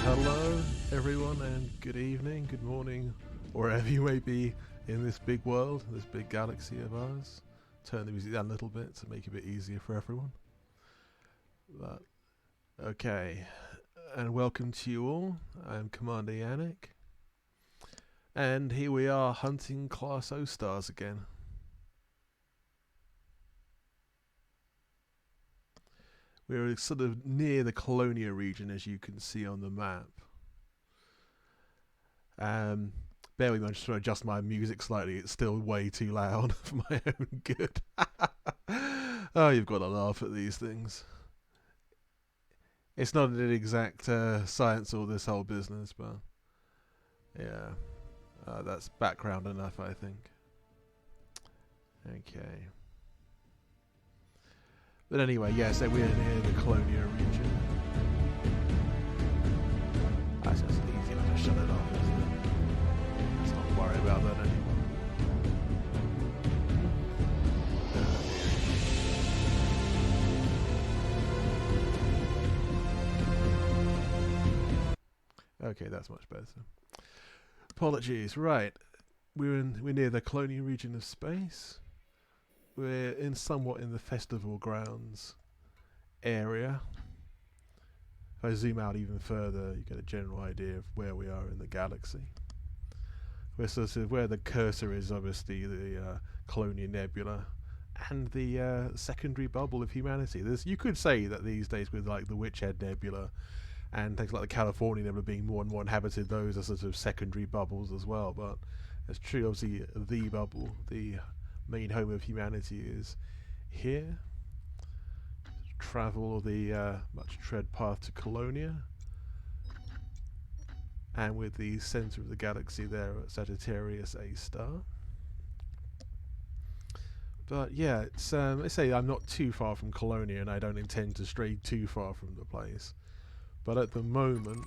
Hello, everyone, and good evening, good morning, wherever you may be in this big world, this big galaxy of ours. Turn the music down a little bit to make it a bit easier for everyone. But, okay, and welcome to you all. I'm Commander Yannick, and here we are hunting Class O stars again. We're sort of near the Colonia region, as you can see on the map. Bear with me, I'm just trying to adjust my music slightly. It's still way too loud for my own good. Oh, you've got to laugh at these things. It's not an exact science, all this whole business, but yeah, that's background enough, I think. Okay. But anyway, yeah, so we're near the Colonia region. That's just easy enough to shut it off, isn't it? Let's not worry about that anymore. Okay, that's much better. Apologies. Right, we're near the Colonia region of space. We're somewhat in the festival grounds area. If I zoom out even further, you get a general idea of where we are in the galaxy. We're sort of where the cursor is, obviously the Colonia Nebula and the secondary bubble of humanity. You could say that these days with like the Witchhead Nebula and things like the California Nebula being more and more inhabited, those are sort of secondary bubbles as well. But it's true, obviously, the bubble, the main home of humanity is here. Travel the much tread path to Colonia, and with the center of the galaxy there at Sagittarius A star. But yeah, it's I say I'm not too far from Colonia, and I don't intend to stray too far from the place. But at the moment,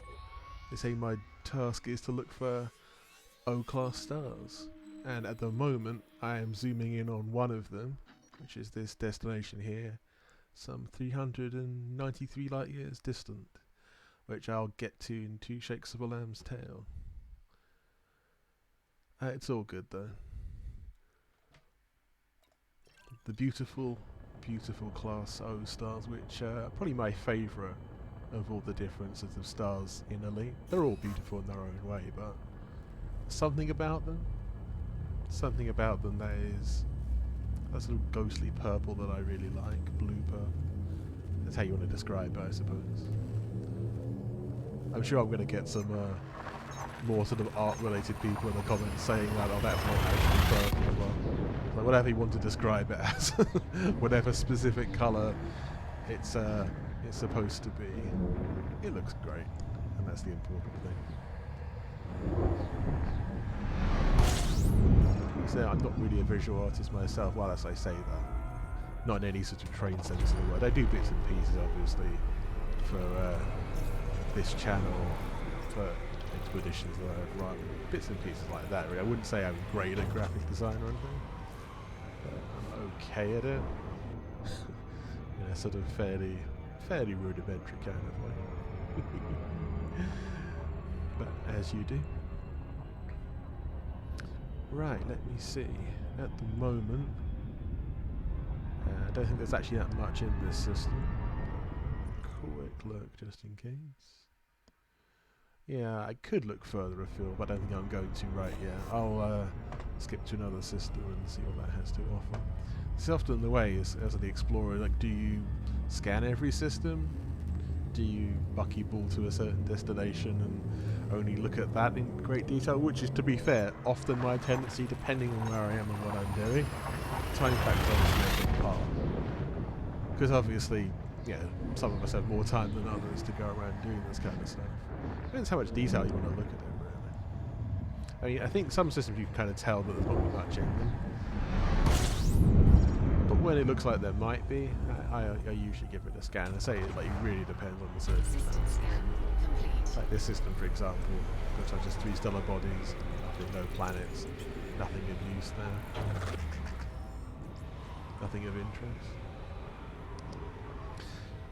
they say my task is to look for O-class stars. And at the moment, I am zooming in on one of them, which is this destination here, some 393 light years distant, which I'll get to in two shakes of a lamb's tail. It's all good though. The beautiful, beautiful Class O stars, which are probably my favourite of all the different sorts of stars in Elite. They're all beautiful in their own way, but something about them that is a sort of ghostly purple that I really like. Blue purple. That's how you want to describe it, I suppose. I'm sure I'm going to get some more sort of art-related people in the comments saying that, oh, that's not actually purple. Well, like whatever you want to describe it as, whatever specific colour it's supposed to be, it looks great, and that's the important thing. So I'm not really a visual artist myself, well, as I say that, not in any sort of trained sense of the word. I do bits and pieces, obviously, for this channel, for expeditions that I've run, bits and pieces like that, really. I wouldn't say I'm great at graphic design or anything, but I'm okay at it, in a sort of fairly rudimentary kind of way. But as you do. Right, let me see. At the moment, I don't think there's actually that much in this system. Quick look, just in case. Yeah, I could look further afield, but I don't think I'm going to right yet. I'll skip to another system and see what that has to offer. It's often the way as the explorer, like, do you scan every system? Do you buckyball to a certain destination and only look at that in great detail? Which is, to be fair, often my tendency, depending on where I am and what I'm doing. Time factor obviously a big part. Because obviously, yeah, some of us have more time than others to go around doing this kind of stuff. Depends how much detail you want to look at it, really. I mean, I think some systems you can kind of tell that there's not much in them. But when it looks like there might be, I usually give it a scan. I say it really depends on the circumstances. Like this system, for example, looks like just 3 stellar bodies, nothing, no planets, nothing of use there, nothing of interest.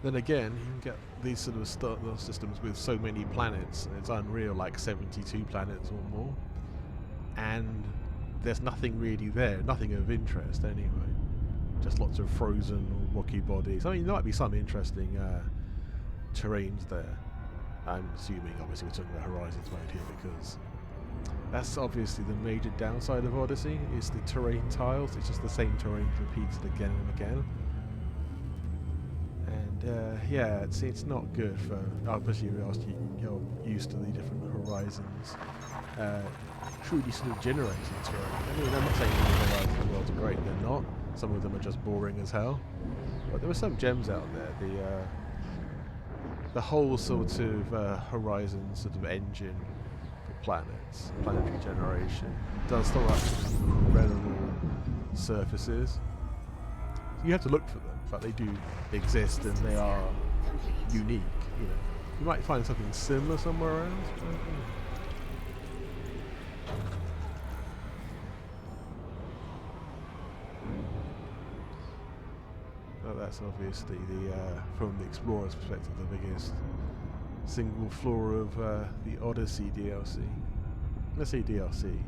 Then again, you can get these sort of star systems with so many planets, and it's unreal, like 72 planets or more, and there's nothing really there, nothing of interest anyway. Just lots of frozen or rocky bodies. I mean, there might be some interesting terrains there. I'm assuming, obviously, we're talking about Horizons mode here because that's obviously the major downside of Odyssey, is the terrain tiles. It's just the same terrain repeated again and again. And yeah, it's not good for, obviously you're used to the different Horizons truly sort of generated terrain. I mean, I'm not saying all the Horizons worlds are great, they're not. Some of them are just boring as hell. But there were some gems out there. The whole sort of Horizon sort of engine for planets, planetary generation, does throw up some incredible surfaces. You have to look for them, but they do exist and they are unique. You know, you might find something similar somewhere around. That's obviously from the explorer's perspective, the biggest single flaw of the Odyssey DLC. Let's say DLC.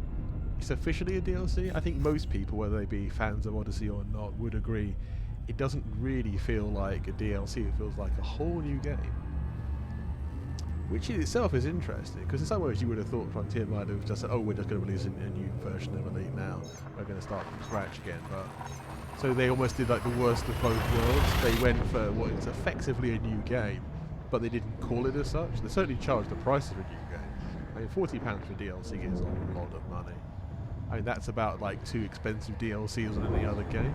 It's officially a DLC. I think most people, whether they be fans of Odyssey or not, would agree it doesn't really feel like a DLC. It feels like a whole new game, which in itself is interesting, because in some ways you would have thought Frontier might have just said, oh, we're just going to release a new version of Elite now, we're going to start from scratch again. But so they almost did like the worst of both worlds. They went for what is effectively a new game, but they didn't call it as such. They certainly charged the price of a new game. I mean, £40 for DLC is a lot of money. I mean, that's about like 2 expensive DLCs on any other game.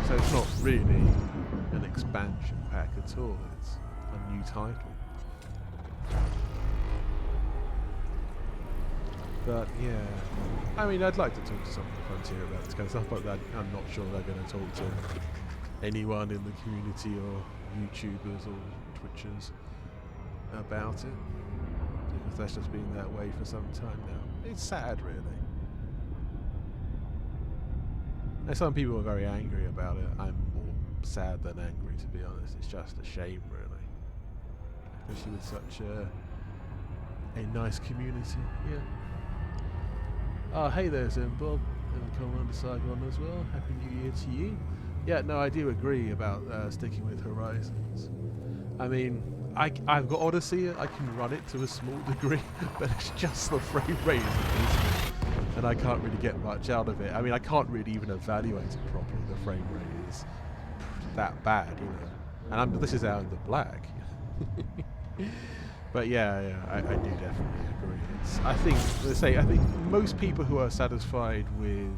So it's not really an expansion pack at all. It's a new title. But yeah, I mean, I'd like to talk to someone from Frontier about this kind of stuff, but I'm not sure they're going to talk to anyone in the community or YouTubers or Twitchers about it, because that's just been that way for some time now. It's sad, really. And some people are very angry about it. I'm more sad than angry, to be honest. It's just a shame, really, especially with such a nice community. Yeah. Oh, hey there, Zenbob, and Commander Saigon as well. Happy New Year to you. Yeah, no, I do agree about sticking with Horizons. I mean, I've got Odyssey, I can run it to a small degree, but it's just the frame rate is abysmal, and I can't really get much out of it. I mean, I can't really even evaluate it properly. The frame rate is that bad, you know. And this is out in the black. But yeah, I do definitely agree. I think most people who are satisfied with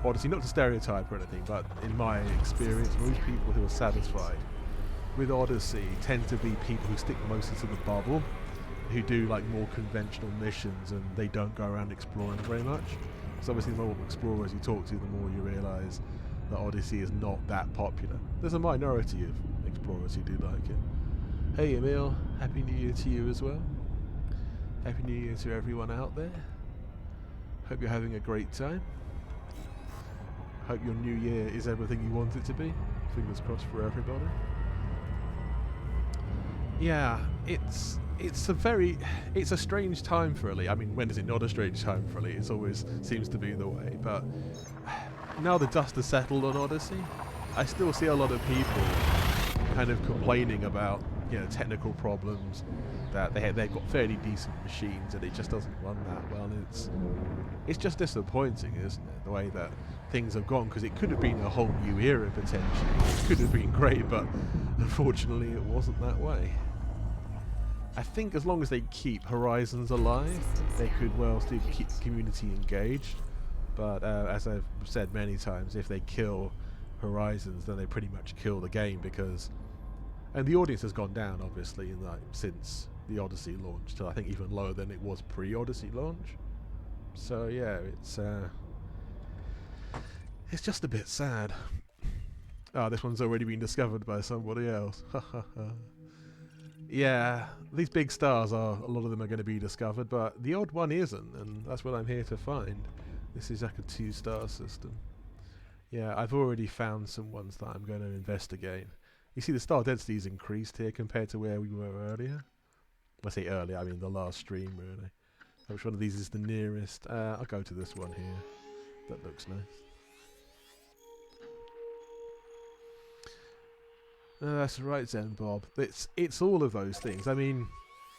Odyssey, not to stereotype or anything, but in my experience, most people who are satisfied with Odyssey tend to be people who stick mostly to the bubble, who do like more conventional missions, and they don't go around exploring very much. So obviously the more explorers you talk to, the more you realise that Odyssey is not that popular. There's a minority of explorers who do like it. Hey Emil, Happy New Year to you as well. Happy New Year to everyone out there. Hope you're having a great time. Hope your new year is everything you want it to be. Fingers crossed for everybody. Yeah, it's a strange time for Elite. I mean, when is it not a strange time for Elite? It always seems to be the way. But now the dust has settled on Odyssey, I still see a lot of people kind of complaining about, you know, technical problems, that they've got fairly decent machines and it just doesn't run that well. It's just disappointing, isn't it, the way that things have gone, because it could have been a whole new era potentially. It could have been great, but unfortunately it wasn't that way. I think as long as they keep Horizons alive, they could well still keep the community engaged. But as I've said many times, if they kill Horizons, then they pretty much kill the game, because, and the audience has gone down obviously in like since the Odyssey launch to I think even lower than it was pre-Odyssey launch. So yeah, it's just a bit sad. Oh, this one's already been discovered by somebody else. Yeah, these big stars a lot of them are going to be discovered, but the odd one isn't, and that's what I'm here to find. This is like a 2-star system. Yeah, I've already found some ones that I'm going to investigate You see the star density's increased here compared to where we were earlier. When I say earlier, I mean the last stream, really. Which one of these is the nearest? I'll go to this one here. That looks nice. That's right, Zen Bob. It's all of those things. I mean,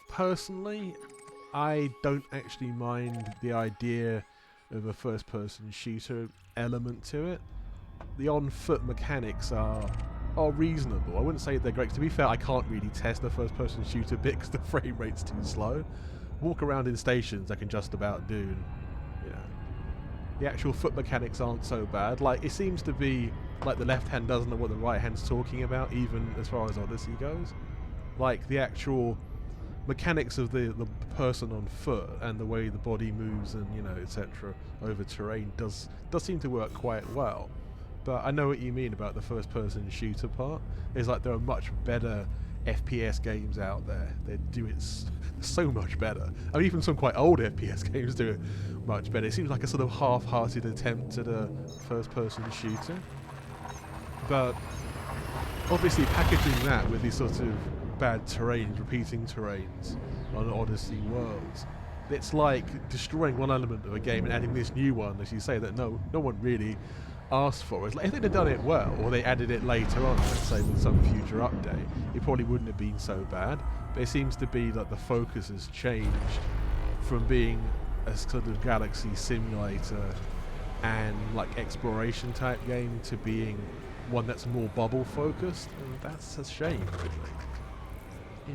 personally, I don't actually mind the idea of a first-person shooter element to it. The on-foot mechanics are reasonable. I wouldn't say they're great. To be fair, I can't really test a first-person shooter bit because the frame rate's too slow. Walk around in stations I can just about do. You know, the actual foot mechanics aren't so bad. Like, it seems to be like the left hand doesn't know what the right hand's talking about, even as far as Odyssey goes. Like, the actual mechanics of the person on foot and the way the body moves and, you know, etc. over terrain does seem to work quite well. But I know what you mean about the first person shooter part. It's like there are much better FPS games out there. They do it so much better. I mean, even some quite old FPS games do it much better. It seems like a sort of half-hearted attempt at a first-person shooter. But obviously packaging that with these sort of bad terrains, repeating terrains on Odyssey worlds, it's like destroying one element of a game and adding this new one, as you say, that no one really asked for. It's like if they'd have done it well, or they added it later on, let's say with some future update, it probably wouldn't have been so bad. But it seems to be that the focus has changed from being a sort of galaxy simulator and like exploration type game to being one that's more bubble focused, and that's a shame, really. Yeah.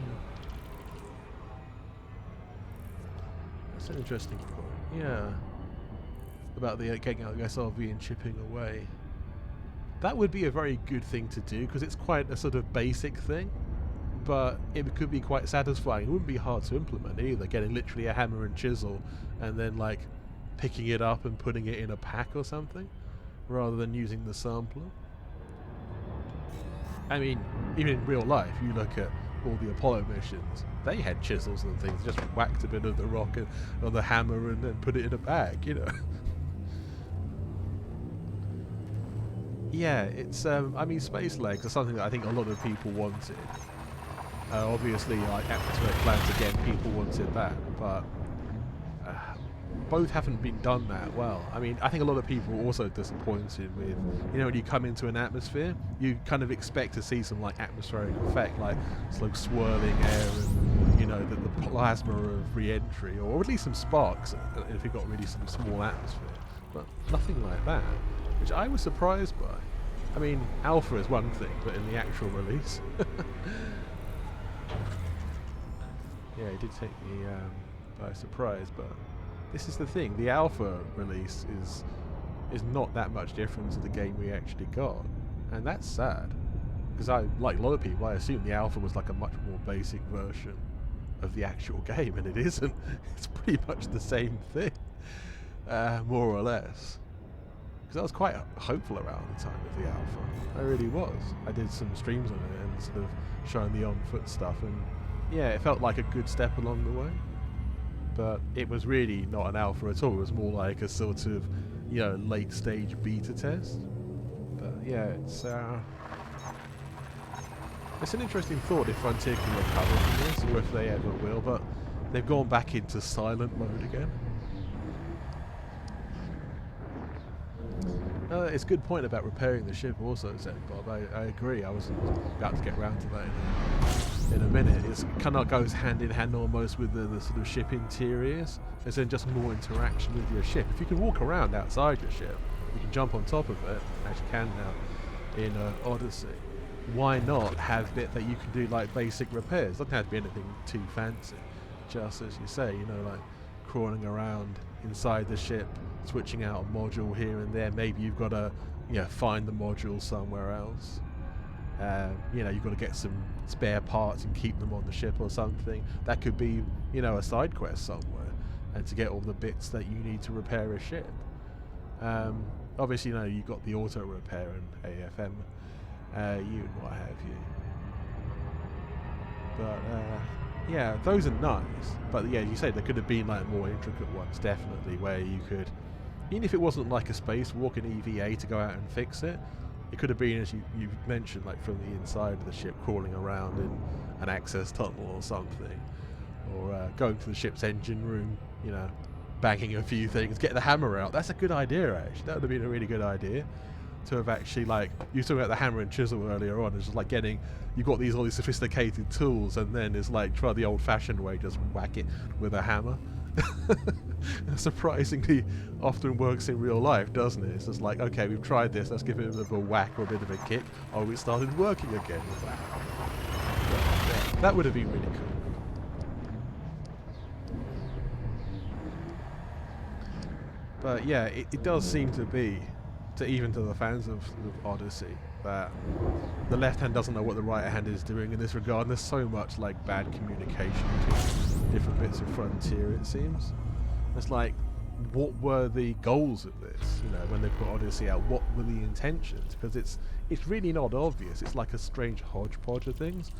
That's an interesting point. Yeah. About the getting out of the SRV and chipping away. That would be a very good thing to do because it's quite a sort of basic thing, but it could be quite satisfying. It wouldn't be hard to implement either, getting literally a hammer and chisel and then like picking it up and putting it in a pack or something rather than using the sampler. I mean, even in real life, you look at all the Apollo missions, they had chisels and things, just whacked a bit of the rock on the hammer and then put it in a bag, you know. Yeah, it's, I mean, Space Legs are something that I think a lot of people wanted. Obviously, like Atmospheric Plans, again, people wanted that, but both haven't been done that well. I mean, I think a lot of people were also disappointed with, you know, when you come into an atmosphere, you kind of expect to see some, like, atmospheric effect, like sort of swirling air and, you know, the plasma of re-entry, or at least some sparks if you've got really some small atmosphere. But nothing like that, which I was surprised by. I mean, alpha is one thing, but in the actual release... yeah, it did take me by surprise, but this is the thing. The alpha release is not that much different to the game we actually got, and that's sad. Because I, like a lot of people, I assume the alpha was like a much more basic version of the actual game, and it isn't. It's pretty much the same thing, more or less. Because I was quite hopeful around the time of the alpha. I really was. I did some streams on it and sort of showing the on-foot stuff, and yeah, it felt like a good step along the way. But it was really not an alpha at all. It was more like a sort of, you know, late stage beta test. But yeah, it's an interesting thought if Frontier can recover from this, or if they ever will. But they've gone back into silent mode again. It's a good point about repairing the ship also, said Bob. I agree. I was about to get round to that in a minute. It kind of goes hand in hand almost with the sort of ship interiors. There's then just more interaction with your ship. If you can walk around outside your ship, you can jump on top of it, as you can now in Odyssey. Why not have bit that you can do like basic repairs? Doesn't have to be anything too fancy. Just as you say, you know, like crawling around inside the ship, switching out a module here and there. Maybe you've got to, you know, find the module somewhere else. You know, you've got to get some spare parts and keep them on the ship or something. That could be, you know, a side quest somewhere, and to get all the bits that you need to repair a ship. Obviously, you know, you've got the auto repair and AFM, you and what have you. But yeah, those are nice. But yeah, as you say, there could have been like more intricate ones, definitely, where you could, even if it wasn't like a spacewalk in EVA to go out and fix it, It could have been, as you mentioned, like from the inside of the ship, crawling around in an access tunnel or something, or going to the ship's engine room, you know, banging a few things, get the hammer out. That's a good idea, actually. That would have been a really good idea. To have actually, like, you were talking about the hammer and chisel earlier on, it's just like getting, you've got all these sophisticated tools, and then it's like, try the old-fashioned way, just whack it with a hammer. Surprisingly often works in real life, doesn't it? It's just like, okay, we've tried this, let's give it a bit of a whack or a bit of a kick. Oh, it started working again with that. But, yeah, that would have been really cool. But yeah, it does seem to be, even to the fans of Odyssey, that the left hand doesn't know what the right hand is doing in this regard, and there's so much like bad communication between different bits of Frontier, it seems. It's like, what were the goals of this? You know, when they put Odyssey out, what were the intentions? Because it's really not obvious. It's like a strange hodgepodge of things.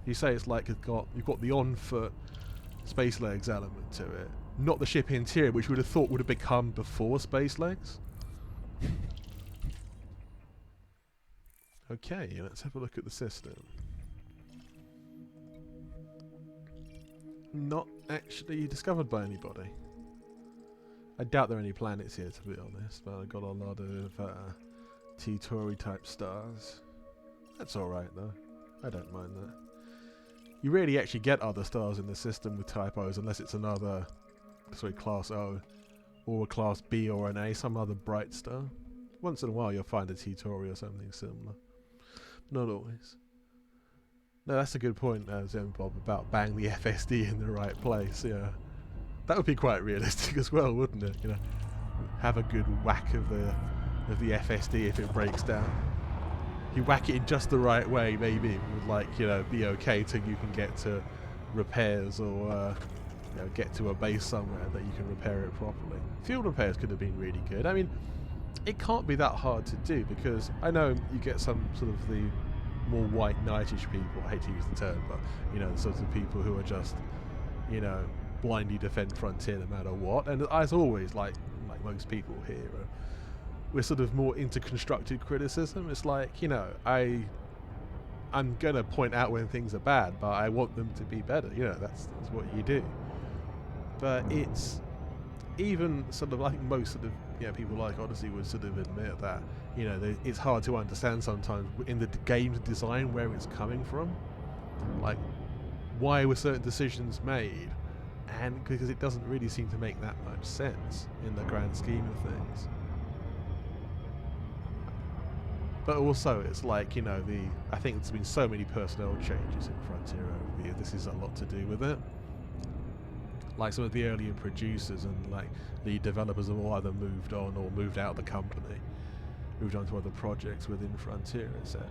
You say it's like you've got the on-foot Space Legs element to it, not the ship interior, which you would have thought would have become before Space Legs. Okay, let's have a look at the system. Not actually discovered by anybody. I doubt there are any planets here, to be honest, but I got a lot of T-Tauri type stars. That's alright though. I don't mind that. You rarely actually get other stars in the system with Type O's unless it's another, Class O, or a Class B or an A, some other bright star. Once in a while you'll find a T-Tauri or something similar. Not always. No, that's a good point, Zenbob, about bang the FSD in the right place. Yeah, that would be quite realistic as well, wouldn't it? You know, have a good whack of the FSD if it breaks down. You whack it in just the right way, maybe it would, like, you know, be okay till you can get to repairs or you know, get to a base somewhere that you can repair it properly. Field repairs could have been really good. I mean, it can't be that hard to do, because I know you get some sort of the more white knightish people, I hate to use the term, but, you know, the sorts of people who are just, you know, blindly defend Frontier no matter what. And as always, like most people here, we're sort of more into constructed criticism. It's like, you know, I'm gonna point out when things are bad, but I want them to be better. You know, that's what you do. But it's even sort of, I think most sort of, you know, people like Odyssey would sort of admit that, you know, it's hard to understand sometimes in the game's design where it's coming from, like why were certain decisions made, and because it doesn't really seem to make that much sense in the grand scheme of things. But also, it's like, you know, I think there's been so many personnel changes in Frontier over the years. This is a lot to do with it. Like some of the earlier producers and like the developers have all either moved on or moved out of the company, moved on to other projects within Frontier, etc.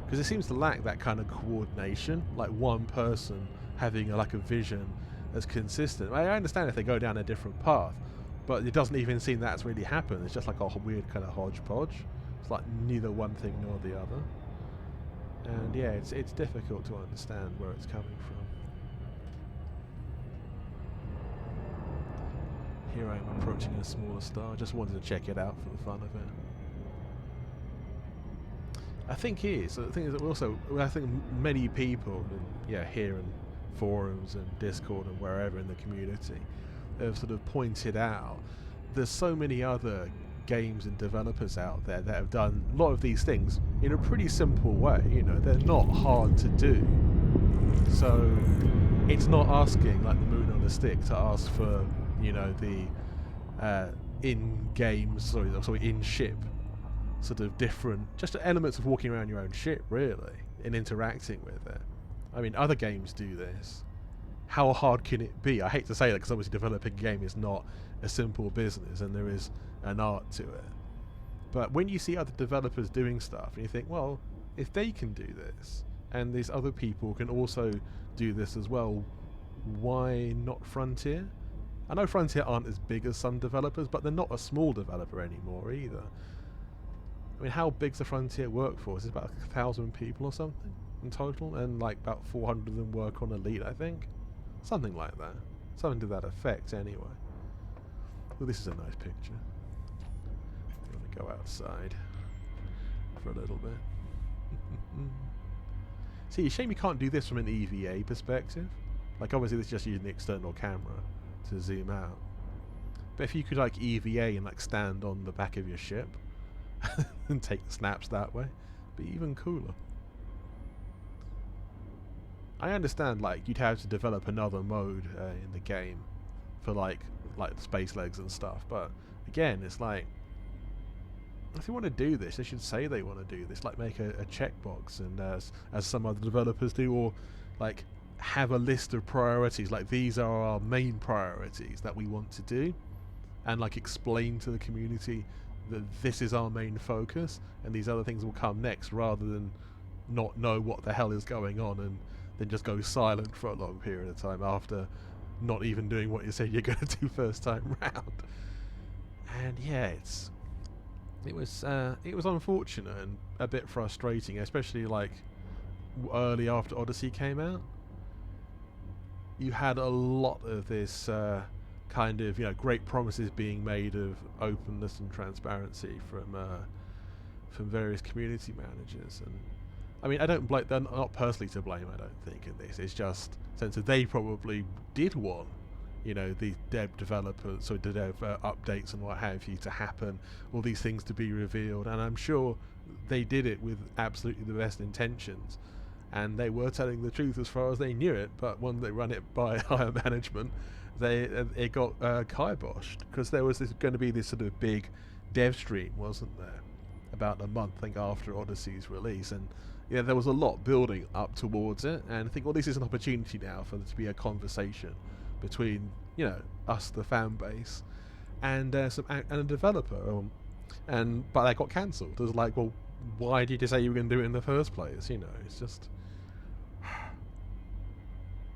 Because it seems to lack that kind of coordination, like one person having like a vision that's consistent. I understand if they go down a different path, but it doesn't even seem that's really happened. It's just like a weird kind of hodgepodge. It's like neither one thing nor the other. And yeah, it's difficult to understand where it's coming from. Here I am approaching a smaller star. I just wanted to check it out for the fun of it. I think it is. The thing is that also, I think many people, here in forums and Discord and wherever in the community, have sort of pointed out there's so many other games and developers out there that have done a lot of these things in a pretty simple way. You know, they're not hard to do. So it's not asking, like the moon on a stick, to ask for, you know, the in-ship sort of different, just elements of walking around your own ship, really, and interacting with it. I mean, other games do this. How hard can it be? I hate to say that, because obviously developing a game is not a simple business, and there is an art to it. But when you see other developers doing stuff, and you think, well, if they can do this, and these other people can also do this as well, why not Frontier? I know Frontier aren't as big as some developers, but they're not a small developer anymore either. I mean, how big's the Frontier workforce? It's about 1,000 people or something in total, and like about 400 of them work on Elite, I think. Something like that. Something to that effect, anyway. Well, this is a nice picture. I'm going to go outside. for a little bit. See, shame you can't do this from an EVA perspective. Like, obviously this is just using the external camera to zoom out. But if you could, like, EVA and, like, stand on the back of your ship and take snaps that way, it'd be even cooler. I understand, like, you'd have to develop another mode in the game for, like space legs and stuff, but again, it's like, if they want to do this, they should say they want to do this, like make a checkbox, and as some other developers do, or like have a list of priorities, like these are our main priorities that we want to do, and like explain to the community that this is our main focus and these other things will come next, rather than not know what the hell is going on and then just go silent for a long period of time after not even doing what you said you're going to do first time round. And yeah, it was unfortunate and a bit frustrating, especially like early after Odyssey came out. You had a lot of this kind of, you know, great promises being made of openness and transparency from various community managers, and I mean, I don't blame, they're not personally to blame, I don't think, in this. It's just since they probably did want, you know, the dev developers, so the dev updates and what have you to happen, all these things to be revealed, and I'm sure they did it with absolutely the best intentions, and they were telling the truth as far as they knew it, but when they run it by higher management, it got kiboshed, because there was going to be this sort of big dev stream, wasn't there, about a month, I think, after Odyssey's release, and yeah, there was a lot building up towards it, and I think, well, this is an opportunity now for there to be a conversation between, you know, us, the fan base, and a developer, but that got cancelled. It was like, well, why did you say you were going to do it in the first place? You know, it's just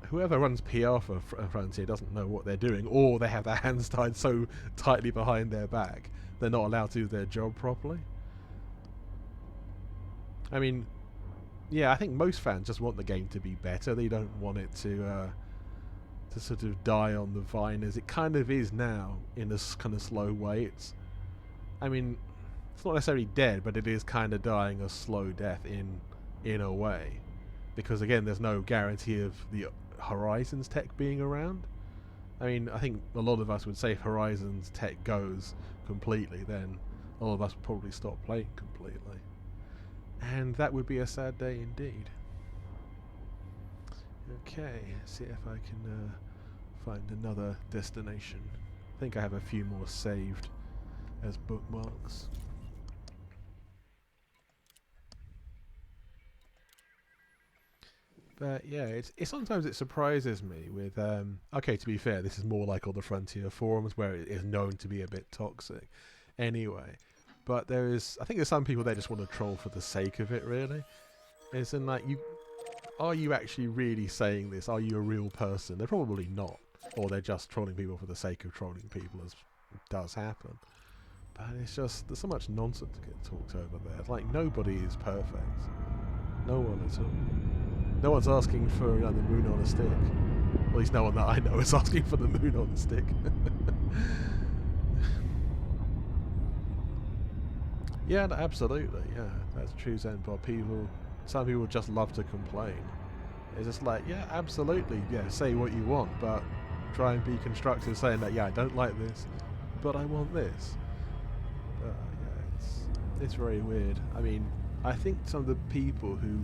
whoever runs PR for Frontier doesn't know what they're doing, or they have their hands tied so tightly behind their back they're not allowed to do their job properly. I mean, yeah, I think most fans just want the game to be better. They don't want it to sort of die on the vine, as it kind of is now, in a kind of slow way. I mean, it's not necessarily dead, but it is kind of dying a slow death in a way, because again, there's no guarantee of the Horizons tech being around. I mean, I think a lot of us would say if Horizons tech goes completely, then a lot of us would probably stop playing completely. And that would be a sad day indeed. Okay, see if I can find another destination. I think I have a few more saved as bookmarks. But yeah, it's sometimes it surprises me with okay, to be fair, this is more like all the Frontier forums where it is known to be a bit toxic anyway. But I think there's some people that just want to troll for the sake of it, really. It's in like, are you actually really saying this? Are you a real person? They're probably not. Or they're just trolling people for the sake of trolling people, as does happen. But it's just, there's so much nonsense to get talked over there. It's like, nobody is perfect. No one at all. No one's asking for, you know, the moon on a stick. At least no one that I know is asking for the moon on a stick. Yeah, no, absolutely, yeah, that's true, Zenbot. Some people just love to complain. It's just like, yeah, absolutely, yeah, say what you want, but try and be constructive, saying that, yeah, I don't like this, but I want this. Yeah, it's very weird. I mean, I think some of the people who,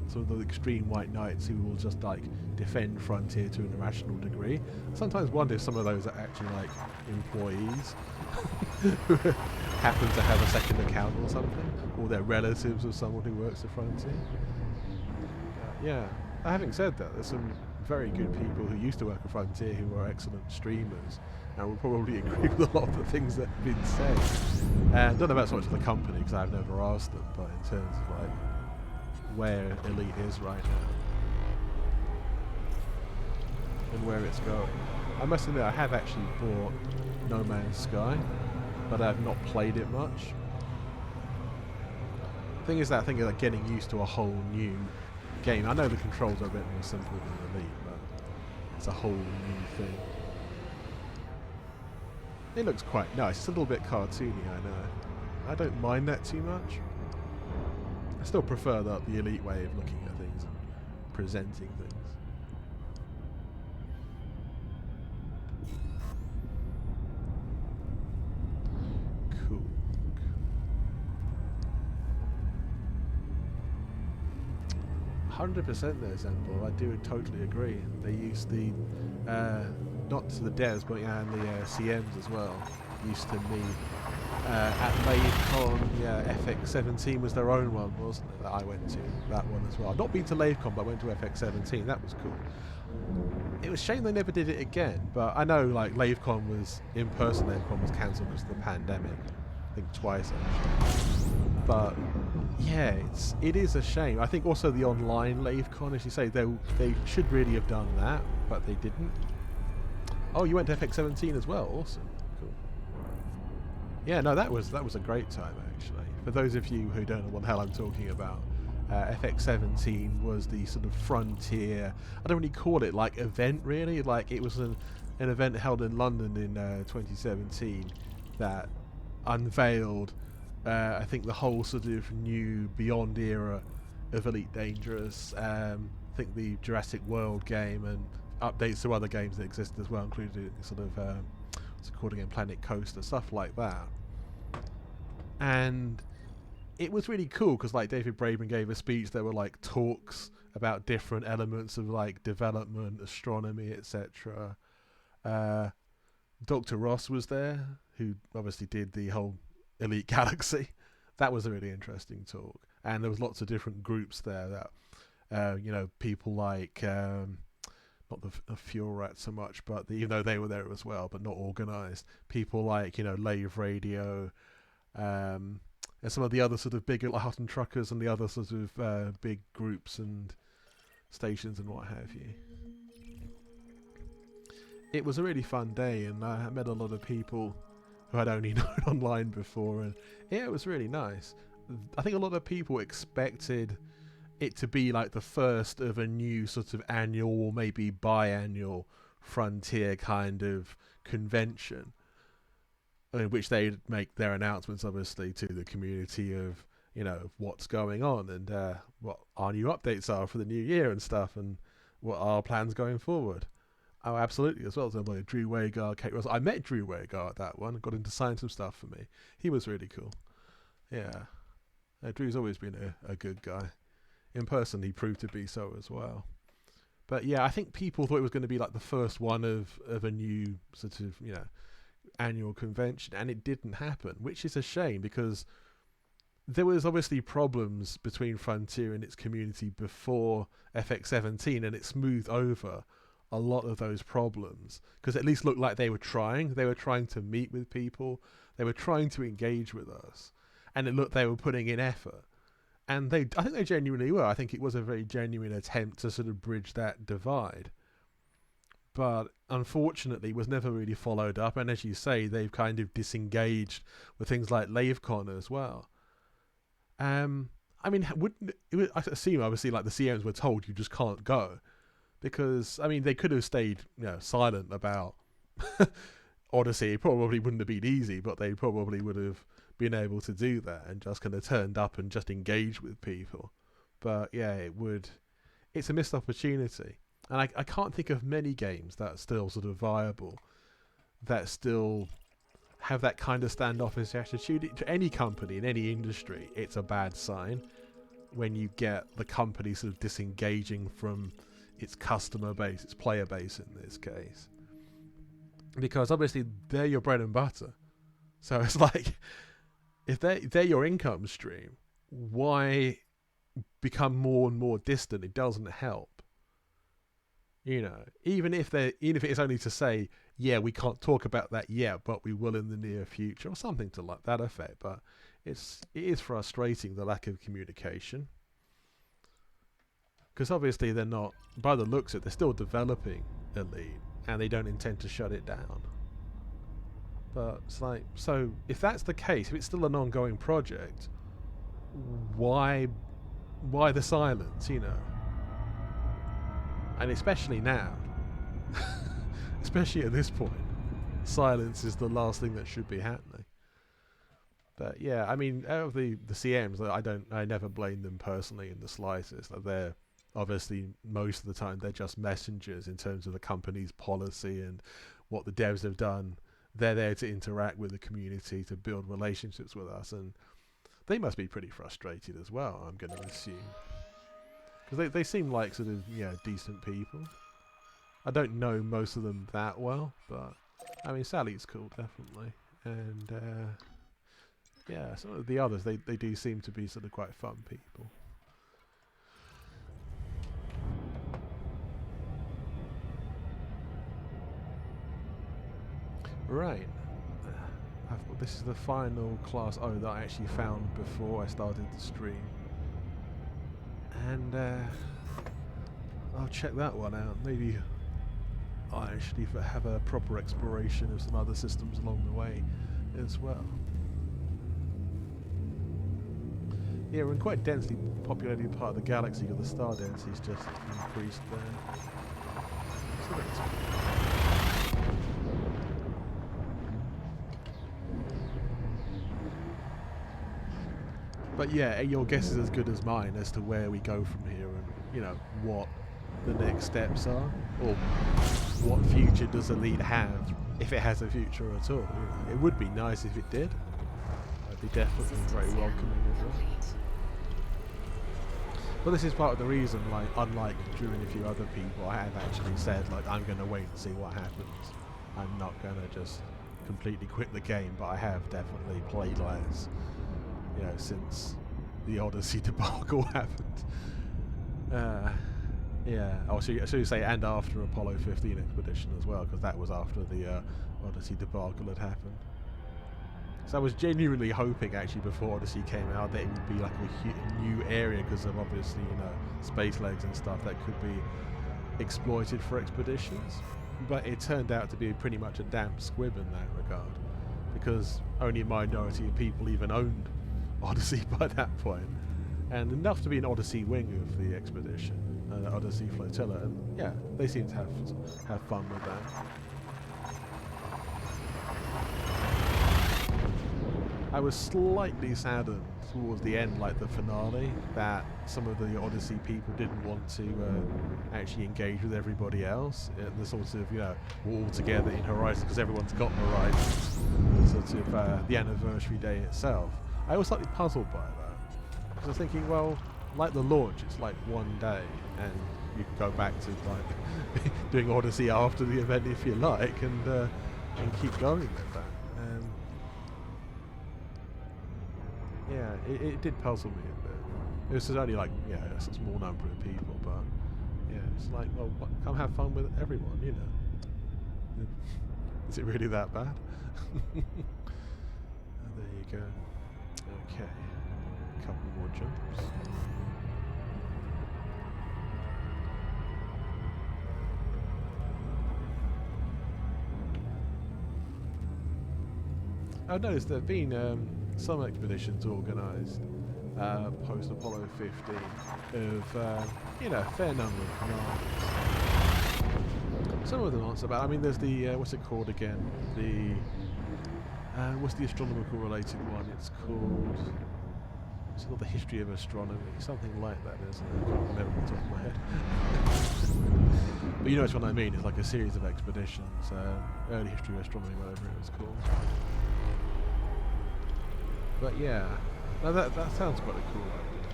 some of the extreme white knights who will just like defend Frontier to an irrational degree, I sometimes wonder if some of those are actually like employees who happen to have a second account or something, or they're relatives of someone who works at Frontier. Yeah, having said that, there's some very good people who used to work at Frontier who are excellent streamers and will probably agree with a lot of the things that have been said. And I don't know about so much of the company because I've never asked them, but in terms of like where Elite is right now and where it's going. I must admit, I have actually bought No Man's Sky, but I've not played it much. The thing is that I think like getting used to a whole new game. I know the controls are a bit more simple than Elite, but it's a whole new thing. It looks quite nice. It's a little bit cartoony, I know. I don't mind that too much. I still prefer the Elite way of looking at things and presenting things. Cool. 100% there, Zenball. I do totally agree. They used the, not to the devs, but yeah, and the CMs as well. Used to meet at LaveCon. Yeah, FX17 was their own one, wasn't it? That I went to that one as well. I've not been to LaveCon, but I went to FX17. That was cool. It was a shame they never did it again. But I know, like, LaveCon was in-person. LaveCon was cancelled because of the pandemic. I think twice actually. But yeah, it is a shame. I think also the online LaveCon, as you say, they should really have done that, but they didn't. Oh, you went to FX17 as well. Awesome. Cool. Yeah, no, that was a great time actually. For those of you who don't know what the hell I'm talking about, FX17 was the sort of frontier. I don't really call it like event really. Like it was an event held in London in 2017 that unveiled, I think, the whole sort of new Beyond era of Elite Dangerous. I think the Jurassic World game and updates to other games that existed as well, including sort of what's it called again, Planet Coaster, stuff like that. And it was really cool because, like, David Braben gave a speech. There were like talks about different elements of like development, astronomy, etc. Dr. Ross was there, who obviously did the whole Elite Galaxy. That was a really interesting talk, and there was lots of different groups there that you know, people like not the Fuel Rat so much, but even though they were there as well, but not organised. People like, you know, Lave Radio, and some of the other sort of bigger, like Hutton Truckers and the other sort of big groups and stations and what have you. It was a really fun day, and I met a lot of people who I'd only known online before, and yeah, it was really nice. I think a lot of people expected it to be like the first of a new sort of annual or maybe biannual Frontier kind of convention, in which they'd make their announcements obviously to the community of, you know, what's going on and what our new updates are for the new year and stuff, and what our plans going forward. Oh, absolutely, as well. So like Drew Wagar, Kate Russell. I met Drew Wagar at that one. Got him to sign some stuff for me. He was really cool. Yeah. Drew's always been a good guy. In person, he proved to be so as well. But yeah, I think people thought it was going to be like the first one of a new sort of, you know, annual convention, and it didn't happen, which is a shame because there was obviously problems between Frontier and its community before FX17, and it smoothed over a lot of those problems because at least looked like they were trying to meet with people, they were trying to engage with us, and it looked they were putting in effort, and I think they genuinely were. I think it was a very genuine attempt to sort of bridge that divide, but unfortunately was never really followed up, and as you say, they've kind of disengaged with things like LaveCon as well. I mean, I assume obviously like the CMs were told you just can't go, because, I mean, they could have stayed, you know, silent about Odyssey. It probably wouldn't have been easy, but they probably would have been able to do that and just kind of turned up and just engaged with people. But yeah, it's a missed opportunity. And I can't think of many games that are still sort of viable, that still have that kind of standoffish attitude. To any company in any industry, it's a bad sign when you get the company sort of disengaging from its customer base, its player base in this case, because obviously they're your bread and butter. So it's like, if they're your income stream, why become more and more distant? It doesn't help, you know. Even if it's only to say, yeah, we can't talk about that yet, but we will in the near future, or something to like that effect. But it is frustrating, the lack of communication. Because obviously they're not, by the looks of it, they're still developing Elite, and they don't intend to shut it down. But it's like, so if that's the case, if it's still an ongoing project, why the silence, you know? And especially now, especially at this point, silence is the last thing that should be happening. But yeah, I mean, out of the CMs, I never blame them personally in the slightest. Like, they're obviously most of the time they're just messengers in terms of the company's policy and what the devs have done. They're there to interact with the community, to build relationships with us, and they must be pretty frustrated as well, I'm going to assume, because they seem like sort of decent people. I don't know most of them that well, but I mean, Sally's cool, definitely, and yeah, some of the others, they do seem to be sort of quite fun people. Right. This is the final class O that I actually found before I started the stream. And I'll check that one out. Maybe I'll actually have a proper exploration of some other systems along the way as well. Yeah, we're in quite a densely populated part of the galaxy, because the star density's just increased there. So but yeah, your guess is as good as mine as to where we go from here, and what the next steps are, or what future does Elite have, if it has a future at all. It would be nice if it did. I'd be definitely very welcoming of it. But this is part of the reason, like, unlike Drew and a few other people, I have actually said, like, I'm going to wait and see what happens. I'm not going to just completely quit the game, but I have definitely played less, since the Odyssey debacle happened. Yeah, I should say, and after Apollo 15 expedition as well, because that was after the Odyssey debacle had happened. So I was genuinely hoping, actually, before Odyssey came out, that it would be like a new area, because of obviously, space legs and stuff that could be exploited for expeditions. But it turned out to be pretty much a damp squib in that regard, because only a minority of people even owned Odyssey by that point, and enough to be an Odyssey wing of the expedition, Odyssey flotilla, and yeah, they seem to have fun with that. I was slightly saddened towards the end, like the finale, that some of the Odyssey people didn't want to actually engage with everybody else. The sort of, we're all together in Horizon, because everyone's got Horizon, sort of the anniversary day itself. I was slightly puzzled by that, because I was thinking, well, like the launch, it's like one day, and you can go back to like doing Odyssey after the event if you like, and keep going with that. Yeah, it did puzzle me a bit. It was only like, a small number of people, but yeah, it's like, well, come have fun with everyone, Is it really that bad? There you go. Okay, a couple more jumps. I noticed there have been some expeditions organised post Apollo 15 of a fair number of commanders. Some of them aren't so bad. I mean, there's the what's it called again? The what's the astronomical related one? It's called the history of astronomy, something like that, isn't it? I can't remember off the top of my head. But you know which one I mean. It's like a series of expeditions, early history of astronomy, whatever it was called. But yeah, now that sounds quite a cool idea.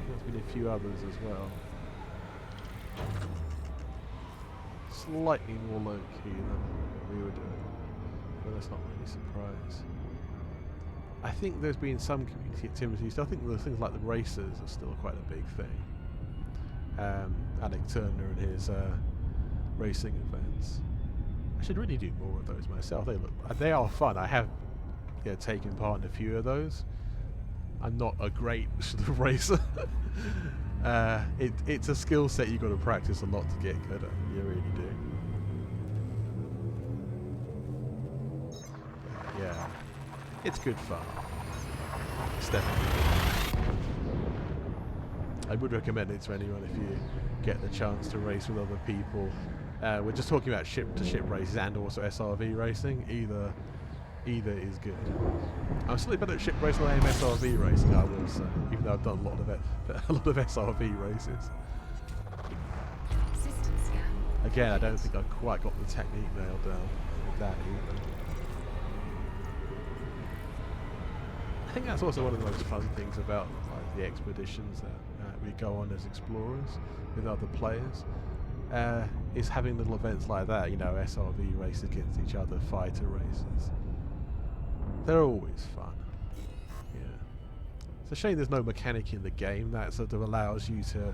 There's been a few others as well. Slightly more low-key than we were doing, but that's not really a surprise. I think there's been some community activities. I think things like the races are still quite a big thing. Alec Turner and his racing events. I should really do more of those myself. They are fun. I have taken part in a few of those. I'm not a great sort of racer. It's a skill set you've got to practice a lot to get good at. You really do. Yeah, it's good fun. It's definitely good. I would recommend it to anyone if you get the chance to race with other people. We're just talking about ship-to-ship races and also SRV racing. Either Either is good. I'm slightly better at ship racing than I am SRV racing, I will say, even though I've done a lot of it, a lot of SRV races. Again, I don't think I quite got the technique nailed down with that either. I think that's also one of the most fun things about like the expeditions that we go on as explorers with other players. Is having little events like that, you know, SRV races against each other, fighter races. They're always fun. Yeah. It's a shame there's no mechanic in the game that sort of allows you to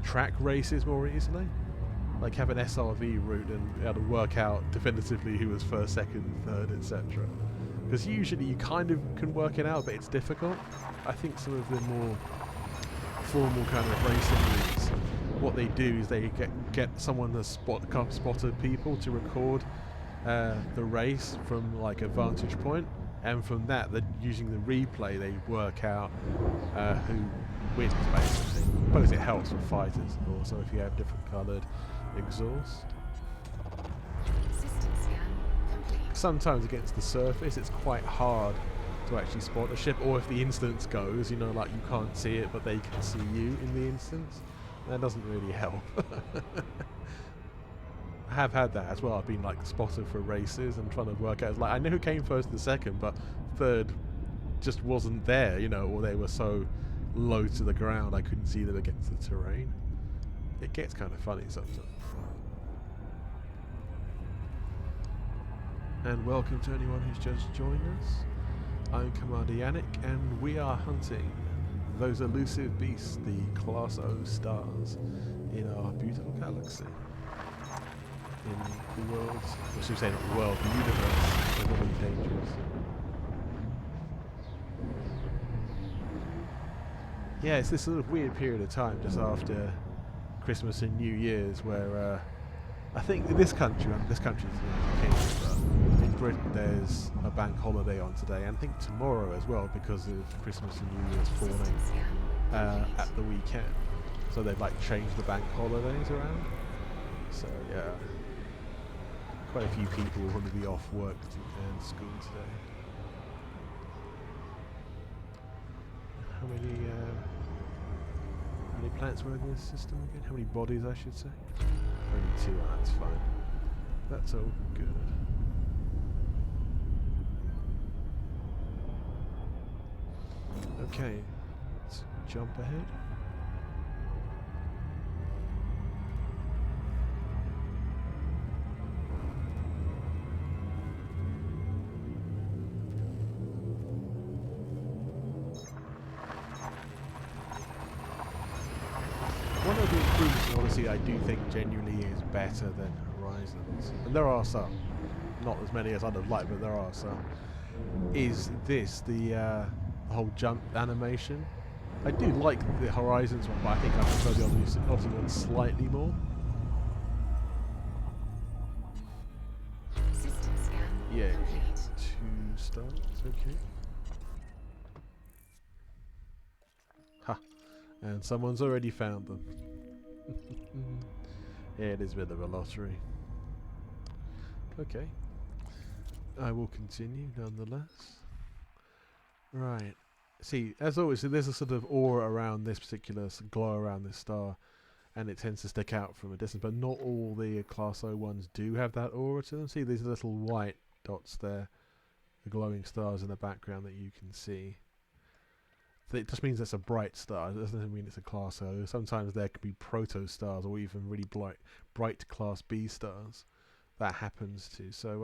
track races more easily. Like have an SRV route and be able to work out definitively who was first, second, third, etc. Because usually you kind of can work it out, but it's difficult. I think some of the more formal kind of racing routes, what they do is they get someone that's spotted people to record the race from like a vantage point, and from that, they're using the replay, they work out who wins basically. I suppose it helps with fighters also if you have different coloured exhaust. Sometimes against the surface it's quite hard to actually spot a ship, or if the instance goes, you know, like you can't see it but they can see you in the instance. That doesn't really help. I have had that as well. I've been like spotted for races and trying to work out, like I know who came first and second, but third just wasn't there, you know, or they were so low to the ground I couldn't see them against the terrain. It gets kind of funny sometimes. And welcome to anyone who's just joined us. I'm Commander Yannick, and we are hunting those elusive beasts, the Class O stars, in our beautiful galaxy. In the world, I should say not the world, the universe, they're really dangerous. Yeah, it's this sort of weird period of time just after Christmas and New Year's where I think in this country, but in Britain there's a bank holiday on today, and I think tomorrow as well because of Christmas and New Year's falling at the weekend. So they've like changed the bank holidays around. So yeah, quite a few people will probably be off work and school today. How many planets were in this system again? How many bodies, I should say? Only 2, that's fine. That's all good. Okay, let's jump ahead. One of the improvements in Odyssey I do think genuinely is better than Horizons, and there are some, not as many as I'd have liked, but there are some, is this, the whole jump animation. I do like the Horizons one, but I think I prefer the Odyssey one slightly more. System scan Yeah, complete. 2 stars, okay. Ha! And someone's already found them. Yeah, it is a bit of a lottery. Okay. I will continue nonetheless. Right. See, as always, there's a sort of aura around this particular glow around this star, and it tends to stick out from a distance, but not all the Class O ones do have that aura to them. See these little white dots there, the glowing stars in the background that you can see. It just means it's a bright star. It doesn't mean it's a Class O. Sometimes there can be proto stars or even really bright Class B stars. That happens too. So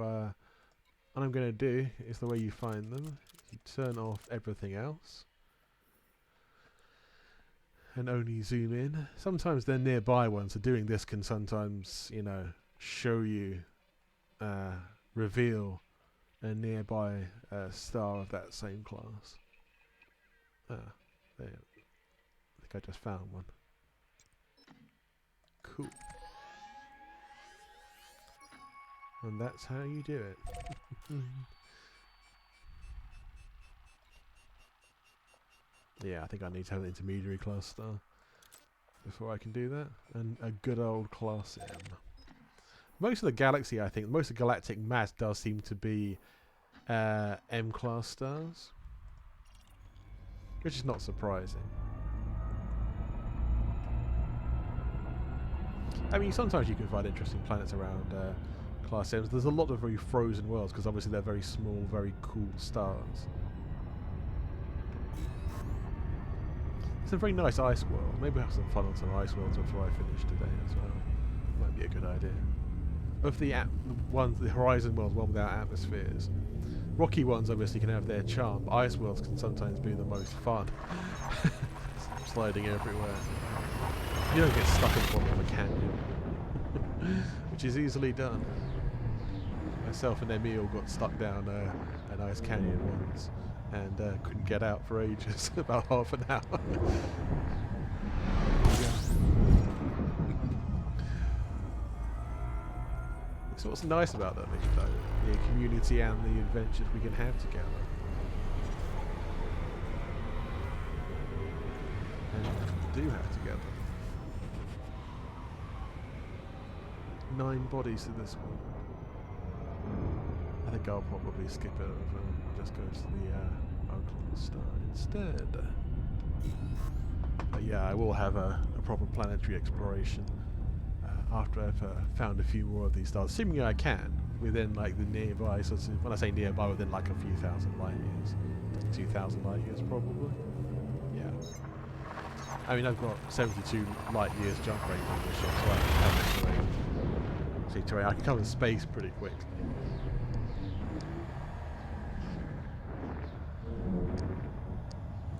what I'm going to do is the way you find them. You turn off everything else and only zoom in. Sometimes they're nearby ones, so doing this can sometimes, you know, show you, reveal a nearby star of that same class. There. I think I just found one. Cool. And that's how you do it. Yeah, I think I need to have an intermediary class star before I can do that. And a good old Class M. Most of the galaxy, I think, most of galactic mass does seem to be M-class stars, which is not surprising. I mean, sometimes you can find interesting planets around Class M's. There's a lot of very frozen worlds because obviously they're very small, very cool stars. It's a very nice ice world. Maybe we'll have some fun on some ice worlds before I finish today as well. Might be a good idea. Of the Horizon worlds, one without atmospheres, rocky ones obviously can have their charm, but ice worlds can sometimes be the most fun. Sliding everywhere. You don't get stuck in the bottom of a canyon, which is easily done. Myself and Emil got stuck down an ice canyon once and couldn't get out for ages, about half an hour. So what's nice about that thing though, the community and the adventures we can have together. And do have together. 9 bodies to this one. I think I'll probably skip it over and just go to the Oaklawn Star instead. But yeah, I will have a proper planetary exploration after I've found a few more of these stars, assuming I can, within like the nearby, so when I say nearby, within like a few thousand light years. 2,000 light years probably. Yeah. I mean, I've got 72 light years jump range on this ship, so I can cover terrain. See, terrain, I can cover space pretty quickly.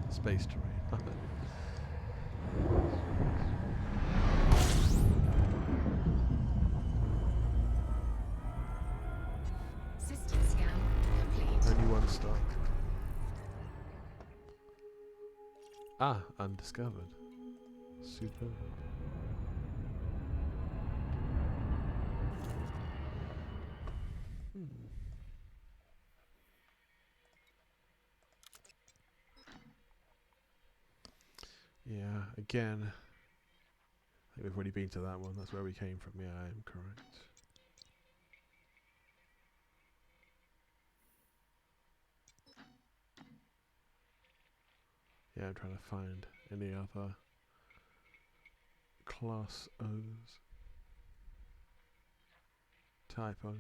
Space terrain. System scan complete. Only one star. Ah, undiscovered. Super. Yeah, again, I think we've already been to that one. That's where we came from. Yeah, I am correct. Yeah, I'm trying to find any other Class O's. Typos.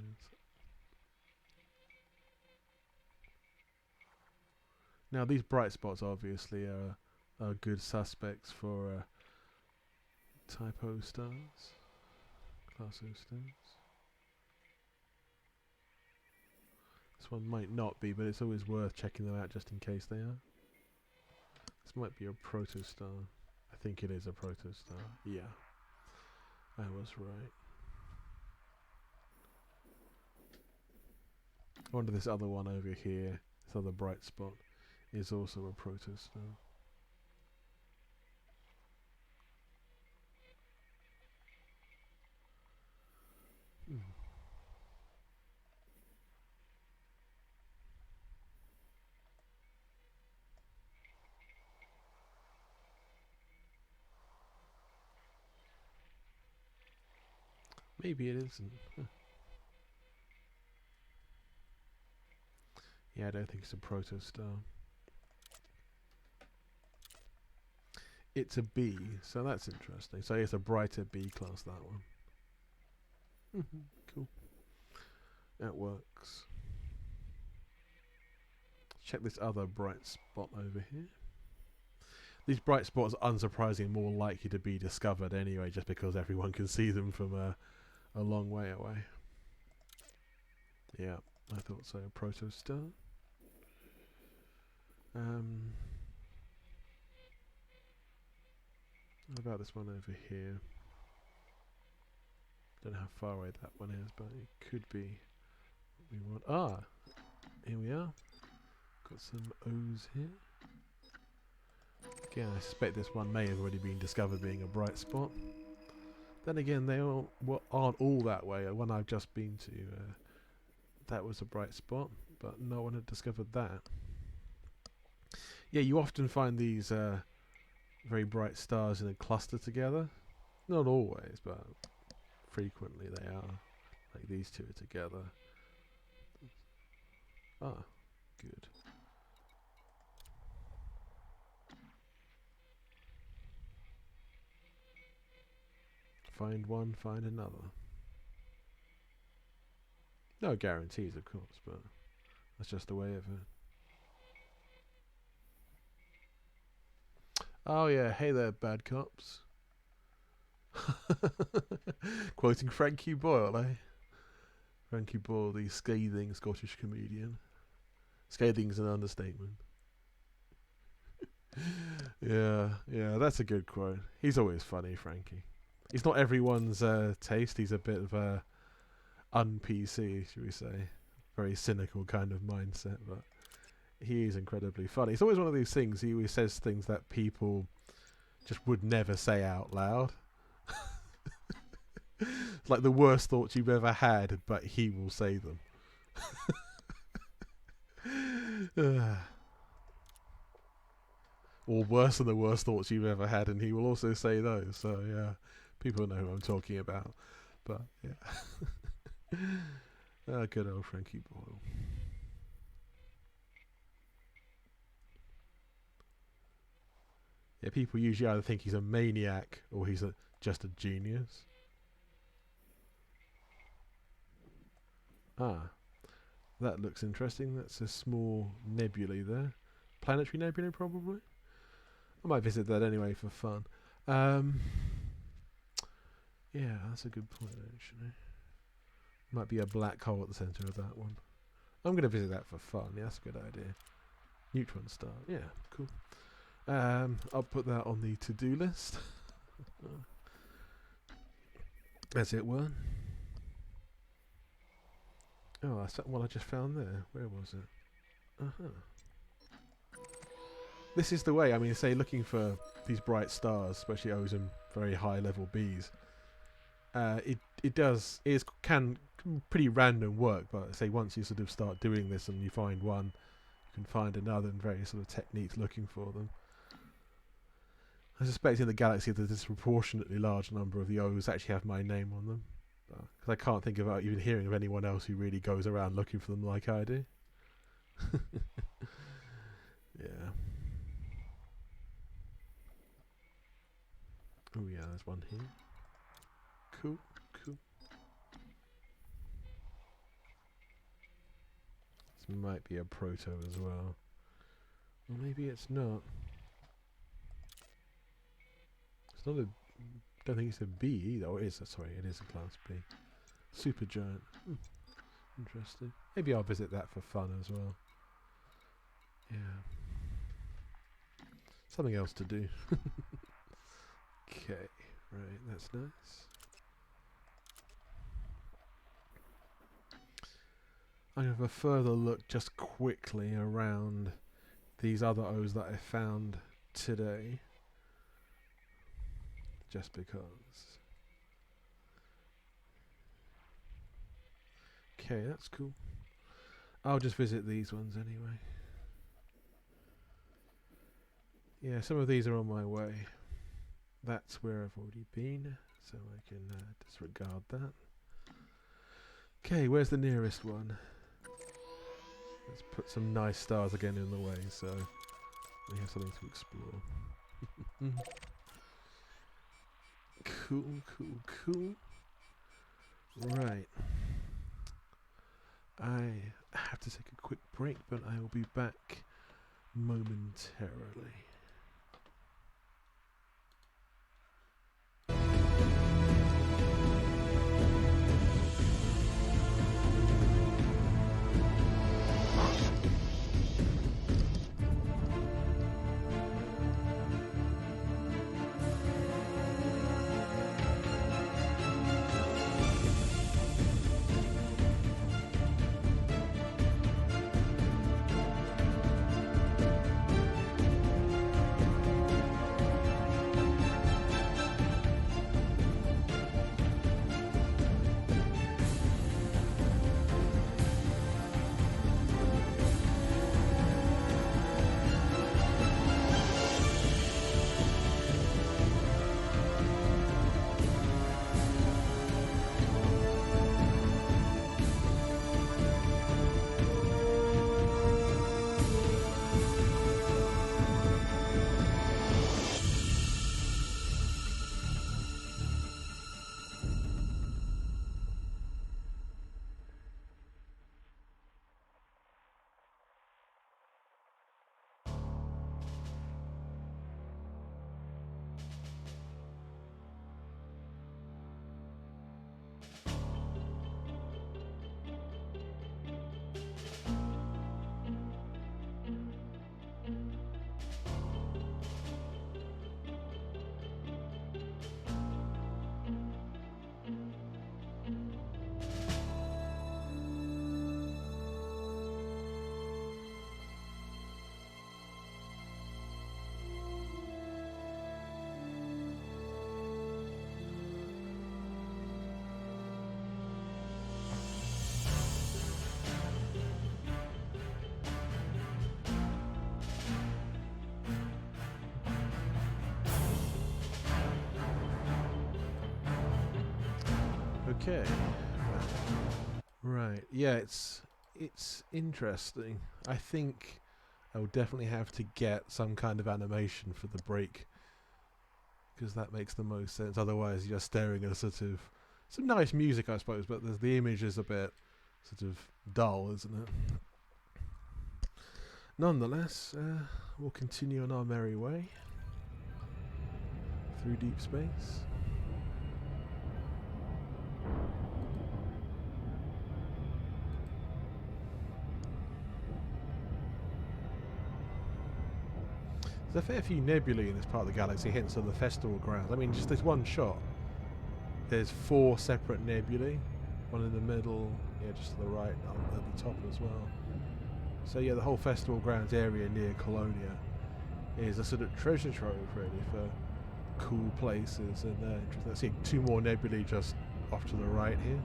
Now these bright spots obviously are good suspects for typo stars. Class O stars. This one might not be, but it's always worth checking them out just in case they are. This might be a protostar. I think it is a protostar. Yeah. I was right. I wonder this other one over here, this other bright spot, is also a protostar. Maybe it isn't. Yeah, I don't think it's a protostar. It's a B, so that's interesting. So it's a brighter B class, that one. Cool. That works. Check this other bright spot over here. These bright spots are unsurprisingly more likely to be discovered anyway, just because everyone can see them from a long way away. Yeah, I thought so. Protostar. What about this one over here? Don't know how far away that one is, but it could be what we want. Ah, here we are. Got some O's here. Again, I suspect this one may have already been discovered being a bright spot. Then again, they all aren't all that way. One I've just been to, that was a bright spot, but no one had discovered that. Yeah, you often find these very bright stars in a cluster together. Not always, but frequently they are. Like these two are together. Ah, good. Find one, find another. No guarantees, of course, but that's just the way of it. Oh yeah, hey there, bad cops. Quoting Frankie Boyle, eh? Frankie Boyle, the scathing Scottish comedian. Scathing is an understatement. Yeah, that's a good quote. He's always funny, Frankie. He's not everyone's taste. He's a bit of a un-PC, should we say. Very cynical kind of mindset, but he is incredibly funny. It's always one of these things. He always says things that people just would never say out loud. It's like the worst thoughts you've ever had, but he will say them. Or worse than the worst thoughts you've ever had, and he will also say those. So yeah, people know who I'm talking about. But yeah, good old Frankie Boyle. Yeah, people usually either think he's a maniac or he's just a genius. Ah, that looks interesting. That's a small nebulae there. Planetary nebulae, probably. I might visit that anyway for fun. Yeah, that's a good point, actually. Might be a black hole at the centre of that one. I'm going to visit that for fun. Yeah, that's a good idea. Neutron star. Yeah, cool. I'll put that on the to-do list. As it were. Oh, that's that one I just found there. Where was it? Uh-huh. This is the way. I mean, say, looking for these bright stars, especially O's and very high-level B's. It can pretty random work, but say once you sort of start doing this and you find one, you can find another, and various sort of techniques looking for them. I suspect in the galaxy there's a disproportionately large number of the O's actually have my name on them. Because I can't think about even hearing of anyone else who really goes around looking for them like I do. Yeah. Oh yeah, there's one here. Cool. This might be a proto as well. Or maybe it's not. It's not a... don't think it's a B either. Oh, it is. Sorry, it is a class B. Supergiant. Interesting. Maybe I'll visit that for fun as well. Yeah. Something else to do. Okay, right, that's nice. I'm going to have a further look just quickly around these other O's that I found today. Just because. Okay, that's cool. I'll just visit these ones anyway. Yeah, some of these are on my way. That's where I've already been, so I can disregard that. Okay, where's the nearest one? Let's put some nice stars again in the way, so we have something to explore. Cool. Right. I have to take a quick break, but I will be back momentarily. Okay. Right. Yeah, it's interesting. I think I will definitely have to get some kind of animation for the break, because that makes the most sense. Otherwise, you're staring at a sort of some nice music, I suppose, but the image is a bit sort of dull, isn't it? Nonetheless, we'll continue on our merry way through deep space. There's a fair few nebulae in this part of the galaxy, hence on the festival grounds. I mean, just this one shot, there's 4 separate nebulae, one in the middle, yeah, just to the right, at the top as well. So yeah, the whole festival grounds area near Colonia is a sort of treasure trove, really, for cool places. And let's see, 2 more nebulae just off to the right here.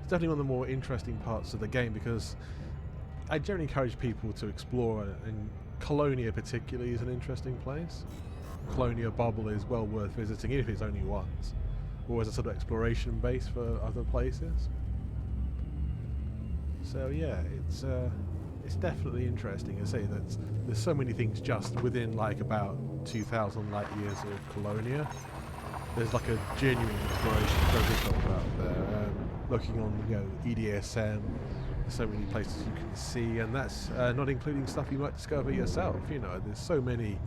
It's definitely one of the more interesting parts of the game, because I generally encourage people to explore it, and Colonia particularly is an interesting place. Colonia Bubble is well worth visiting, even if it's only once, or as a sort of exploration base for other places. So yeah, it's definitely interesting. I say that there's so many things just within like about 2,000 light years of Colonia. There's like a genuine exploration treasure trove out there. Looking on, EDSM, there's so many places you can see, and that's not including stuff you might discover yourself. There's so many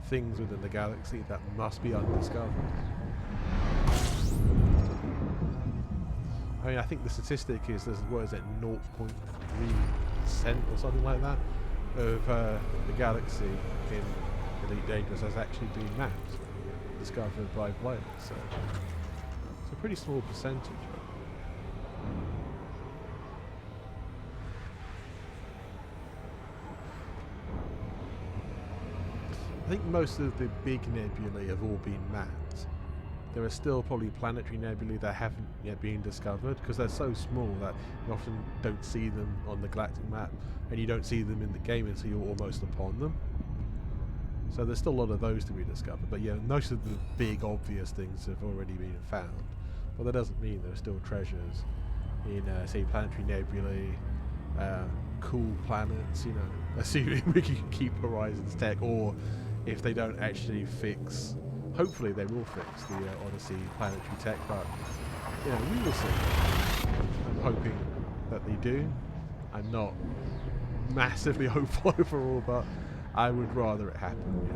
things within the galaxy that must be undiscovered. I mean, I think the statistic is there's 0.3% or something like that of the galaxy in Elite Dangerous has actually been mapped, discovered by players. So it's a pretty small percentage. I think most of the big nebulae have all been mapped. There are still probably planetary nebulae that haven't yet been discovered, because they're so small that you often don't see them on the galactic map, and you don't see them in the game until you're almost upon them. So there's still a lot of those to be discovered, but yeah, most of the big obvious things have already been found. But that doesn't mean there are still treasures in, say, planetary nebulae, cool planets, assuming we can keep Horizons tech, or if they don't actually fix, hopefully they will fix the Odyssey planetary tech, but we will see. I'm hoping that they do. I'm not massively hopeful overall, but I would rather it happen.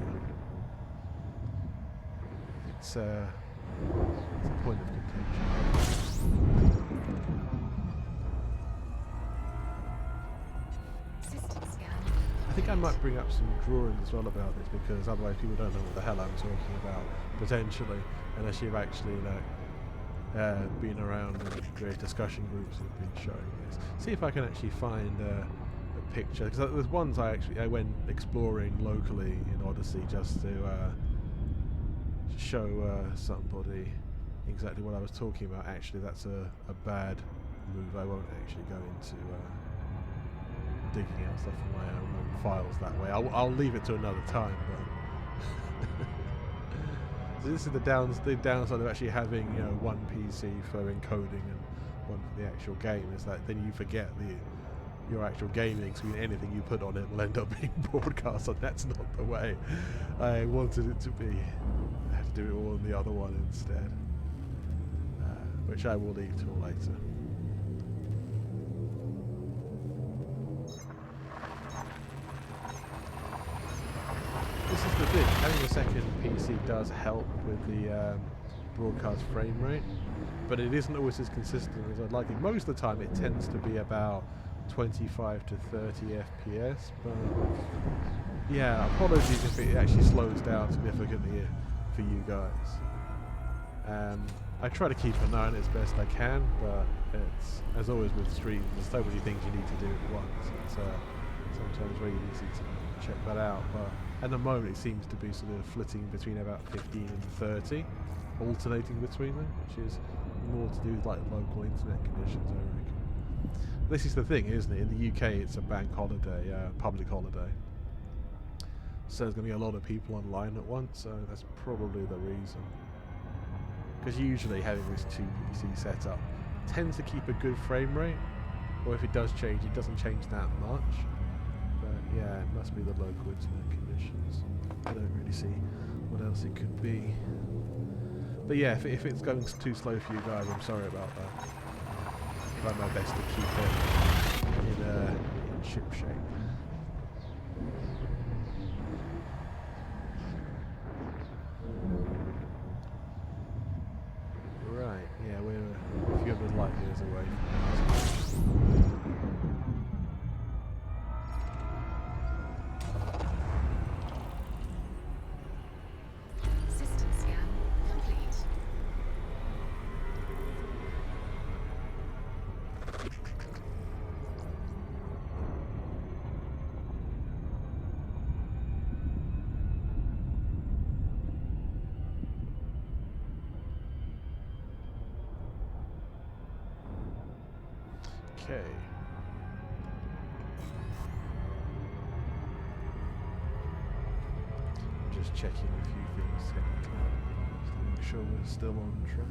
It's a point of contention. I think I might bring up some drawings as well about this, because otherwise people don't know what the hell I'm talking about, potentially, unless you've actually been around in various discussion groups that have been showing this. See if I can actually find a picture, because there's ones I went exploring locally in Odyssey just to show somebody exactly what I was talking about. Actually, that's a bad move. I won't actually go into digging out stuff from my own files that way. I'll leave it to another time, but so this is the downside of actually having one PC for encoding and one for the actual game, is that then you forget your actual gaming, so anything you put on it will end up being broadcast, and that's not the way I wanted it to be. I had to do it all on the other one instead, which I will leave till later. This is the thing, having a second PC does help with the broadcast frame rate, but it isn't always as consistent as I'd like it. Most of the time it tends to be about 25 to 30 FPS, but yeah, apologies if it actually slows down significantly for you guys. I try to keep an eye on it as best I can, but it's, as always with streams, there's so many things you need to do at once. It's sometimes really easy to check that out, but at the moment it seems to be sort of flitting between about 15 and 30, alternating between them, which is more to do with like local internet conditions, I reckon. This is the thing, isn't it? In the UK it's a bank holiday, public holiday, so there's going to be a lot of people online at once, so that's probably the reason. because usually having this 2 PC setup tends to keep a good frame rate, or if it does change, it doesn't change that much. But yeah, it must be the local internet conditions. I don't really see what else it could be. But yeah, if it's going too slow for you guys, I'm sorry about that. Try my best to keep it in ship shape. Right, yeah, we're a few hundred light years away from this. System scan complete. Okay. I'm just checking a few things technically, just to make sure we're still on track.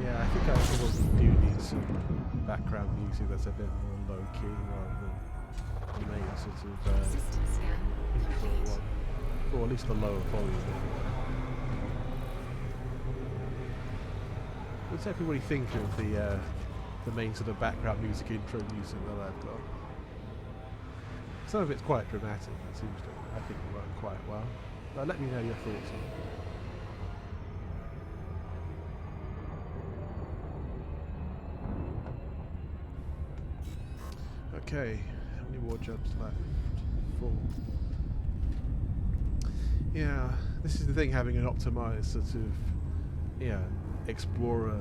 Yeah, I think I probably do need some background music that's a bit more low key rather than the main sort of System scan intro complete. one, or at least the lower volume. What's everybody think of the main sort of background music intro music that I've got? Some of it's quite dramatic. It seems to, I think, work quite well. But let me know your thoughts on it. Okay, how many more jumps left? 4. Yeah, this is the thing, having an optimized sort of, Explorer,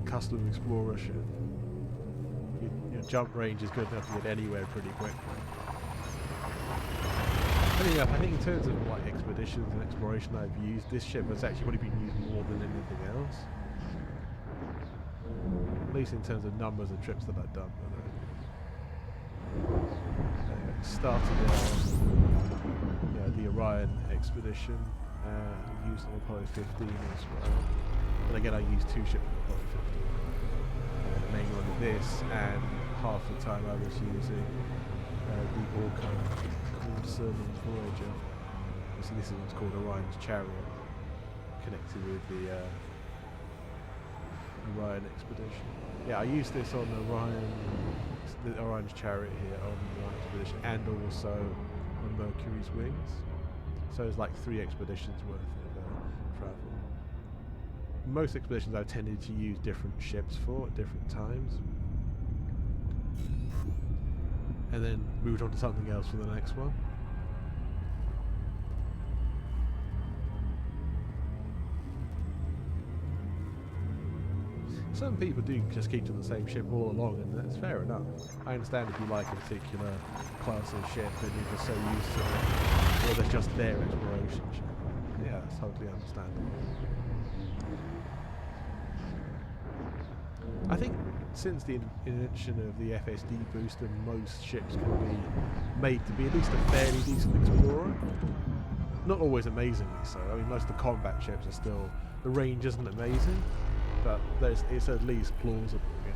custom Explorer ship. Your jump range is good enough to get anywhere pretty quickly. Funny enough, I think in terms of like expeditions and exploration I've used, this ship has actually probably been used more than anything else. At least in terms of numbers of trips that I've done. Started it on the Orion expedition, used on Apollo 15 as well. And again, I used 2 ships on Apollo 15. Mainly on this, and half the time I was using the Orca called Sermon's Voyager. Obviously this is what's called Orion's Chariot, connected with the Orion expedition. Yeah, I used this on the Orion's Chariot here on the Orion expedition, and also on Mercury's Wings. So it's like 3 expeditions worth of travel. Most expeditions I've tended to use different ships for at different times, and then moved on to something else for the next one. Some people do just keep to the same ship all along, and that's fair enough. I understand if you like a particular class of ship and you're just so used to it, or there's just their exploration ship. Yeah, that's totally understandable. I think since the invention of the FSD booster, most ships can be made to be at least a fairly decent explorer. Not always amazingly so. I mean, most of the combat ships are still, the range isn't amazing, but it's at least plausible. Yeah.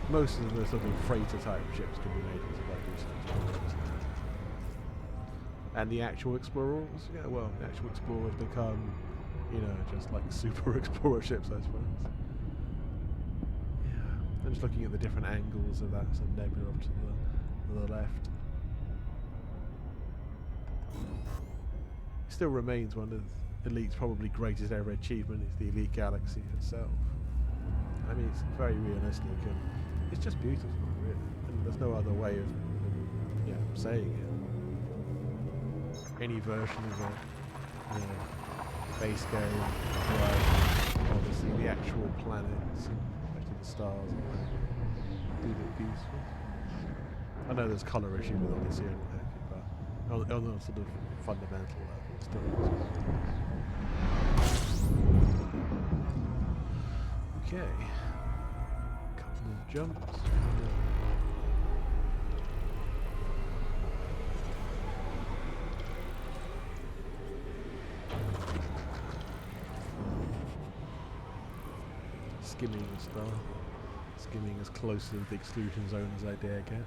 Most of the sort of freighter type ships can be made into quite decent explorers. And the actual explorers, yeah, well, the actual explorers become, just like super explorer ships, I suppose. I'm just looking at the different angles of that sort of nebula off to the left. It still remains one of Elite's probably greatest ever achievement, is the Elite Galaxy itself. I mean, it's very realistic and it's just beautiful, really. And there's no other way of saying it. Any version of it, base game, obviously the actual planets, and the stars, do look beautiful. I know there's colour issues with Odyssey and what have you, but on a sort of fundamental level, it's still. Okay. Couple of jumps. Skimming the star. Skimming as close to the exclusion zone as I dare get.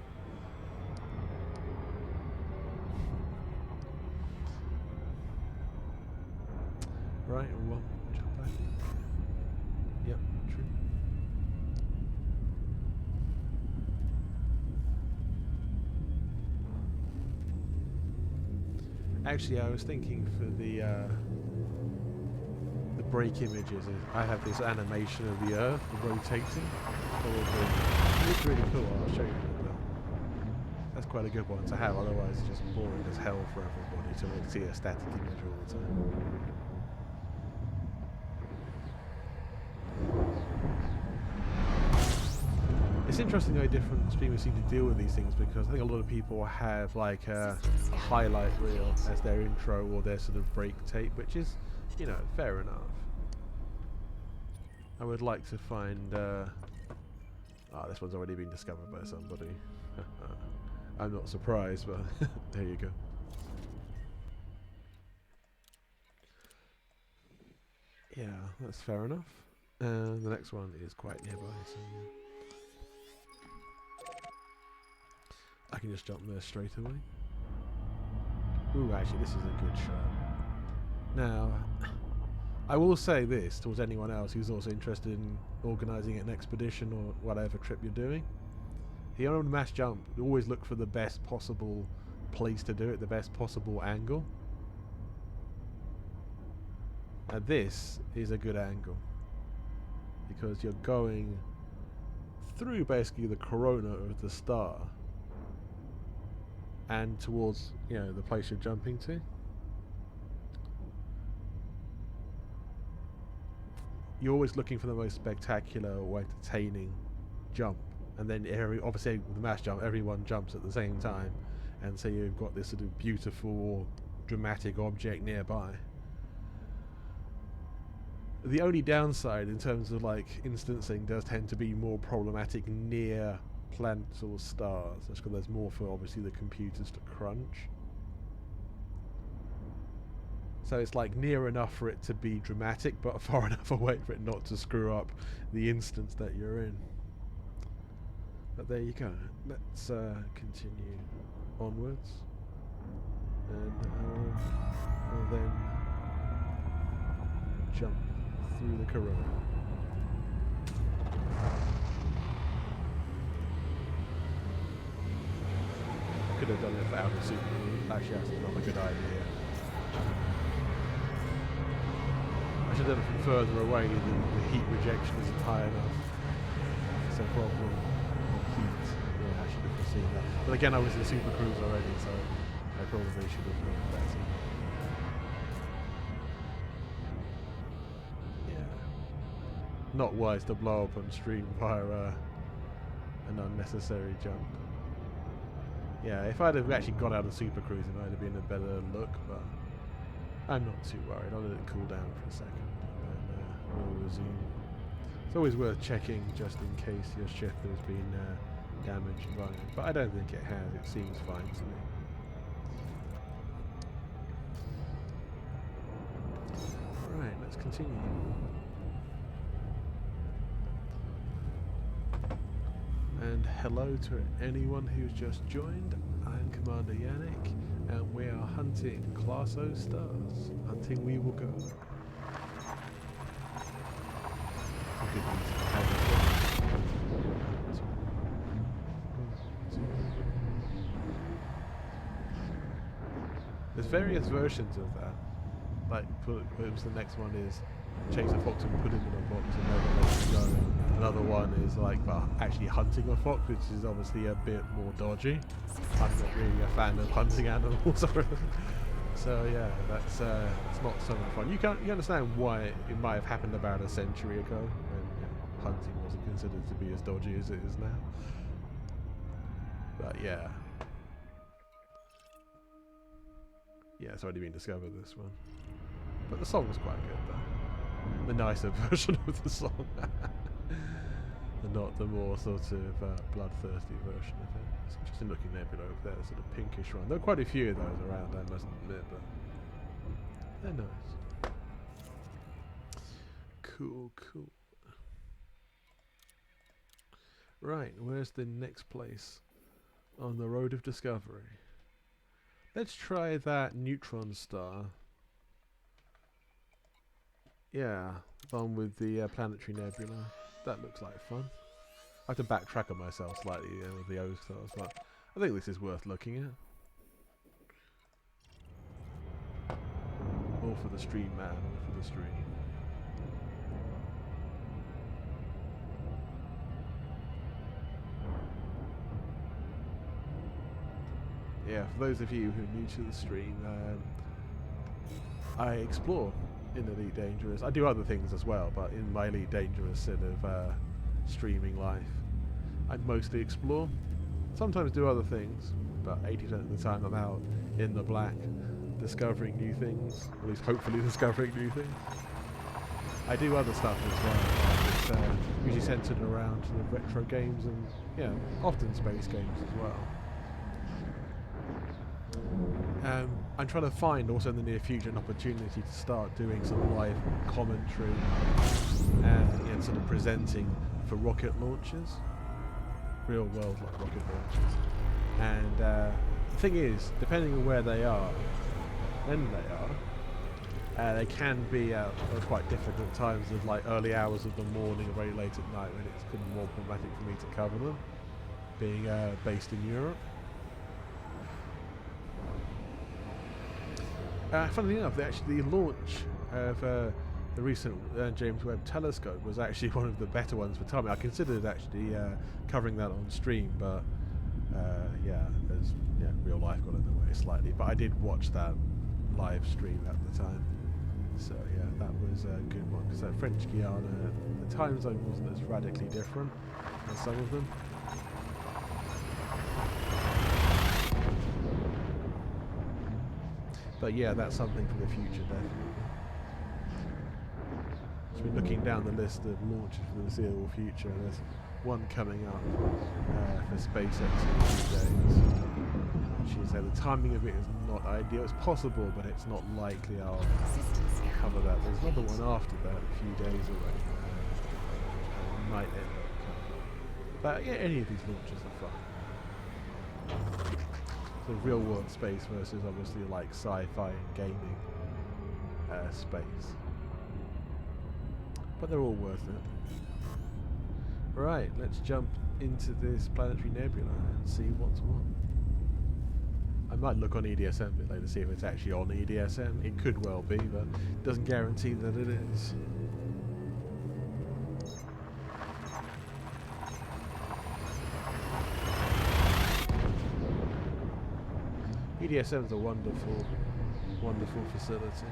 Right, one jump back. Yep, true. Actually, I was thinking for the break images, I have this animation of the Earth rotating. It looks really cool. I'll show you. That's quite a good one to have. Otherwise, it's just boring as hell for everybody to see a static image all the time. It's interesting how different streamers seem to deal with these things, because I think a lot of people have like a highlight reel as their intro or their sort of break tape, which is, you know, fair enough. I would like to find... this one's already been discovered by somebody. I'm not surprised, but there you go. Yeah, that's fair enough. And the next one is quite nearby, so yeah. I can just jump there straight away. Ooh, actually, this is a good shot. Now, I will say this towards anyone else who's also interested in organising an expedition or whatever trip you're doing. If you're on a mass jump, always look for the best possible place to do it, the best possible angle. And this is a good angle, because you're going through basically the corona of the star and towards, you know, the place you're jumping to. You're always looking for the most spectacular or entertaining jump, and then obviously with the mass jump everyone jumps at the same time, and so you've got this sort of beautiful or dramatic object nearby. The only downside in terms of like instancing does tend to be more problematic near planets or stars. That's because there's more for obviously the computers to crunch. So it's like near enough for it to be dramatic, but far enough away for it not to screw up the instance that you're in. But there you go. Let's continue onwards, and I'll then jump through the corona. Could have done it for outer super. Actually, that's not a good idea. I should have done it from further away. The heat rejection isn't high enough. It's a problem. Heat. Yeah, I should have foreseen that. But again, I was in Super Cruise already, so I probably should have known better. Yeah. Not wise to blow up on stream via an unnecessary jump. Yeah, if I'd have actually got out of Super Cruise, it might have been a better look, but I'm not too worried. I'll let it cool down for a second, and then we'll resume. It's always worth checking just in case your ship has been damaged by it, but I don't think it has. It seems fine to me. Alright, let's continue. And hello to anyone who's just joined. I'm Commander Yannick, and we are hunting Class O stars. Hunting we will go. There's various versions of that. Like, perhaps the next one is chase a fox and put him in a box and never let him go. Another one is like, well, actually hunting a fox, which is obviously a bit more dodgy. I'm not really a fan of hunting animals. So yeah, that's not so much fun. You understand why it might have happened about a century ago, when hunting wasn't considered to be as dodgy as it is now. But yeah. Yeah, it's already been discovered, this one. But the song was quite good, though. The nicer version of the song. And not the more sort of bloodthirsty version of it. It's interesting looking nebula over there, sort of pinkish one. There are quite a few of those around, I must admit, but they're nice. Cool, cool. Right, where's the next place on the road of discovery? Let's try that neutron star. Yeah, the one with the planetary nebula. That looks like fun. I have to backtrack on myself slightly with the O stars, but I think this is worth looking at. All for the stream, man. All for the stream. Yeah, for those of you who are new to the stream, I explore in Elite Dangerous. I do other things as well, but in my Elite Dangerous sort of streaming life, I mostly explore. Sometimes do other things, but 80% of the time I'm out in the black, discovering new things, at least hopefully discovering new things. I do other stuff as well. It's usually centered around sort of retro games and, yeah, often space games as well. I'm trying to find also in the near future an opportunity to start doing some live commentary and sort of presenting for rocket launches, real world like rocket launches. And the thing is, depending on where they are, when they are, they can be at quite difficult times of like early hours of the morning or very late at night when it's kind of more problematic for me to cover them, being based in Europe. Funnily enough, the launch of the recent James Webb Telescope was actually one of the better ones for timing. I considered actually covering that on stream, but real life got in the way slightly. But I did watch that live stream at the time, so yeah, that was a good one. Because French Guiana, the time zone wasn't as radically different as some of them. But yeah, that's something for the future, definitely. So we're looking down the list of launches for the foreseeable future, and there's one coming up for SpaceX in a few days. She said the timing of it is not ideal. It's possible, but it's not likely I'll cover that. There's another one after that, a few days away. Might end up covering. But yeah, any of these launches are fun. The real world space versus obviously like sci-fi and gaming space. But they're all worth it. Right, let's jump into this planetary nebula and see what's what. I might look on EDSM a bit later to see if it's actually on EDSM. It could well be, but it doesn't guarantee that it is. EDSM is a wonderful, wonderful facility.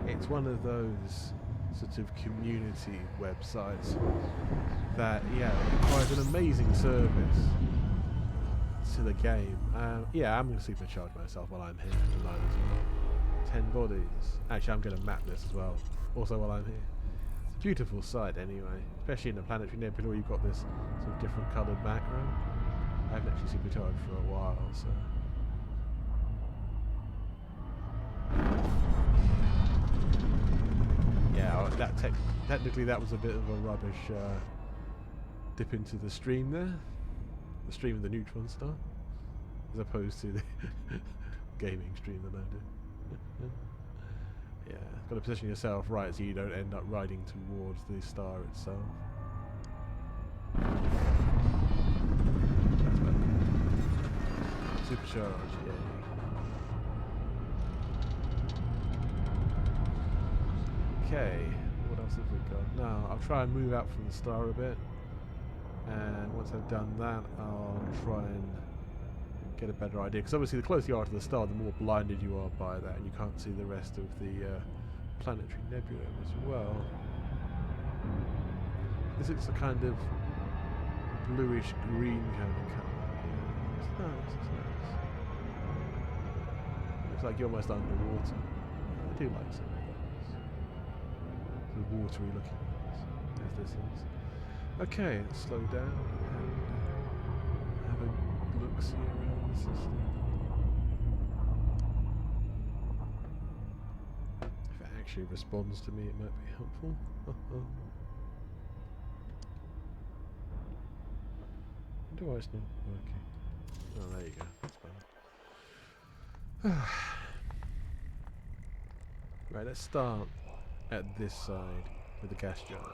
It's one of those sort of community websites that, provides an amazing service to the game. I'm going to supercharge myself while I'm here tonight as well. 10 bodies. Actually, I'm going to map this as well, also while I'm here. It's a beautiful sight anyway, especially in the planetary nebula where you've got this sort of different coloured background. I haven't actually supercharged for a while, so... Yeah, technically that was a bit of a rubbish dip into the stream there. The stream of the neutron star. As opposed to the gaming stream that I do. Yeah, got to position yourself right so you don't end up riding towards the star itself. That's better. Supercharge, yeah. Okay, what else have we got? Now, I'll try and move out from the star a bit. And once I've done that, I'll try and get a better idea. Because obviously the closer you are to the star, the more blinded you are by that, and you can't see the rest of the planetary nebula as well. This looks a kind of bluish green kind of colour. Yeah, it's nice, it's nice. Looks like you're almost underwater. I do like some of those. The watery looking ones, as this is. Okay, let's slow down and have a look-see around the system. If it actually responds to me, it might be helpful. Why it's not working? Oh, there you go. That's better. Right, let's start at this side with the gas giants.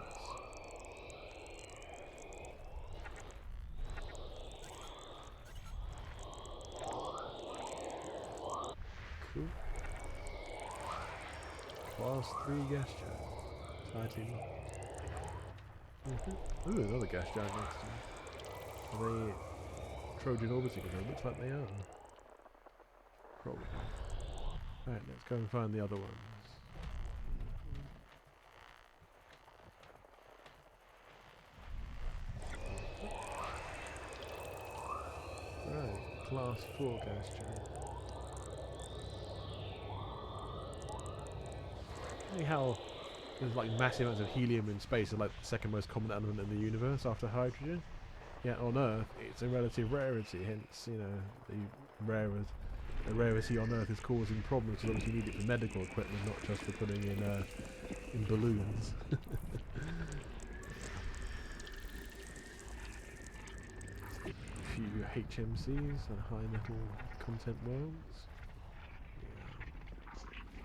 Cool. Class 3 gas giant. Exciting. Ooh, another gas giant next to me. Are they Trojan orbiting them? Looks like they are. Probably. Alright, let's go and find the other ones. Right, class 4 gas giant. See how there's like massive amounts of helium in space, is like the second most common element in the universe after hydrogen? Yet on Earth, it's a relative rarity, hence, you know, the rarity on Earth is causing problems, so obviously you need it for medical equipment, not just for putting in balloons. A few HMCs and high metal content worlds.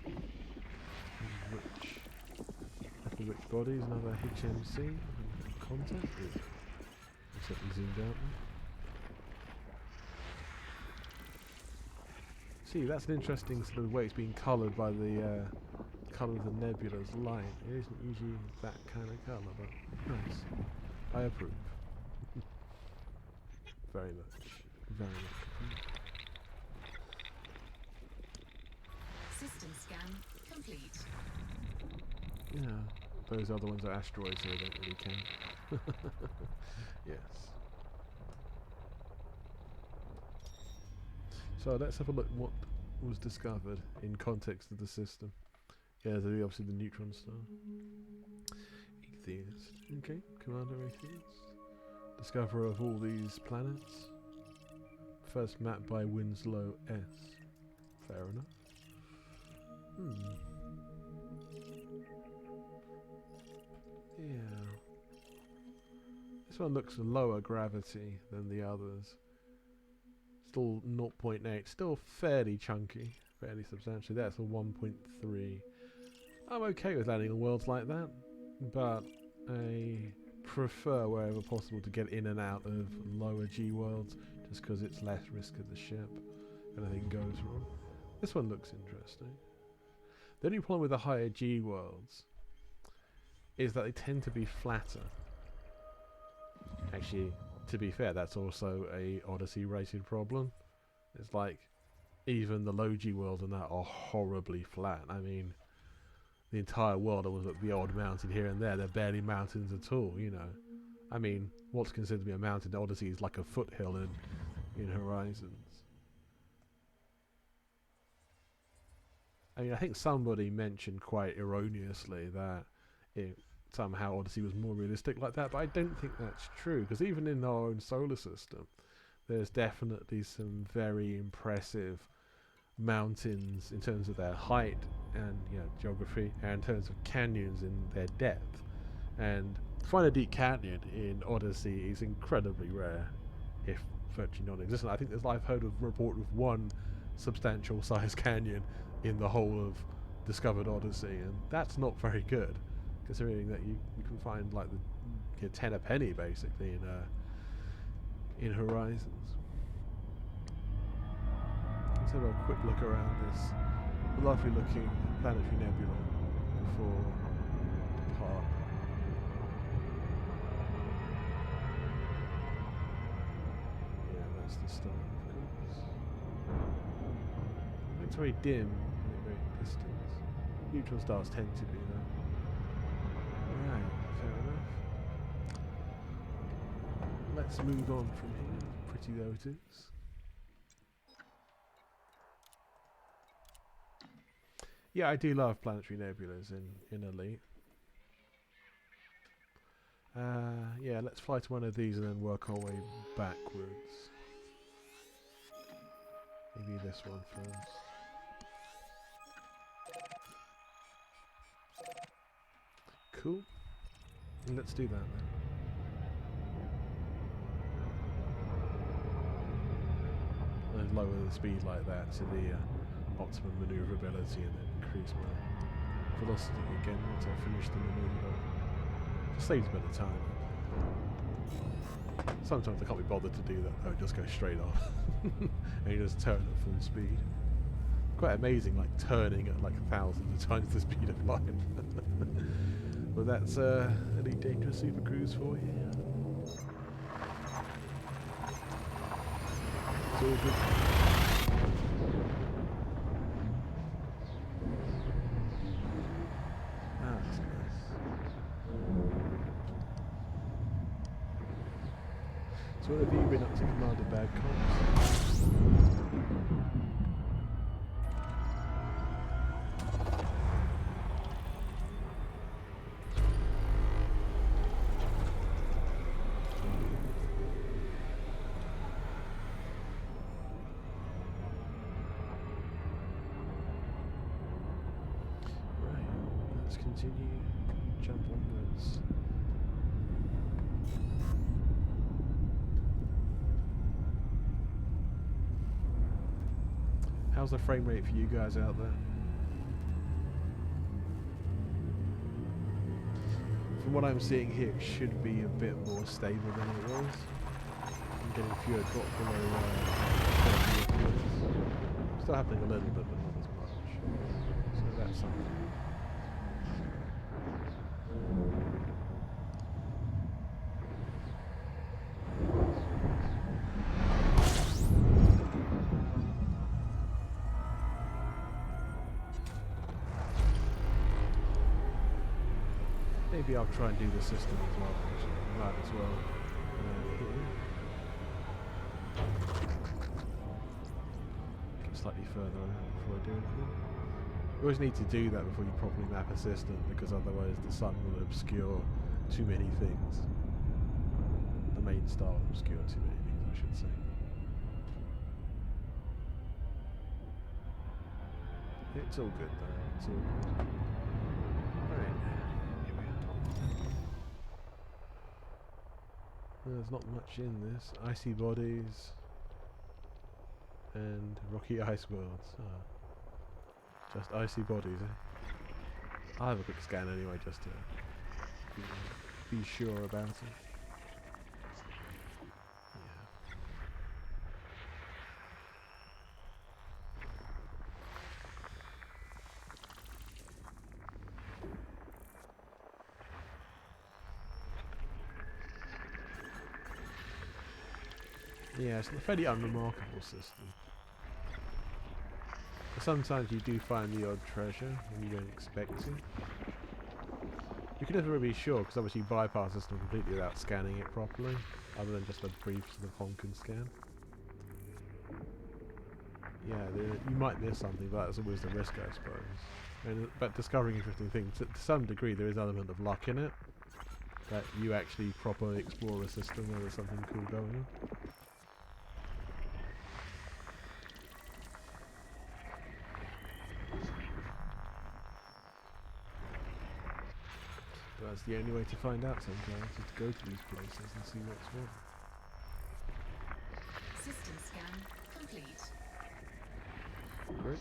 Yeah. Metal-rich bodies, another HMC and content. Certainly zoomed out there. See, that's an interesting sort of way it's being coloured by the colour of the nebula's light. It isn't usually that kind of colour, but nice. I approve. Very much. Very much. System scan complete. Yeah, those other ones are asteroids, so they don't really count. Yes. So let's have a look what was discovered in context of the system. Yeah, obviously the neutron star. Atheist. Okay, Commander Atheist. Discoverer of all these planets. First mapped by Winslow S. Fair enough. Yeah. This one looks lower gravity than the others. Still 0.8, still fairly chunky, fairly substantial. That's a 1.3. I'm okay with landing on worlds like that, but I prefer wherever possible to get in and out of lower G worlds, just because it's less risk of the ship if anything goes wrong. This one looks interesting. The only problem with the higher G worlds is that they tend to be flatter. Actually, to be fair, that's also a Odyssey rated problem. It's like even the low G worlds and that are horribly flat. I mean, the entire world was at the odd mountain here and there. They're barely mountains at all, you know. I mean, what's considered to be a mountain in Odyssey is like a foothill in Horizons. I mean, I think somebody mentioned quite erroneously that somehow Odyssey was more realistic like that, but I don't think that's true, because even in our own solar system, there's definitely some very impressive mountains in terms of their height and geography, and in terms of canyons in their depth. And to find a deep canyon in Odyssey is incredibly rare, if virtually non-existent. I think I've heard of a report of one substantial size canyon in the whole of discovered Odyssey, and that's not very good, considering that you can find like the 10 a penny basically in Horizons. Let's have a quick look around this lovely looking planetary nebula before depart. Yeah, that's the star, of course. It looks very dim and at great distance. Neutron stars tend to be though. Right, fair enough. let's move on from here. Pretty though it is. Yeah, I do love planetary nebulas in Elite. Yeah, let's fly to one of these and then work our way backwards. Maybe this one first. Cool. Let's do that then. And lower the speed like that to the optimum manoeuvrability and then increase my velocity again once I finish the manoeuvre. Just saves a bit of time. Sometimes I can't be bothered to do that. I would just go straight off and you just turn at full speed. Quite amazing, like turning at like thousands of times the speed of light. But that's Elite Dangerous Super Cruise for you. It's all good. Ah, that's nice. So what have you been up to, Commander Bad Cops? Continue, jump onwards. How's the frame rate for you guys out there? From what I'm seeing here, it should be a bit more stable than it was. I'm getting fewer drop below 30 FPS. Still happening a little bit, but not as much. So that's something. Maybe I'll try and do the system as well, actually. Might as well. Get slightly further out before I do anything. You always need to do that before you properly map a system, because otherwise the sun will obscure too many things. The main star will obscure too many things, I should say. It's all good though, it's all good. Alright. There's not much in this. Icy bodies and rocky ice worlds. Just icy bodies, eh? I'll have a quick scan anyway, just to be sure about it. Yeah, it's a fairly unremarkable system. But sometimes you do find the odd treasure when you don't expect to. You can never really be sure, because obviously you bypass the system completely without scanning it properly, other than just a brief sort of honkin' scan. Yeah, you might miss something, but that's always the risk, I suppose. But discovering interesting things, to some degree there is an element of luck in it, that you actually properly explore a system where there's something cool going on. That's the only way to find out sometimes, is to go to these places and see what's what. System scan complete. Great.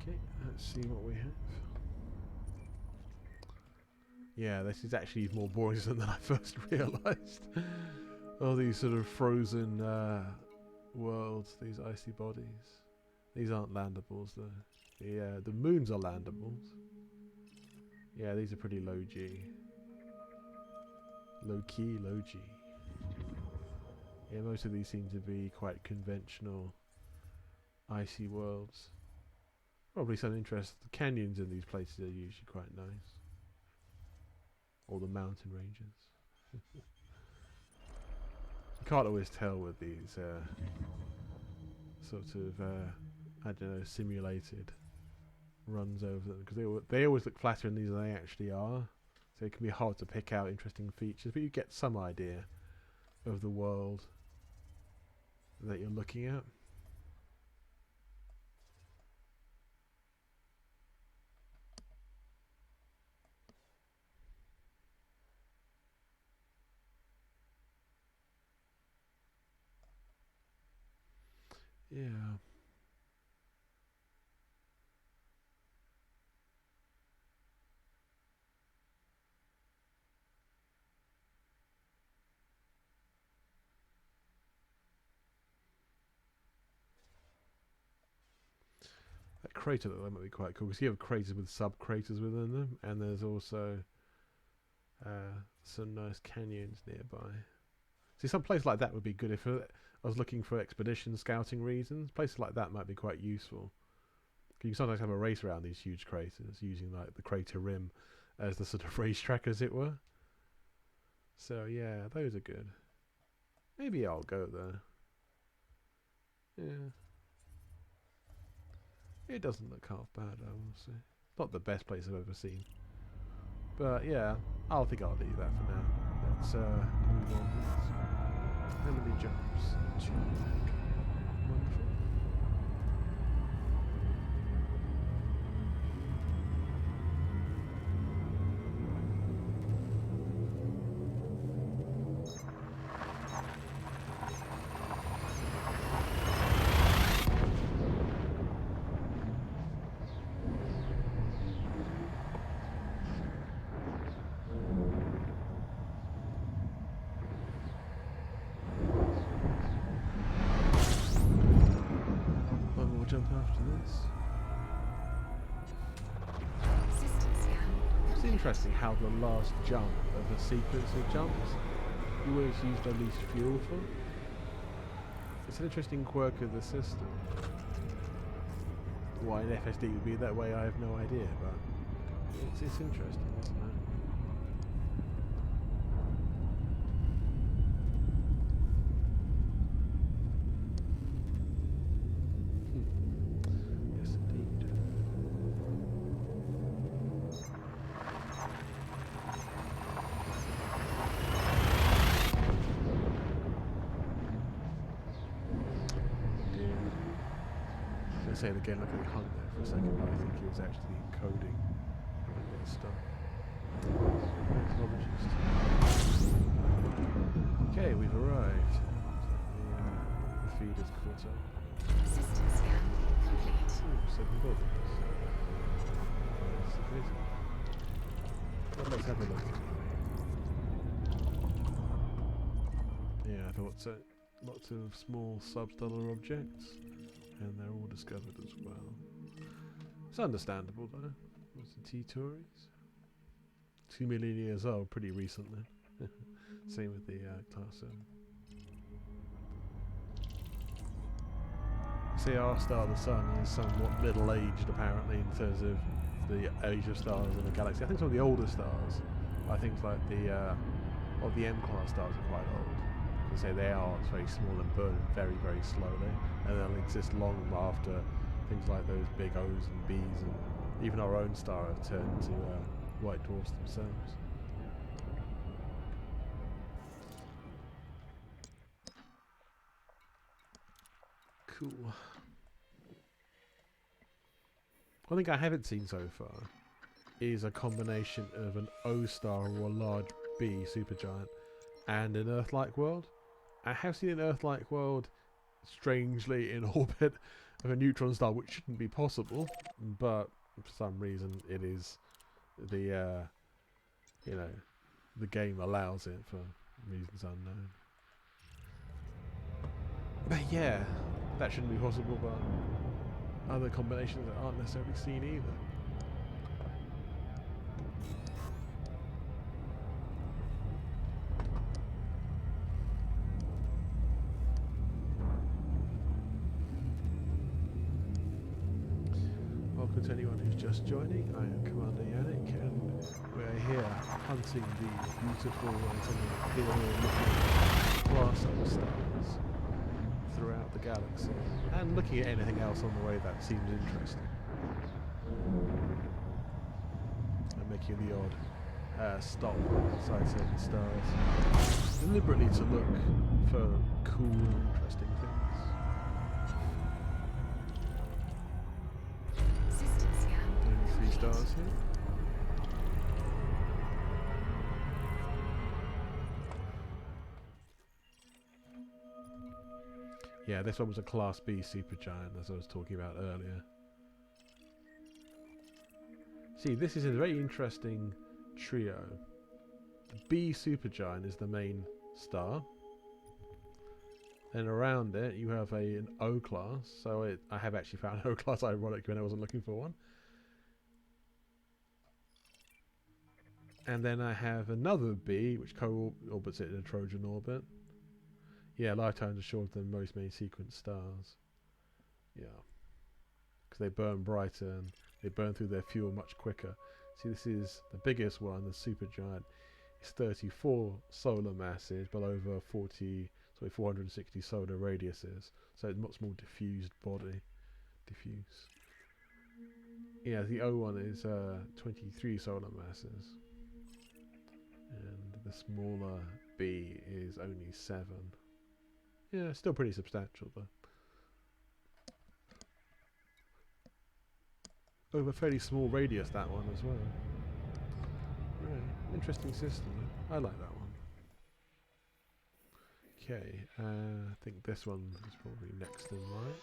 Okay, let's see what we have. Yeah, this is actually more boring than I first realised. All these sort of frozen worlds, these icy bodies. These aren't landables. The moons are landables. Yeah, these are pretty low G. Low key, low G. Yeah, most of these seem to be quite conventional icy worlds. Probably some interest. The canyons in these places are usually quite nice. or the mountain ranges. You can't always tell with these sort of I don't know, simulated runs over them, because they always look flatter in these than they actually are. So it can be hard to pick out interesting features, but you get some idea of the world that you're looking at. Yeah. That crater that might be quite cool, because you have craters with sub-craters within them, and there's also some nice canyons nearby. See, some place like that would be good if I was looking for expedition scouting reasons. Places like that might be quite useful. You can sometimes have a race around these huge craters, using like the crater rim as the sort of racetrack, as it were. So yeah, those are good. Maybe I'll go there. Yeah. It doesn't look half bad, I will say. Not the best place I've ever seen. But yeah, I think I'll leave that for now. Let's move on. How many jumps? 2. Wonderful. Jump after this. System scan It's complete. interesting how the last jump of a sequence of jumps you always use the least fuel for. It's an interesting quirk of the system. Why an FSD would be that way, I have no idea, but it's interesting, isn't it? Yes, indeed. Dear. I was going to say it again, like I hung there for a second, but I think it was actually encoding when I got stuck. Apologies. Okay, we've arrived. The feed is caught up. System scan complete. Ooh, 7 buildings. That's amazing. Well, let's have a look. Yeah, I thought so. Lots of small substellar objects, and they're all discovered as well. It's understandable though. What's the T-Tauris? 2 million years old, pretty recent then. Same with the Class 7. See, our star, the Sun, is somewhat middle-aged apparently in terms of the age of stars in the galaxy. I think some of the older stars, I think like the M-class stars are quite old. Because they are very small and burn very, very slowly, and they'll exist long after things like those big O's and B's, and even our own star have turned to white dwarfs themselves. Cool. One thing I haven't seen so far is a combination of an O star or a large B supergiant and an Earth-like world. I have seen an Earth-like world strangely in orbit of a neutron star, which shouldn't be possible, but for some reason it is. The the game allows it for reasons unknown. But yeah, that shouldn't be possible, but other combinations that aren't necessarily seen either. welcome to anyone who's just joining. I am Commander Yannick, and we're here hunting the beautiful and looking class of stars throughout the galaxy, and looking at anything else on the way that seems interesting. And making the odd stop outside certain stars, deliberately to look for cool and interesting things. System scan Only 3 complete. stars here. Yeah, this one was a Class B supergiant, as I was talking about earlier. See, this is a very interesting trio. The B supergiant is the main star. And around it, you have an O class. So I have actually found an O class, ironic, when I wasn't looking for one. And then I have another B, which co-orbits it in a Trojan orbit. Yeah, lifetimes are shorter than most main sequence stars. Yeah. Because they burn brighter and they burn through their fuel much quicker. See, this is the biggest one, the supergiant. It's 34 solar masses, but over 460 solar radiuses. So it's much more diffused body. Diffuse. Yeah, the O one is 23 solar masses. And the smaller B is only 7. Yeah, still pretty substantial though. Over a fairly small radius, that one as well. Right, interesting system. I like that one. Okay, I think this one is probably next in line.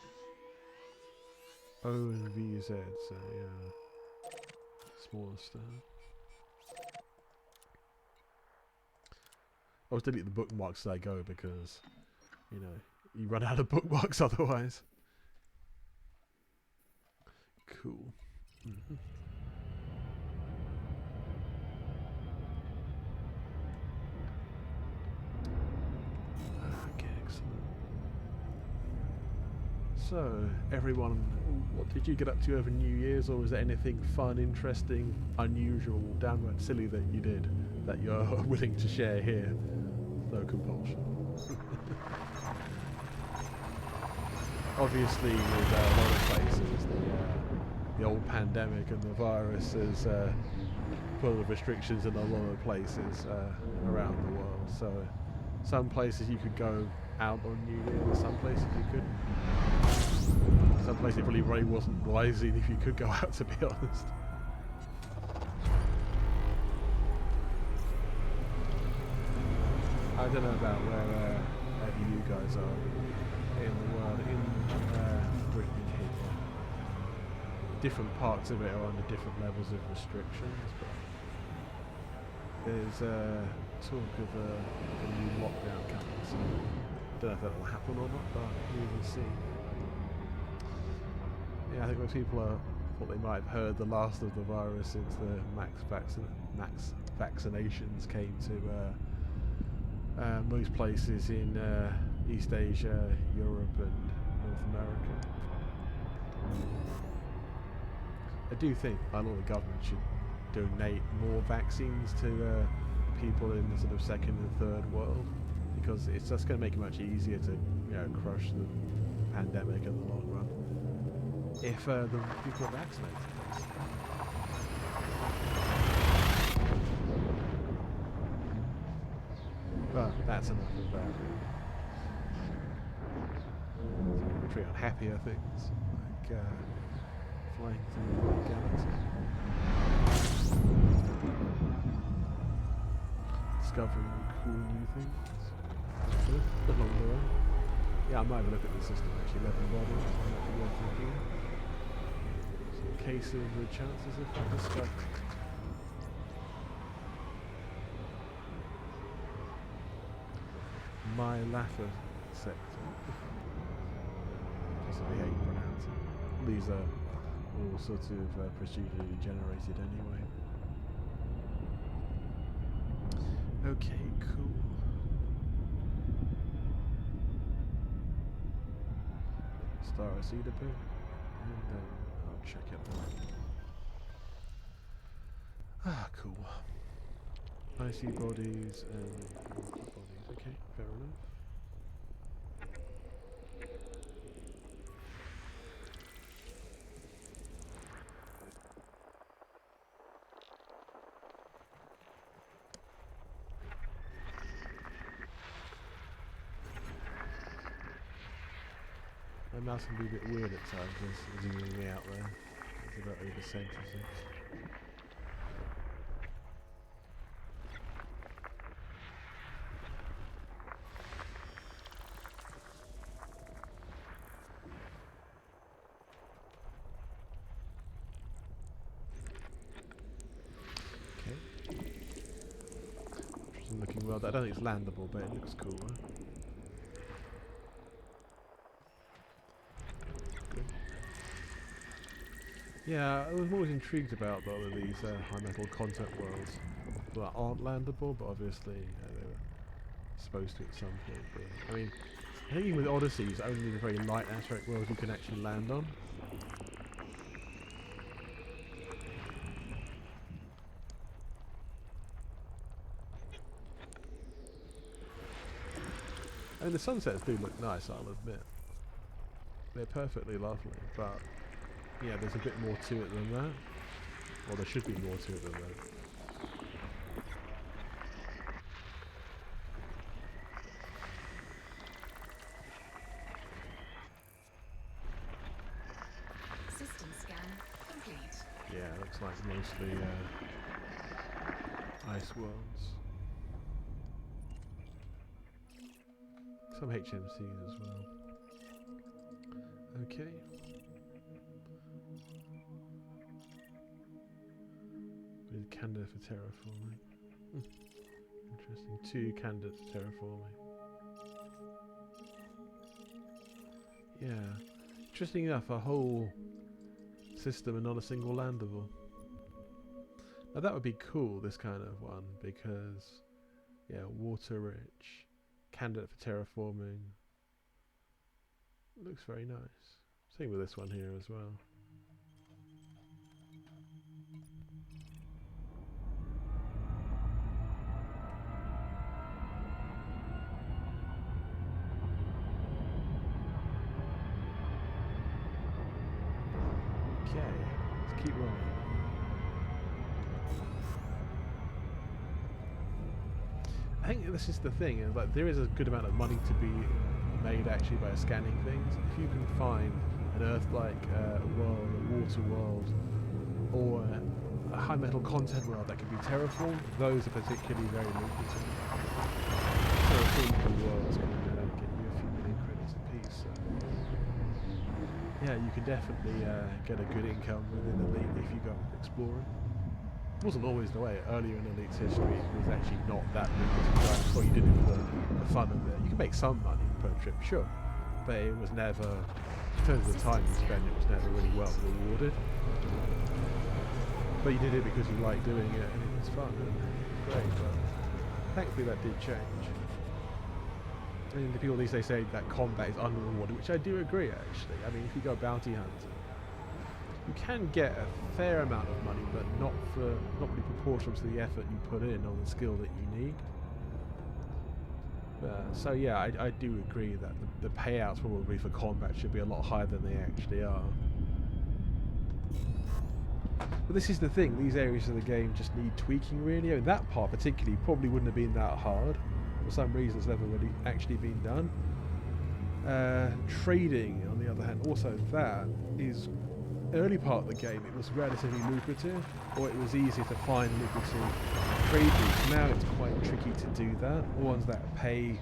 O and VZ, so yeah, smaller star. I always delete the bookmarks as I go because, you know, you run out of bookmarks otherwise. Cool. Okay, excellent. So, everyone, what did you get up to over New Year's, or was there anything fun, interesting, unusual, downright silly that you did that you're willing to share here? No compulsion. Obviously, with a lot of places, the old pandemic and the virus has put a lot of restrictions in a lot of places around the world. So, some places you could go out on New Year, some places you couldn't. Some places it probably really wasn't wise if you could go out, to be honest. I don't know about where you guys are in the world, in Britain here. Different parts of it are under different levels of restrictions, but there's talk of a new lockdown coming, so I don't know if that will happen or not, but we will see. Yeah, I think most people thought they might have heard the last of the virus since the max vaccinations came to most places in East Asia, Europe and North America. I do think a lot of the government should donate more vaccines to people in the sort of second and third world, because it's just going to make it much easier to, you know, crush the pandemic in the long run if the people are vaccinated. But that's enough of that. Pretty unhappier things, like flying through the galaxy. Discovering cool new things along the way. Yeah, I might have a look at the system actually, 11 bodies, might be worth looking at. So in case of the chances of discovery. My Laffer sector. Possibly how you pronounce it. These are all sorts of procedurally generated anyway. Okay, cool. Star a cedar pit, and then up. check it out. Ah, cool. Icy bodies and water bodies. Okay, fair enough. My mouse can be a bit weird at times, just zooming me out there. It's about over sentences. Okay. Interesting looking world. I don't think it's landable, but it looks cool, huh? Yeah, I was always intrigued about a lot of these high metal content worlds that aren't landable, but obviously they were supposed to at some point be. I mean, I think even with Odyssey, it's only the very light asteroid worlds you can actually land on. I mean, the sunsets do look nice, I'll admit. They're perfectly lovely, but yeah, there's a bit more to it than that. Or there should be more to it than that. System scan complete. Yeah, it looks like mostly ice worlds. Some HMCs as well. Okay. With candidate for terraforming. Interesting. 2 candidates for terraforming. Yeah. Interesting enough, a whole system and not a single landable. Now that would be cool, this kind of one, because yeah, water rich, candidate for terraforming. Looks very nice. Same with this one here as well. Okay, let's keep rolling. I think this is the thing, is like there is a good amount of money to be made actually by scanning things. If you can find an Earth-like world, a water world, or a high metal content world that can be terraformed, those are particularly very lucrative. Terraformable worlds can get you a few million credits apiece. So yeah, you can definitely get a good income within Elite if you go exploring. It wasn't always the way. Earlier in Elite's history, it was actually not that lucrative. Well, you did it for the fun of it. You can make some money per trip, sure, but it was never, in terms of the time you spent, it was never really well rewarded. But you did it because you liked doing it and it was fun and great, but thankfully that did change. I mean, the people these days say that combat is underrewarded, which I do agree actually. I mean, if you go bounty hunting, you can get a fair amount of money, but not really proportional to the effort you put in or the skill that you need. So yeah, I do agree that the payouts probably for combat should be a lot higher than they actually are. But this is the thing, these areas of the game just need tweaking really. I mean, that part particularly probably wouldn't have been that hard. For some reason it's never really actually been done. Trading, on the other hand, also that is early part of the game it was relatively lucrative, or it was easy to find lucrative trade routes. Now it's quite tricky to do that. Ones that pay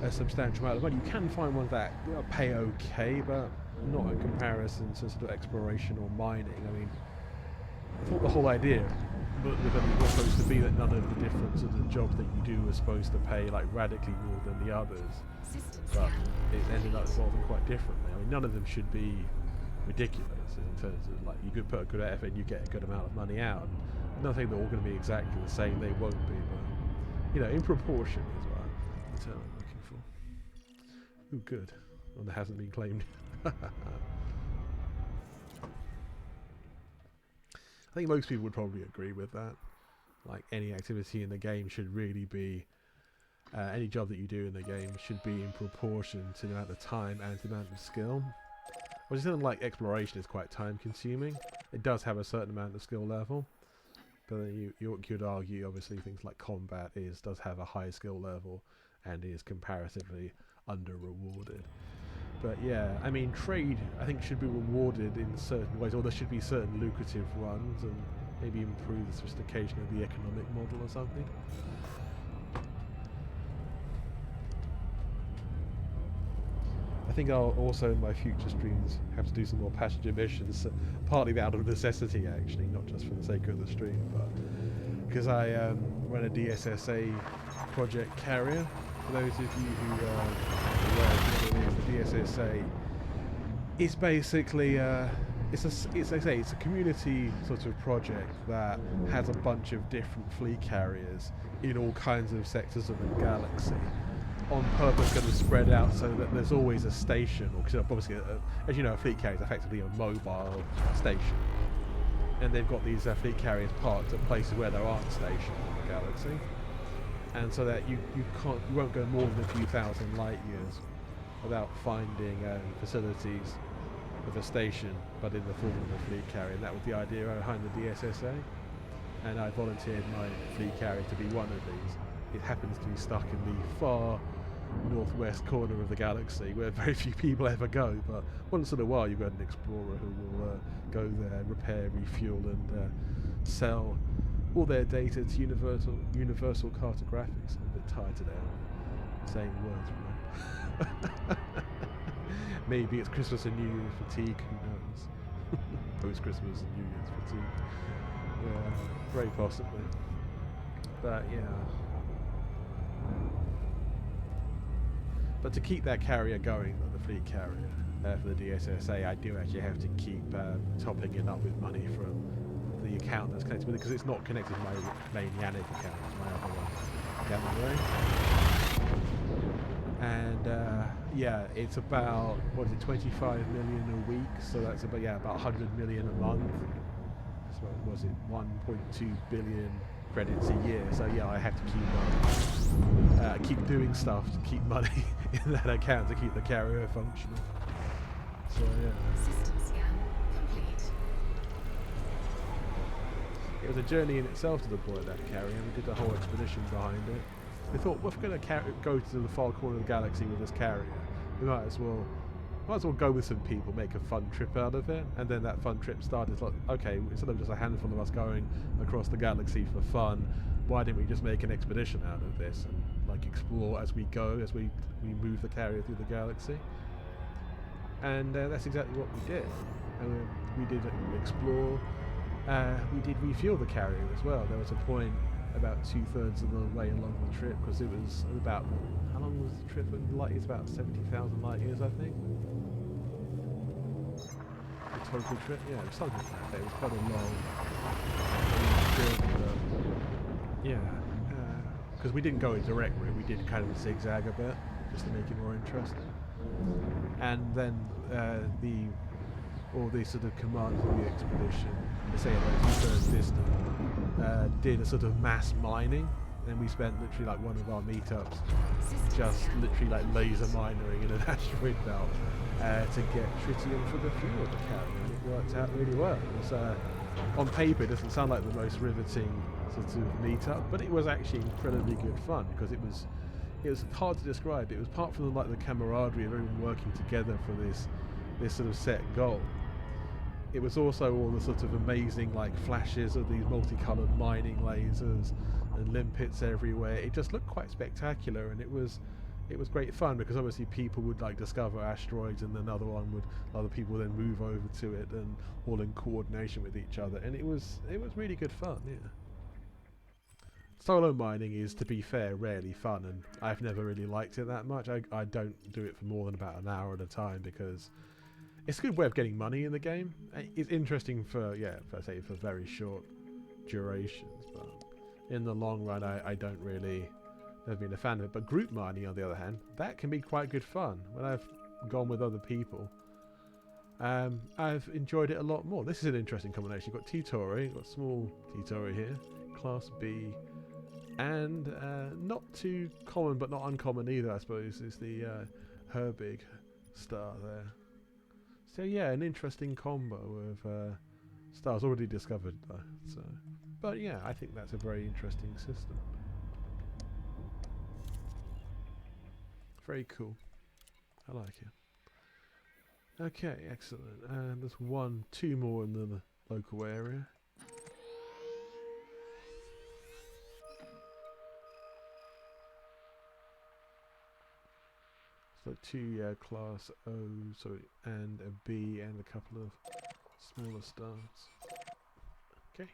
a substantial amount of money. You can find ones that pay okay, but not in comparison to sort of exploration or mining. I mean, I thought the whole idea was supposed to be that none of the different sort of jobs that you do are supposed to pay like radically more than the others, but it ended up evolving quite differently. I mean, none of them should be ridiculous in terms of like you could put a good effort and you get a good amount of money out. And nothing they're all going to be exactly the same. They won't be, but you know, in proportion is what the term I'm looking for. Ooh, good. One that hasn't been claimed. I think most people would probably agree with that. Like, any activity in the game should really be, any job that you do in the game should be in proportion to the amount of time and the amount of skill. Which is something like exploration is quite time consuming. It does have a certain amount of skill level, but then you could argue obviously things like combat does have a high skill level and is comparatively under rewarded. But yeah, I mean, trade I think should be rewarded in certain ways, or there should be certain lucrative ones, and maybe improve the sophistication of the economic model or something. I think I'll also in my future streams have to do some more passenger missions, partly out of necessity actually, not just for the sake of the stream, but because I run a DSSA project carrier. For those of you who are aware of what it is, the DSSA is basically it's a community sort of project that has a bunch of different fleet carriers in all kinds of sectors of the galaxy, on purpose going to spread out so that there's always a station, or because obviously, as you know, a fleet carrier is effectively a mobile station, and they've got these fleet carriers parked at places where there aren't stations in the galaxy, and so that you won't go more than a few thousand light years without finding facilities with a station, but in the form of a fleet carrier. And that was the idea behind the DSSA, and I volunteered my fleet carrier to be one of these. It happens to be stuck in the far northwest corner of the galaxy where very few people ever go, but once in a while you've got an explorer who will go there, repair, refuel, and sell all their data to Universal Cartographics. I'm a bit tired today saying words, right? Maybe it's Christmas and New Year's fatigue, who knows? Post-Christmas and New Year's fatigue. Yeah, very possibly. But yeah. But to keep that carrier going, the fleet carrier, for the DSSA, I do actually have to keep topping it up with money from the account that's connected with it, because it's not connected to my main Yannick account, it's my other one, and yeah, it's about, what is it, 25 million a week, so that's about, yeah, about 100 million a month. So what was it, 1.2 billion credits a year, so yeah, I have to keep doing stuff to keep money in that account to keep the carrier functional. So yeah. System scan complete. It was a journey in itself to deploy that carrier, and we did a whole expedition behind it. We thought, well, if we're going to go to the far corner of the galaxy with this carrier, we might as well go with some people, make a fun trip out of it. And then that fun trip started, like, okay, instead of just a handful of us going across the galaxy for fun, why didn't we just make an expedition out of this and like explore as we go, as we move the carrier through the galaxy? And that's exactly what we did. And we did explore. We did refuel the carrier as well. There was a point about 2/3 of the way along the trip, because it was about, how long was the trip? It's about 70,000 light years, I think. The total trip, yeah, it was something like that. It was quite a long trip, but yeah, because we didn't go a direct route. We did kind of a zigzag a bit, just to make it more interesting. And then all the sort of command of the expedition, they say about 2/3 distant, did a sort of mass mining, and we spent literally like one of our meetups just literally like laser mining in an asteroid belt to get tritium for the fuel of the carrier, and it worked out really well. It was, on paper, it doesn't sound like the most riveting sort of meetup, but it was actually incredibly good fun, because it was hard to describe. It was apart from like the camaraderie of everyone working together for this sort of set goal. It was also all the sort of amazing like flashes of these multicolored mining lasers and limpets everywhere. It just looked quite spectacular, and it was great fun, because obviously people would like discover asteroids, and then other people would then move over to it, and all in coordination with each other, and it was really good fun. Yeah. Solo mining is, to be fair, rarely fun, and I've never really liked it that much. I don't do it for more than about an hour at a time, because it's a good way of getting money in the game. It's interesting for very short durations, but in the long run, I don't really have been a fan of it. But group mining, on the other hand, that can be quite good fun. When I've gone with other people, I've enjoyed it a lot more. This is an interesting combination. You've got T-Tori, you've got small T-Tori here, Class B, and not too common but not uncommon either, I suppose, is the Herbig star there. So yeah, an interesting combo of stars already discovered though. So, but yeah, I think that's a very interesting system. Very cool. I like it. Okay, excellent. And there's two more in the local area. So two class O, sorry, and a B and a couple of smaller stars. Okay.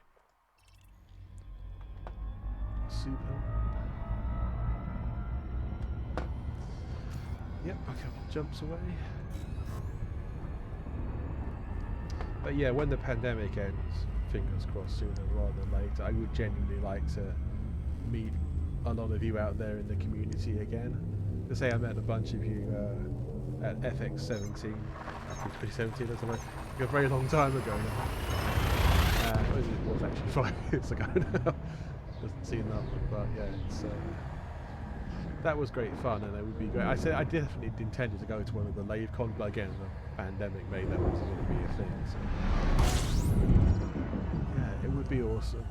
Super. Yep, a couple jumps away. But yeah, when the pandemic ends, fingers crossed sooner rather than later, I would genuinely like to meet a lot of you out there in the community again. To say I met a bunch of you at FX17, back in 2017 or something, like a very long time ago now. It was actually 5 years ago now. Doesn't seem that long, but yeah, it's that was great fun, and it would be great. I definitely intended to go to one of the LaveCon, but again, the pandemic made that wasn't going to be a thing. So yeah, it would be awesome.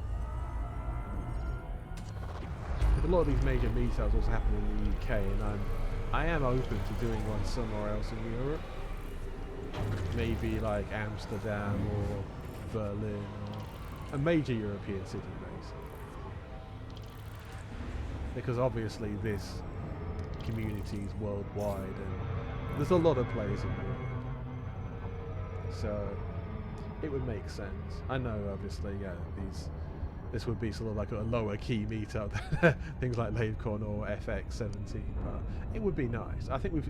A lot of these major meetups also happen in the UK, and I am open to doing one somewhere else in Europe. Maybe like Amsterdam or Berlin or a major European city, basically. Because obviously this community is worldwide, and there's a lot of players in the world. So it would make sense. I know, obviously, yeah, this would be sort of like a lower key meetup, things like LaveCon or FX17, but it would be nice. I think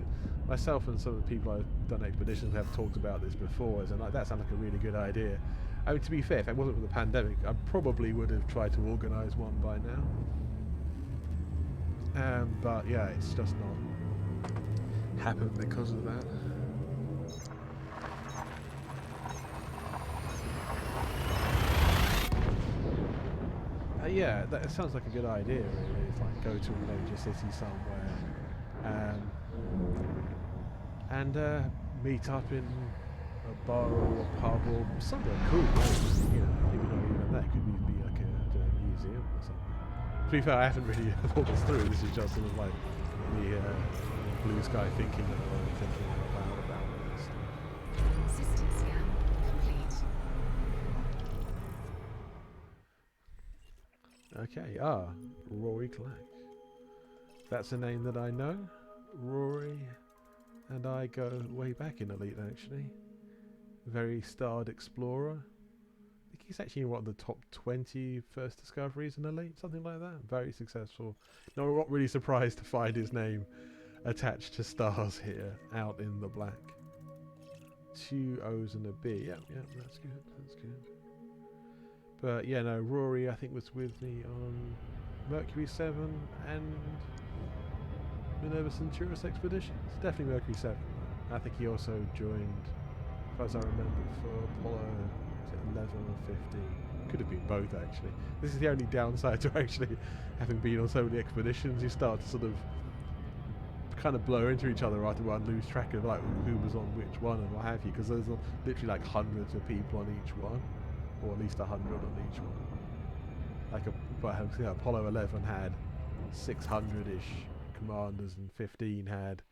myself and some of the people I've done expeditions have talked about this before, and like, that sounds like a really good idea. I mean, to be fair, if it wasn't for the pandemic, I probably would have tried to organise one by now. But yeah, it's just not happened because of that. Yeah, that sounds like a good idea, really. It's like go to a major city somewhere and meet up in a bar or a pub or somewhere cool. You know, maybe not even that. It could be like a museum or something. To be fair, I haven't really thought this through. This is just sort of like the blue sky thinking that I'm thinking about this. System scan complete. Okay, Rory Clack. That's a name that I know. Rory and I go way back in Elite, actually. Very starred explorer. I think he's actually in one of the top 20 first discoveries in Elite, something like that. Very successful. No, I'm not really surprised to find his name attached to stars here, out in the black. 2 O's and a B. Yeah, that's good. That's good. But yeah, no, Rory I think was with me on Mercury 7 and Minerva Centaurus expeditions. Definitely Mercury 7. I think he also joined, as far as I remember, for Apollo 11 or 15. Could have been both, actually. This is the only downside to actually having been on so many expeditions. You start to sort of kind of blur into each other after one, lose track of like who was on which one and what have you, because there's literally like hundreds of people on each one. Or at least 100 on each one. Like Apollo 11 had 600-ish commanders and 15 had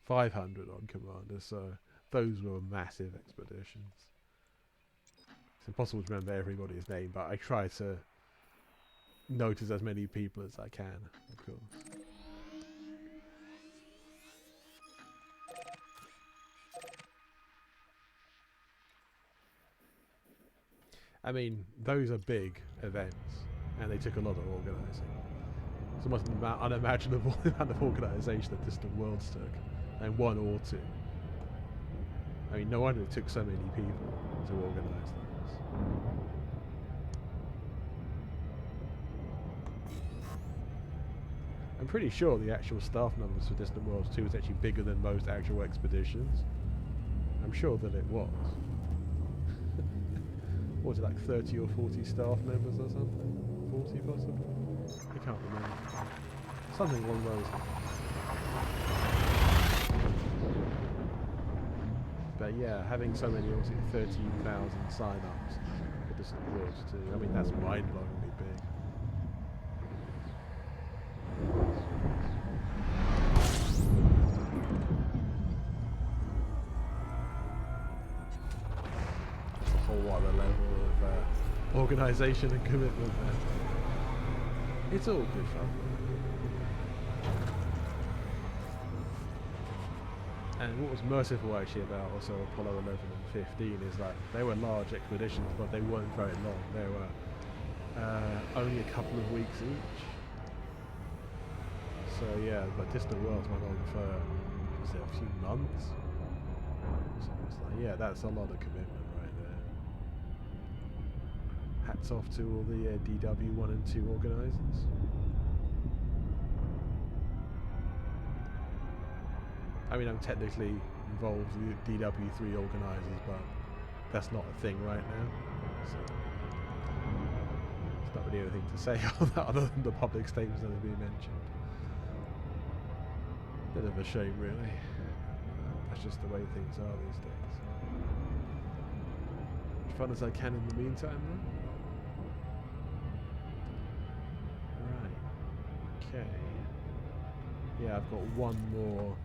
500 on commanders, so those were massive expeditions. It's impossible to remember everybody's name, but I try to notice as many people as I can, of course. I mean, those are big events, and they took a lot of organising. It's almost unimaginable the amount of organisation that Distant Worlds took, and one or two. I mean, no wonder it took so many people to organise those. I'm pretty sure the actual staff numbers for Distant Worlds 2 is actually bigger than most actual expeditions. I'm sure that it was. What was it, like 30 or 40 staff members or something? 40 possibly? I can't remember. Something along those lines. But yeah, having so many, obviously 13,000 sign-ups for Distant Worlds 2, I mean, that's mind-blowingly big. It's a whole other level of organisation and commitment there. It's all good fun. And what was merciful actually about also Apollo 11 and 15 is that they were large expeditions, but they weren't very long. They were only a couple of weeks each. So yeah, but Distant Worlds went on for, was it, a few months? So it's like, yeah, that's a lot of commitment right there. Hats off to all the DW 1 and 2 organisers. I mean, I'm technically involved with DW3 organisers, but that's not a thing right now. So there's not really anything to say on that other than the public statements that have been mentioned. Bit of a shame, really. That's just the way things are these days. As fun as I can in the meantime, though. Right. Okay. Yeah, I've got one more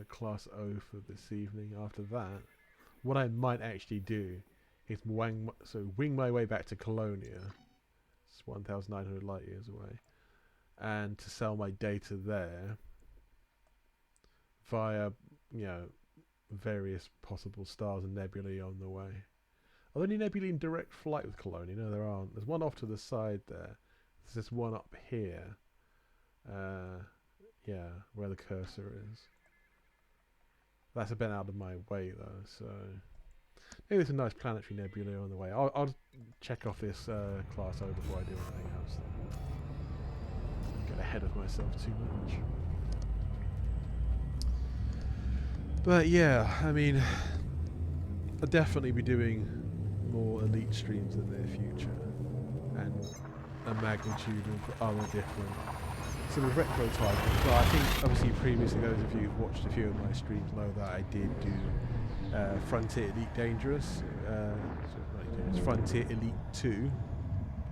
Class O for this evening. After that, what I might actually do is wing my way back to Colonia. It's 1,900 light years away, and to sell my data there via, you know, various possible stars and nebulae on the way. Are there any nebulae in direct flight with Colonia? No, there aren't. There's one off to the side there. There's this one up here. Yeah, where the cursor is. That's a bit out of my way though, so maybe there's a nice planetary nebula on the way. I'll check off this Class O before I do anything else. Don't get ahead of myself too much. But yeah, I mean, I'll definitely be doing more Elite streams in the near future, and a magnitude of other different sort of retro titles. But I think obviously previously those of you who've watched a few of my streams know that I did do Frontier Elite Dangerous, Frontier Elite 2,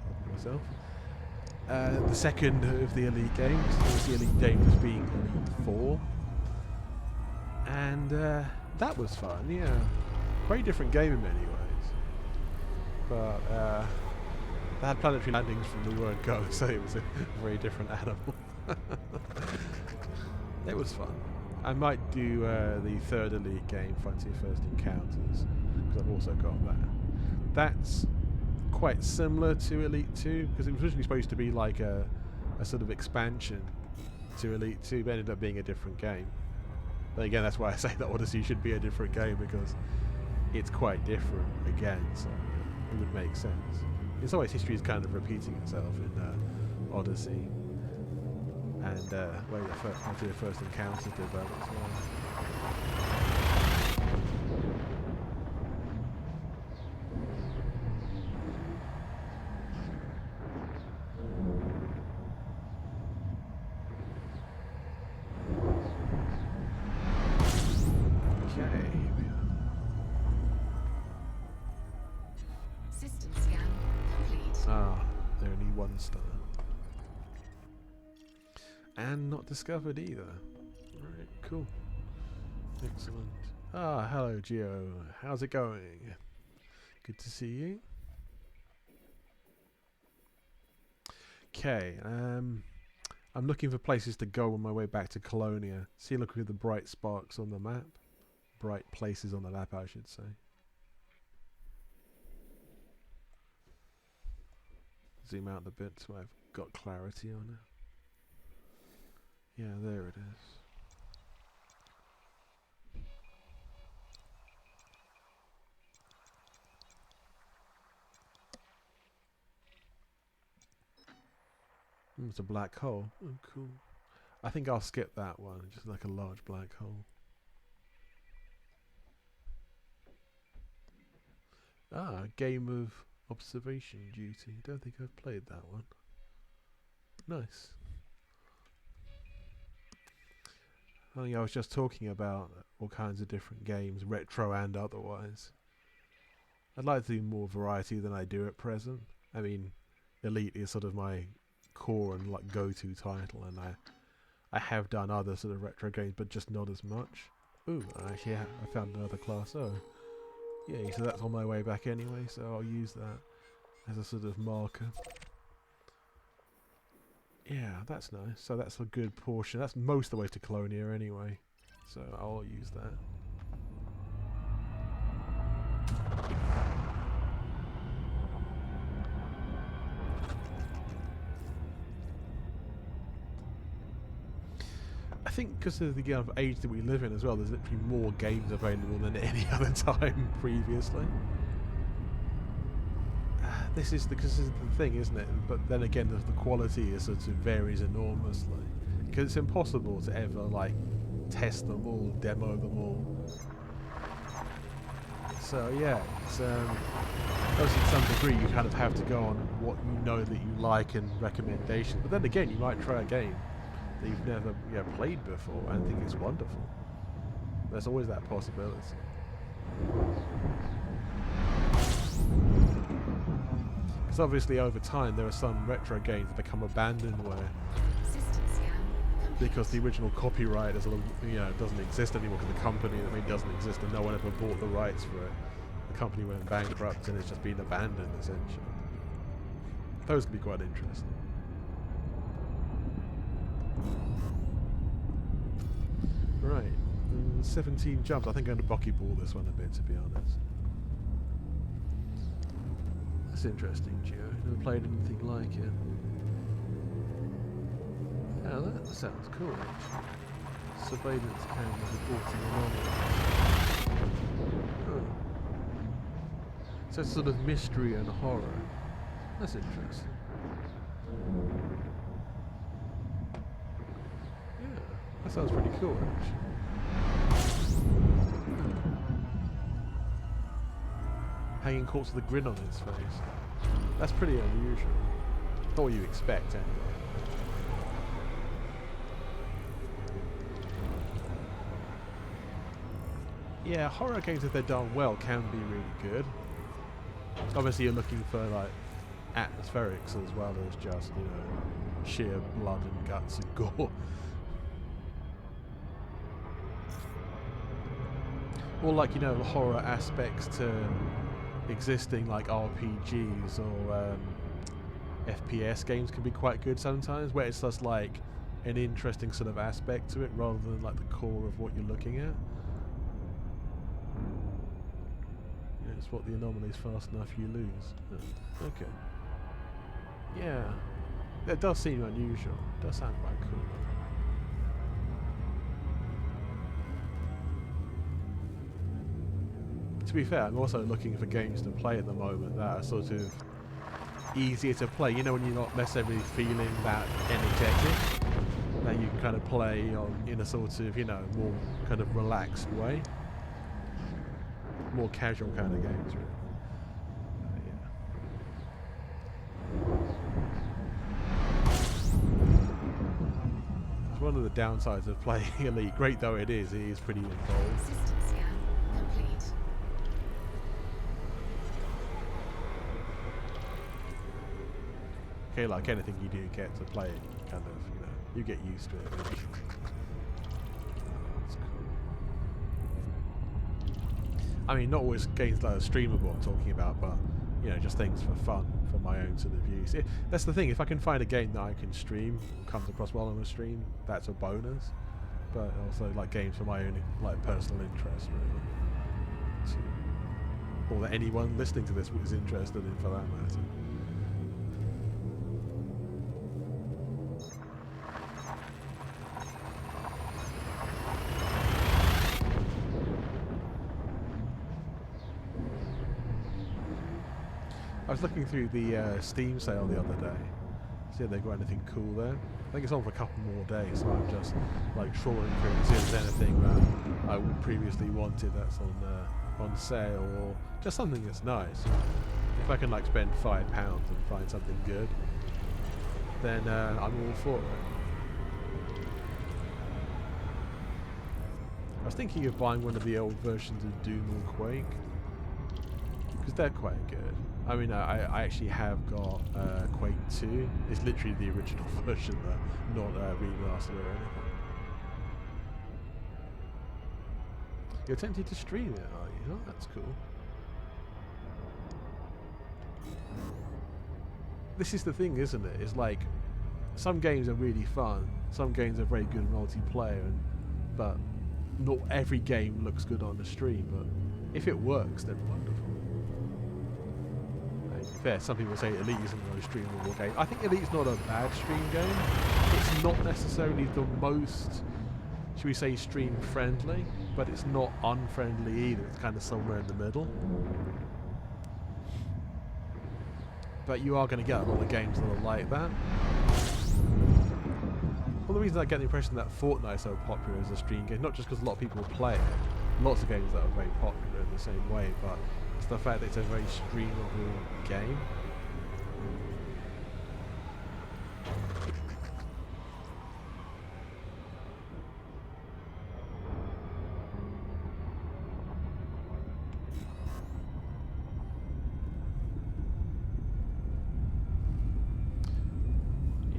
pardon myself. The second of the Elite games, obviously Elite Dangerous being Elite 4. And that was fun, yeah. Very different game in many ways. But they had planetary landings from the word go, so it was a very different animal. It was fun. I might do the third Elite game, Frontier First Encounters, because I've also got that. That's quite similar to Elite 2, because it was originally supposed to be like a sort of expansion to Elite 2, but ended up being a different game. But again, that's why I say that Odyssey should be a different game, because it's quite different again, so it would make sense. In some ways, history is kind of repeating itself in Odyssey, and where the first encounters developed as well. And not discovered either. Alright, cool. Excellent. Ah, hello Geo. How's it going? Good to see you. Okay, I'm looking for places to go on my way back to Colonia. See, look at the bright sparks on the map. Bright places on the map, I should say. Zoom out a bit so I've got clarity on it. Yeah, there it is. It's a black hole. Oh, cool. I think I'll skip that one. Just like a large black hole. Ah, Game of Observation Duty. Don't think I've played that one. Nice. I think I was just talking about all kinds of different games, retro and otherwise. I'd like to do more variety than I do at present. I mean, Elite is sort of my core and like go-to title, and I have done other sort of retro games, but just not as much. Ooh, actually, I found another class O. Yeah, so that's on my way back anyway, so I'll use that as a sort of marker. Yeah, that's nice. So that's a good portion. That's most of the way to Colonia anyway, so I'll use that. I think because of the kind of age that we live in as well, there's literally more games available than any other time previously. This is the thing, isn't it? But then again, the quality is sort of varies enormously because it's impossible to ever like test them all, demo them all. So yeah, it's obviously to some degree you kind of have to go on what you know that you like and recommendations. But then again, you might try a game that you've never played before and think it's wonderful. There's always that possibility. Because obviously over time there are some retro games that become abandoned where because the original copyright is doesn't exist anymore because the company doesn't exist and no one ever bought the rights for it. The company went bankrupt and it's just been abandoned essentially. Those can be quite interesting. Right, 17 jumps. I think I'm going to buckyball this one a bit, to be honest. That's interesting, Geo. Never played anything like it. Yeah, that sounds cool, actually. Surveillance cameras reporting anomalies. Oh. So it's sort of mystery and horror. That's interesting. That sounds pretty cool, actually. Hanging corpse with a grin on his face. That's pretty unusual. Not what you expect, anyway. Yeah, horror games, if they're done well, can be really good. Obviously, you're looking for like atmospherics as well as just sheer blood and guts and gore. Or like horror aspects to existing like RPGs or FPS games can be quite good sometimes, where it's just like an interesting sort of aspect to it rather than like the core of what you're looking at. Yeah, it's what the anomaly's fast enough you lose. Oh, okay. Yeah, that does seem unusual. It does sound quite cool. To be fair, I'm also looking for games to play at the moment that are sort of easier to play. When you're not necessarily feeling that energetic, that you can kind of play in a sort of, more kind of relaxed way. More casual kind of games, really. It's one of the downsides of playing Elite. Great though it is pretty involved. Okay, like anything you do get to play it, you kind of, you get used to it. That's cool. I mean, not always games like a streamable I'm talking about, but, just things for fun, for my own sort of use. That's the thing, if I can find a game that I can stream, comes across well on a stream, that's a bonus. But also, like, games for my own, like, personal interest, really. Or that anyone listening to this is interested in, for that matter. I was looking through the Steam sale the other day, see if they've got anything cool there. I think it's on for a couple more days, so I'm just like trawling through to see if there's anything that I previously wanted that's on sale or just something that's nice. If I can like spend £5 and find something good, then I'm all for it. I was thinking of buying one of the old versions of Doom or Quake, because they're quite good. I mean, I actually have got Quake 2. It's literally the original version, not remastered or anything. You're tempted to stream it, are you? Oh, that's cool. This is the thing, isn't it? It's like, some games are really fun, some games are very good multiplayer, but not every game looks good on the stream, but if it works, then wonderful. Fair, some people say Elite isn't a very streamable game. I think Elite's not a bad stream game. It's not necessarily the most, should we say, stream friendly, but it's not unfriendly either. It's kind of somewhere in the middle. But you are going to get a lot of games that are like that. Well, the reason I get the impression that Fortnite is so popular as a stream game, not just because a lot of people play it, lots of games that are very popular in the same way, but it's the fact that it's a very streamable game.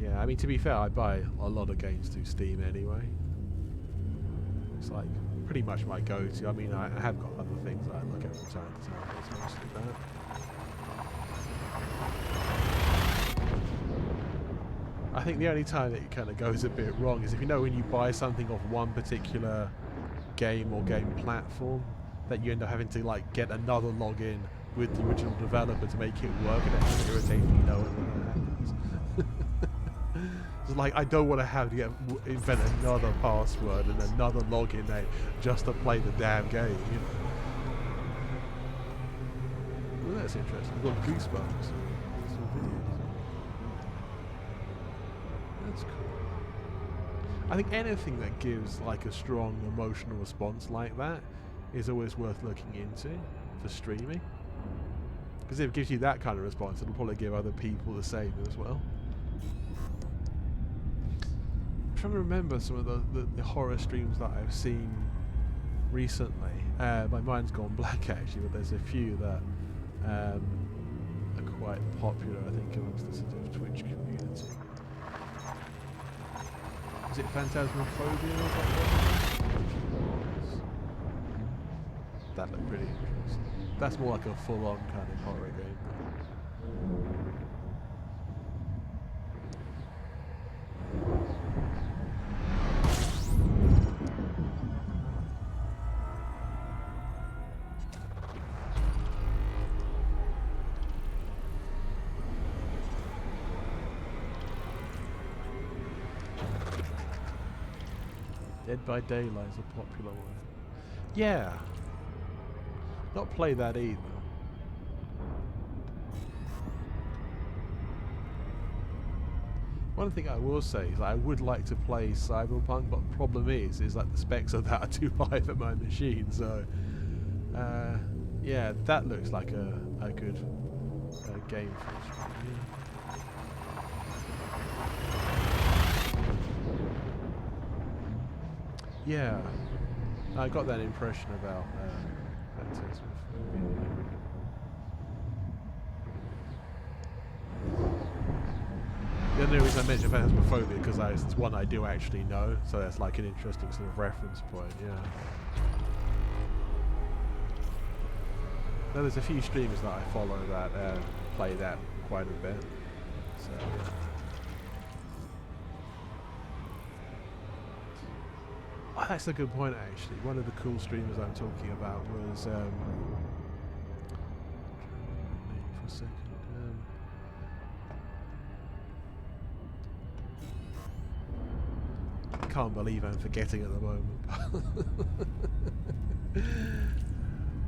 Yeah, I mean, to be fair, I buy a lot of games through Steam anyway. It's like pretty much my go-to. I mean, I have got other things that I look at from time to time, but it's mostly that. I think the only time that it kind of goes a bit wrong is if you know when you buy something off one particular game or game platform, that you end up having to like get another login with the original developer to make it work, and it's irritating, you know, when that happens. It's like, I don't want to have to invent another password and another login name just to play the damn game, you know. Well, that's interesting. We've got Goosebumps. Some videos. That's cool. I think anything that gives like a strong emotional response like that is always worth looking into for streaming. Because if it gives you that kind of response, it'll probably give other people the same as well. I'm trying to remember some of the horror streams that I've seen recently. My mind's gone blank actually, but there's a few that are quite popular, I think, amongst the sort of Twitch community. Is it Phantasmophobia or something? That looked pretty interesting. That's more like a full-on kind of horror game. Dead by Daylight is a popular one. Yeah. Not play that either. One thing I will say is I would like to play Cyberpunk, but the problem is that the specs of that are too high for my machine. So, yeah, that looks like a good game for us. Yeah, I got that impression about Phantasmophobia. The only reason I mentioned Phantasmophobia because it's one I do actually know, so that's like an interesting sort of reference point, yeah. Now there's a few streamers that I follow that play that quite a bit, so yeah. Oh, that's a good point actually. One of the cool streamers I'm talking about was for a second. I can't believe I'm forgetting at the moment.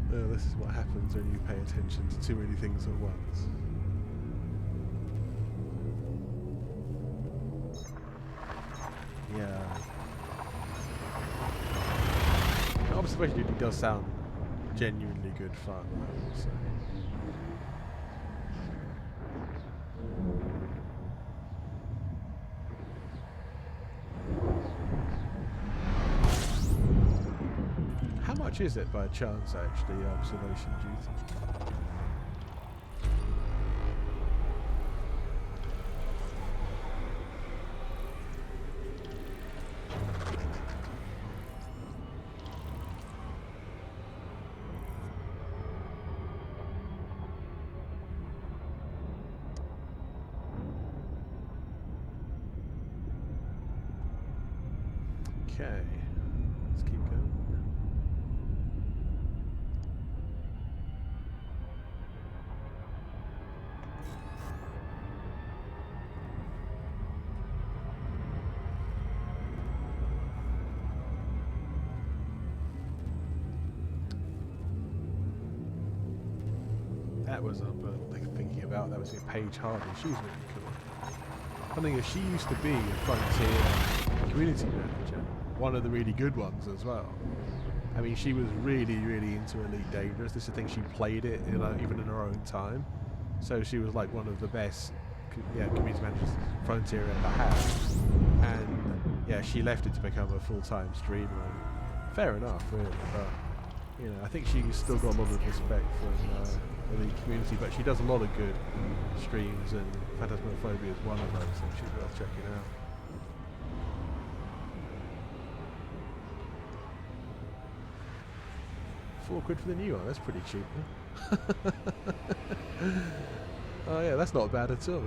This is what happens when you pay attention to too many things at once. Yeah. Observation Duty does sound genuinely good fun, I will say. How much is it by chance, actually, observation duty? Okay, let's keep going. That was like thinking about that was it. Paige Hardy. She's really cool. I think she used to be a Frontier community manager, one of the really good ones as well. I mean, she was really, really into Elite Dangerous. This is the thing, she played it, you know, even in her own time. So she was like one of the best, community managers Frontier ever had. And yeah, she left it to become a full-time streamer. And fair enough, really. But you know, I think she's still got a lot of respect for the community. But she does a lot of good streams, and Phantasmophobia is one of those, so she's worth checking out. £4 for the new one, that's pretty cheap, huh? Oh yeah, that's not bad at all.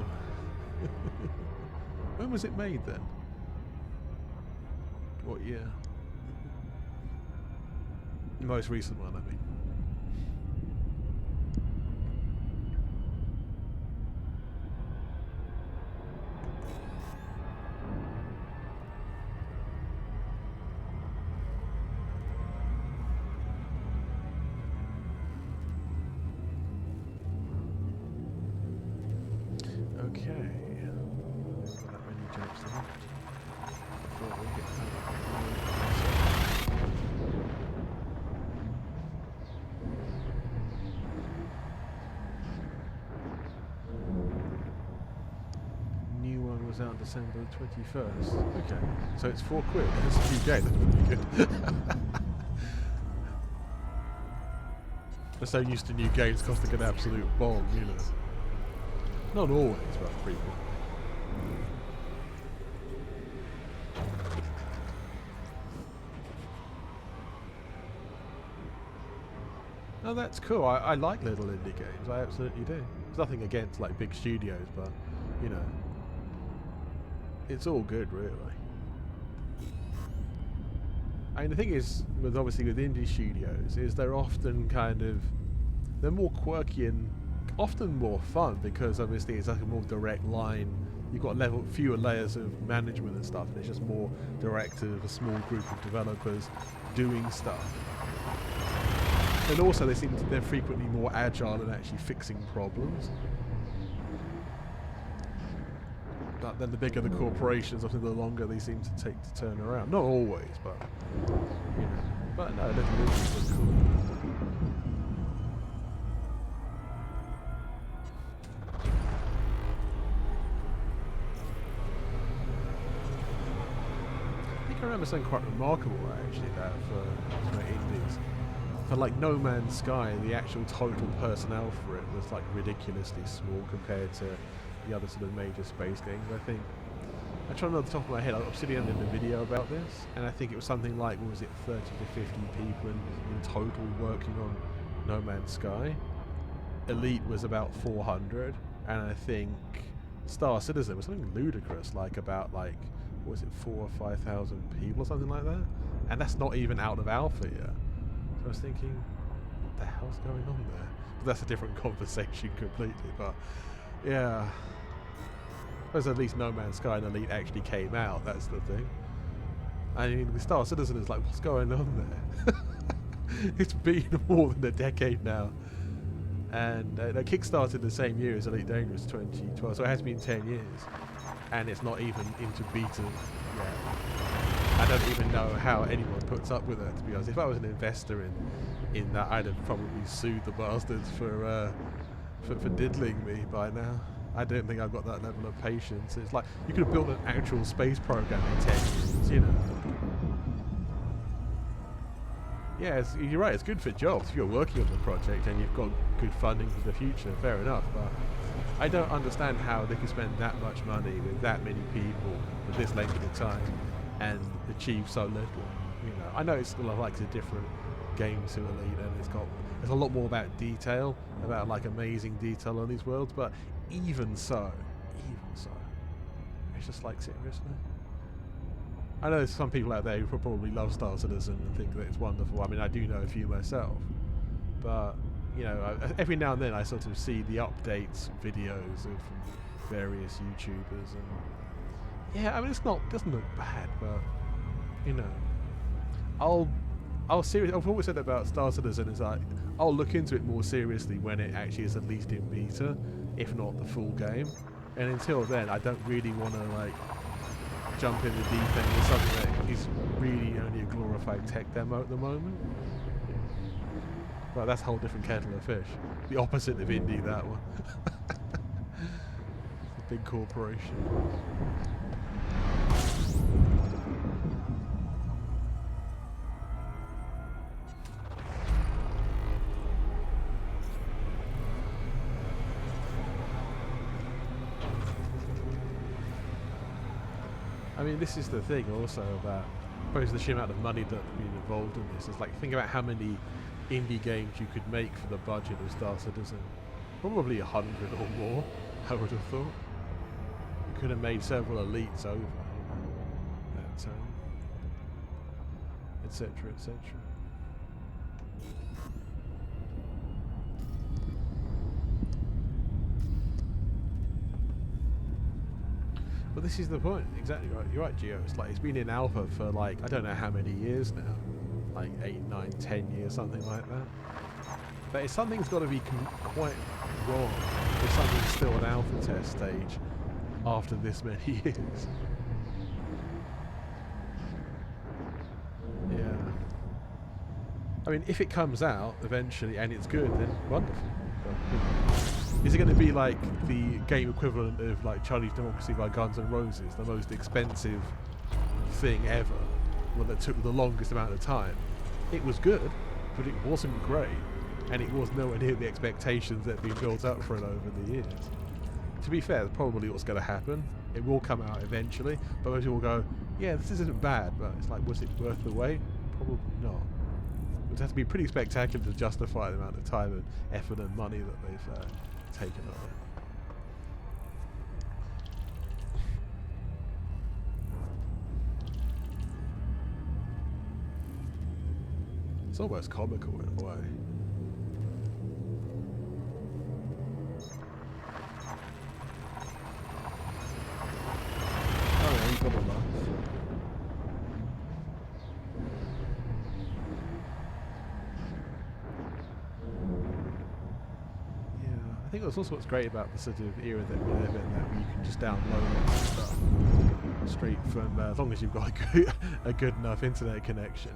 When was it made then? What year? The most recent one, I mean. Okay. That many jumps left. Before we get new one was out December 21st. Okay. So it's £4. That's a new game, that's pretty good. We're so used to new games costing an absolute bomb, you know. Not always, but frequently. Oh, that's cool. I like little indie games. I absolutely do. There's nothing against like big studios, but you know, it's all good, really. I mean, the thing is, with obviously with indie studios, is they're often they're more quirky and often more fun because obviously it's like a more direct line. You've got fewer layers of management and stuff, and it's just more direct to a small group of developers doing stuff. And also they're frequently more agile and actually fixing problems. But then the bigger the corporations, often the longer they seem to take to turn around. Not always, but you know. But no, Little Indies are cool. I remember something quite remarkable actually that for indies. For like No Man's Sky, the actual total personnel for it was like ridiculously small compared to the other sort of major space games. I think, I'm trying to know off the top of my head, Obsidian did a video about this, and I think it was something like, what was it, 30 to 50 people in total working on No Man's Sky. Elite was about 400, and I think Star Citizen was something ludicrous, like about like, what was it, 4,000 or 5,000 people or something like that, and that's not even out of alpha yet. So I was thinking, what the hell's going on there? But that's a different conversation completely. But yeah, I suppose at least No Man's Sky and Elite actually came out. That's the thing. I mean, with Star Citizen, it's like, what's going on there? It's been more than a decade now. And they kickstarted the same year as Elite Dangerous 2012, so it has been 10 years, and it's not even into beta yet. I don't even know how anyone puts up with that, to be honest. If I was an investor in that, I'd have probably sued the bastards for diddling me by now. I don't think I've got that level of patience. It's like you could have built an actual space program in 10 years, you know. Yeah, you're right, it's good for jobs. If you're working on the project and you've got good funding for the future, fair enough. But I don't understand how they could spend that much money with that many people for this length of time and achieve so little. You know, I know it's still like a different game to Elite, and there's a lot more about detail, about like amazing detail on these worlds. But even so, it's just like seriously. I know there's some people out there who probably love Star Citizen and think that it's wonderful. I mean, I do know a few myself, but you know, every now and then I sort of see the updates videos of various YouTubers, and yeah, I mean, doesn't look bad, but you know, I've always said about Star Citizen is like I'll look into it more seriously when it actually is at least in beta, if not the full game. And until then, I don't really want to like jump in the deep end with something that is really only a glorified tech demo at the moment. But that's a whole different kettle of fish. The opposite of indie, that one. It's a big corporation. I mean, this is the thing also about, I suppose, the sheer amount of money that's been involved in this. It's like, think about how many indie games you could make for the budget of Star Citizen. Probably 100 or more, I would have thought. You could have made several elites over, that time, etc., etc. But this is the point, exactly right. You're right, Gio. It's like it's been in alpha for like I don't know how many years now, like 8, 9, 10 years, something like that. But if something's got to be quite wrong if something's still an alpha test stage after this many years. Yeah. I mean, if it comes out eventually and it's good, then wonderful. But, you know, is it going to be like the game equivalent of like Chinese Democracy by Guns N' Roses, the most expensive thing ever, one that took the longest amount of time? It was good, but it wasn't great, and it was nowhere near the expectations that had been built up for it over the years. To be fair, that's probably what's going to happen. It will come out eventually, but most people will go, yeah, this isn't bad, but it's like, was it worth the wait? Probably not. It would have to be pretty spectacular to justify the amount of time and effort and money that they've taken on it. It's almost comical in a way. Oh yeah, you got a laugh. I think that's also what's great about the sort of era that we live in, that you can just download stuff straight from, as long as you've got a good enough internet connection.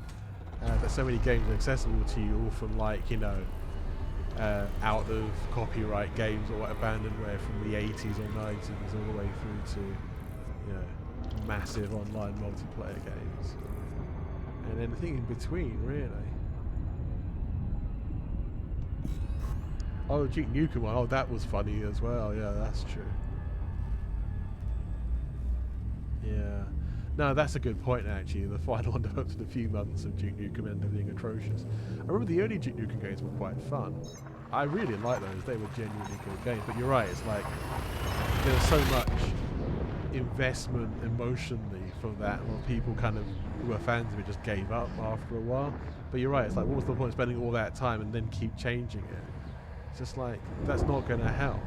There's so many games accessible to you, all from like, you know, out of copyright games or abandonware from the 80s or 90s all the way through to, you know, massive online multiplayer games. And anything in between, really. Oh, Duke Nukem one. Oh, that was funny as well. Yeah, that's true. Yeah. No, that's a good point, actually. The final one developed in a few months of Duke Nukem ended up being atrocious. I remember the early Duke Nukem games were quite fun. I really liked those. They were genuinely good games. But you're right, it's like there was so much investment emotionally from that, and people kind of who were fans of it just gave up after a while. But you're right, it's like, what was the point of spending all that time and then keep changing it? It's just like, that's not going to help.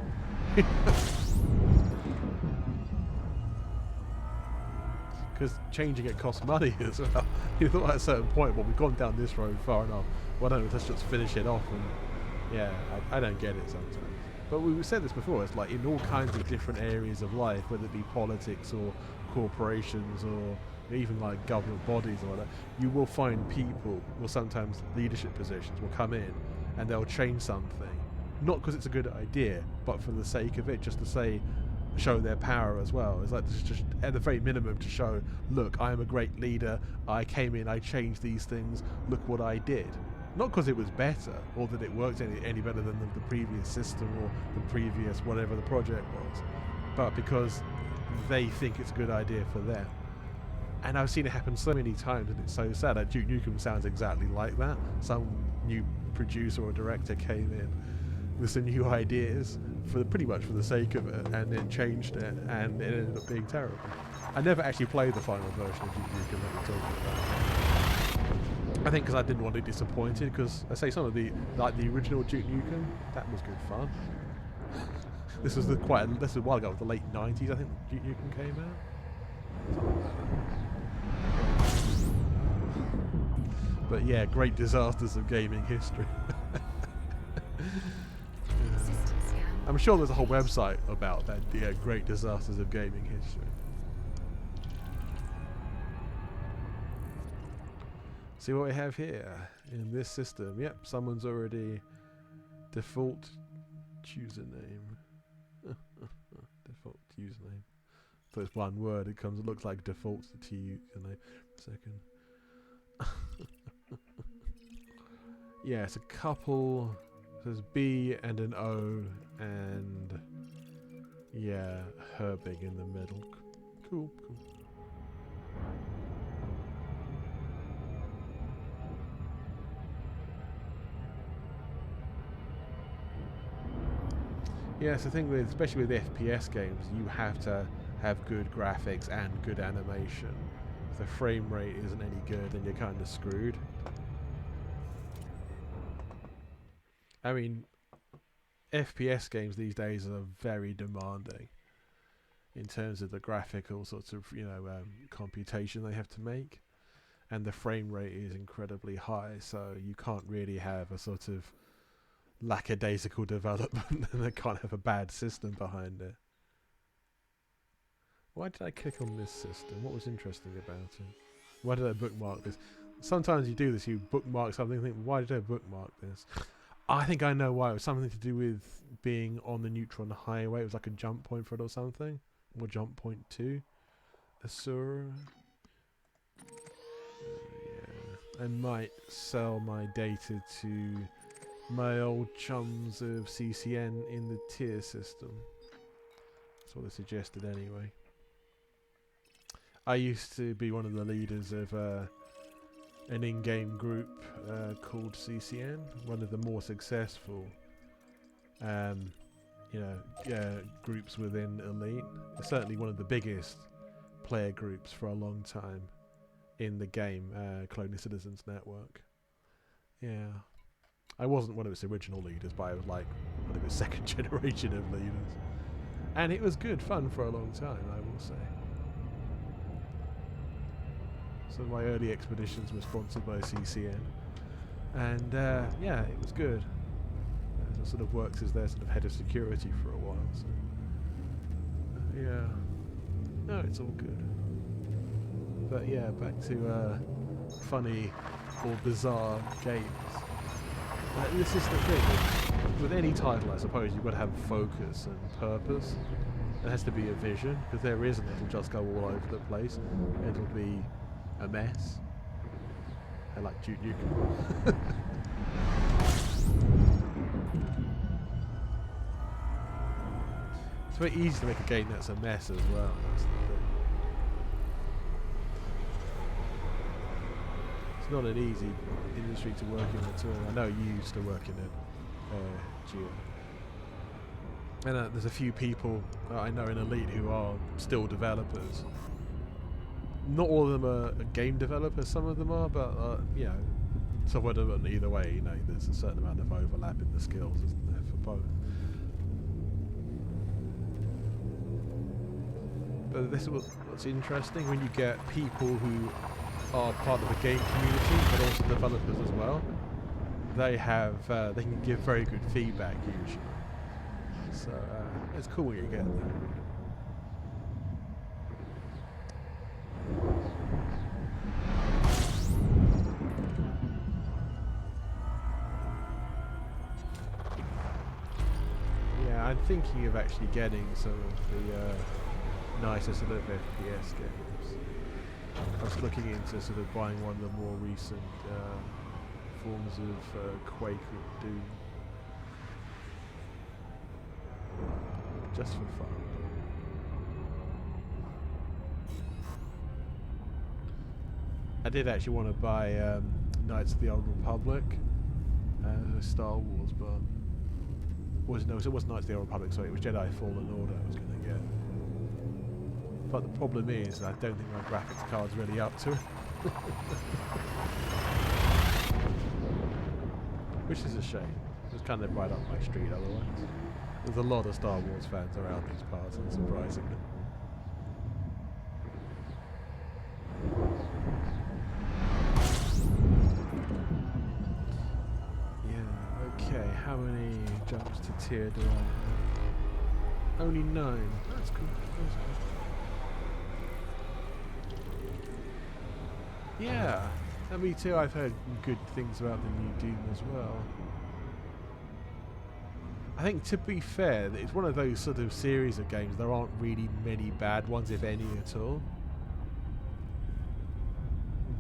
Because changing it costs money as well. You thought at a certain point, well, we've gone down this road far enough, why don't we just finish it off? And yeah, I don't get it sometimes. But we've said this before, it's like in all kinds of different areas of life, whether it be politics or corporations or even like government bodies or whatever, you will find people, or sometimes leadership positions, will come in and they'll change something, not because it's a good idea, but for the sake of it, just to show their power as well. It's like just at the very minimum to show, look, I am a great leader. I came in, I changed these things. Look what I did. Not because it was better or that it worked any better than the previous system or the previous whatever the project was, but because they think it's a good idea for them. And I've seen it happen so many times, and it's so sad. Like Duke Nukem sounds exactly like that. Some new producer or director came in with some new ideas pretty much for the sake of it, and then changed it, and it ended up being terrible. I never actually played the final version of Duke Nukem that we're talking about. I think because I didn't want to be disappointed, because I say some of the original Duke Nukem, that was good fun. This was a while ago, the late 90s I think Duke Nukem came out. But yeah, great disasters of gaming history. I'm sure there's a whole website about that, great disasters of gaming history. See what we have here in this system. Yep, someone's already default username. Default username. So it's one word. It looks like default to username. Second. Yeah, it's a couple. There's B and an O, and yeah, Herbig in the middle. Cool. Yeah, so the thing with, especially with FPS games, you have to have good graphics and good animation. If the frame rate isn't any good, then you're kind of screwed. I mean, FPS games these days are very demanding in terms of the graphical sorts of, computation they have to make, and the frame rate is incredibly high, so you can't really have a sort of lackadaisical development and they can't have a bad system behind it. Why did I click on this system? What was interesting about it? Why did I bookmark this? Sometimes you do this, you bookmark something and think, why did I bookmark this? I think I know why. It was something to do with being on the Neutron Highway. It was like a jump point for it or something. Or jump point 2. Asura. Yeah. I might sell my data to my old chums of CCN in the tier system. That's what I suggested anyway. I used to be one of the leaders of an in-game group called CCN, one of the more successful groups within Elite. It's certainly one of the biggest player groups for a long time in the game, Cloning Citizens Network. Yeah. I wasn't one of its original leaders, but I was like one of its second generation of leaders. And it was good fun for a long time, I will say. So my early expeditions were sponsored by CCN. And yeah, it was good. I sort of worked as their sort of head of security for a while. So yeah. No, it's all good. But yeah, back to funny or bizarre games. This is the thing, with any title I suppose you've got to have focus and purpose. There has to be a vision, because there isn't, it'll just go all over the place. It'll be a mess. I like Duke Nukem. It's very easy to make a game that's a mess as well, that's the thing. It's not an easy industry to work in at all. I know you used to work in it, Geo. And there's a few people I know in Elite who are still developers. Not all of them are game developers, some of them are, but software development either way, there's a certain amount of overlap in the skills, isn't there, for both. But this is what's interesting, when you get people who are part of the game community, but also developers as well. They can give very good feedback usually. So it's cool when you get that. Yeah, I'm thinking of actually getting some of the nicer sort of FPS games. I was looking into sort of buying one of the more recent forms of Quake or Doom. Just for fun. I did actually want to buy Knights of the Old Republic, Star Wars, but it wasn't Knights of the Old Republic, sorry, it was Jedi Fallen Order I was going to get. But the problem is, I don't think my graphics card's really up to it. Which is a shame. It's kind of right up my street otherwise. There's a lot of Star Wars fans around these parts, unsurprisingly. Okay, how many jumps to tier do I have? Only 9. That's cool. That's cool. Yeah, and me too. I've heard good things about the new Doom as well. I think, to be fair, it's one of those sort of series of games. There aren't really many bad ones, if any at all.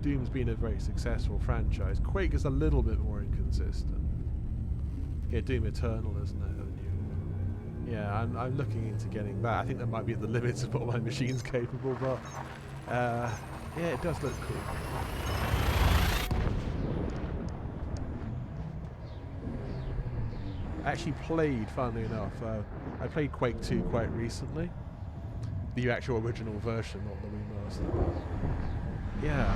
Doom's been a very successful franchise. Quake is a little bit more inconsistent. Yeah, Doom Eternal, isn't it? Yeah, I'm looking into getting that. I think that might be at the limits of what my machine's capable, but yeah, it does look cool. I actually played, funnily enough, I played Quake 2 quite recently. The actual original version, not the remaster. Yeah.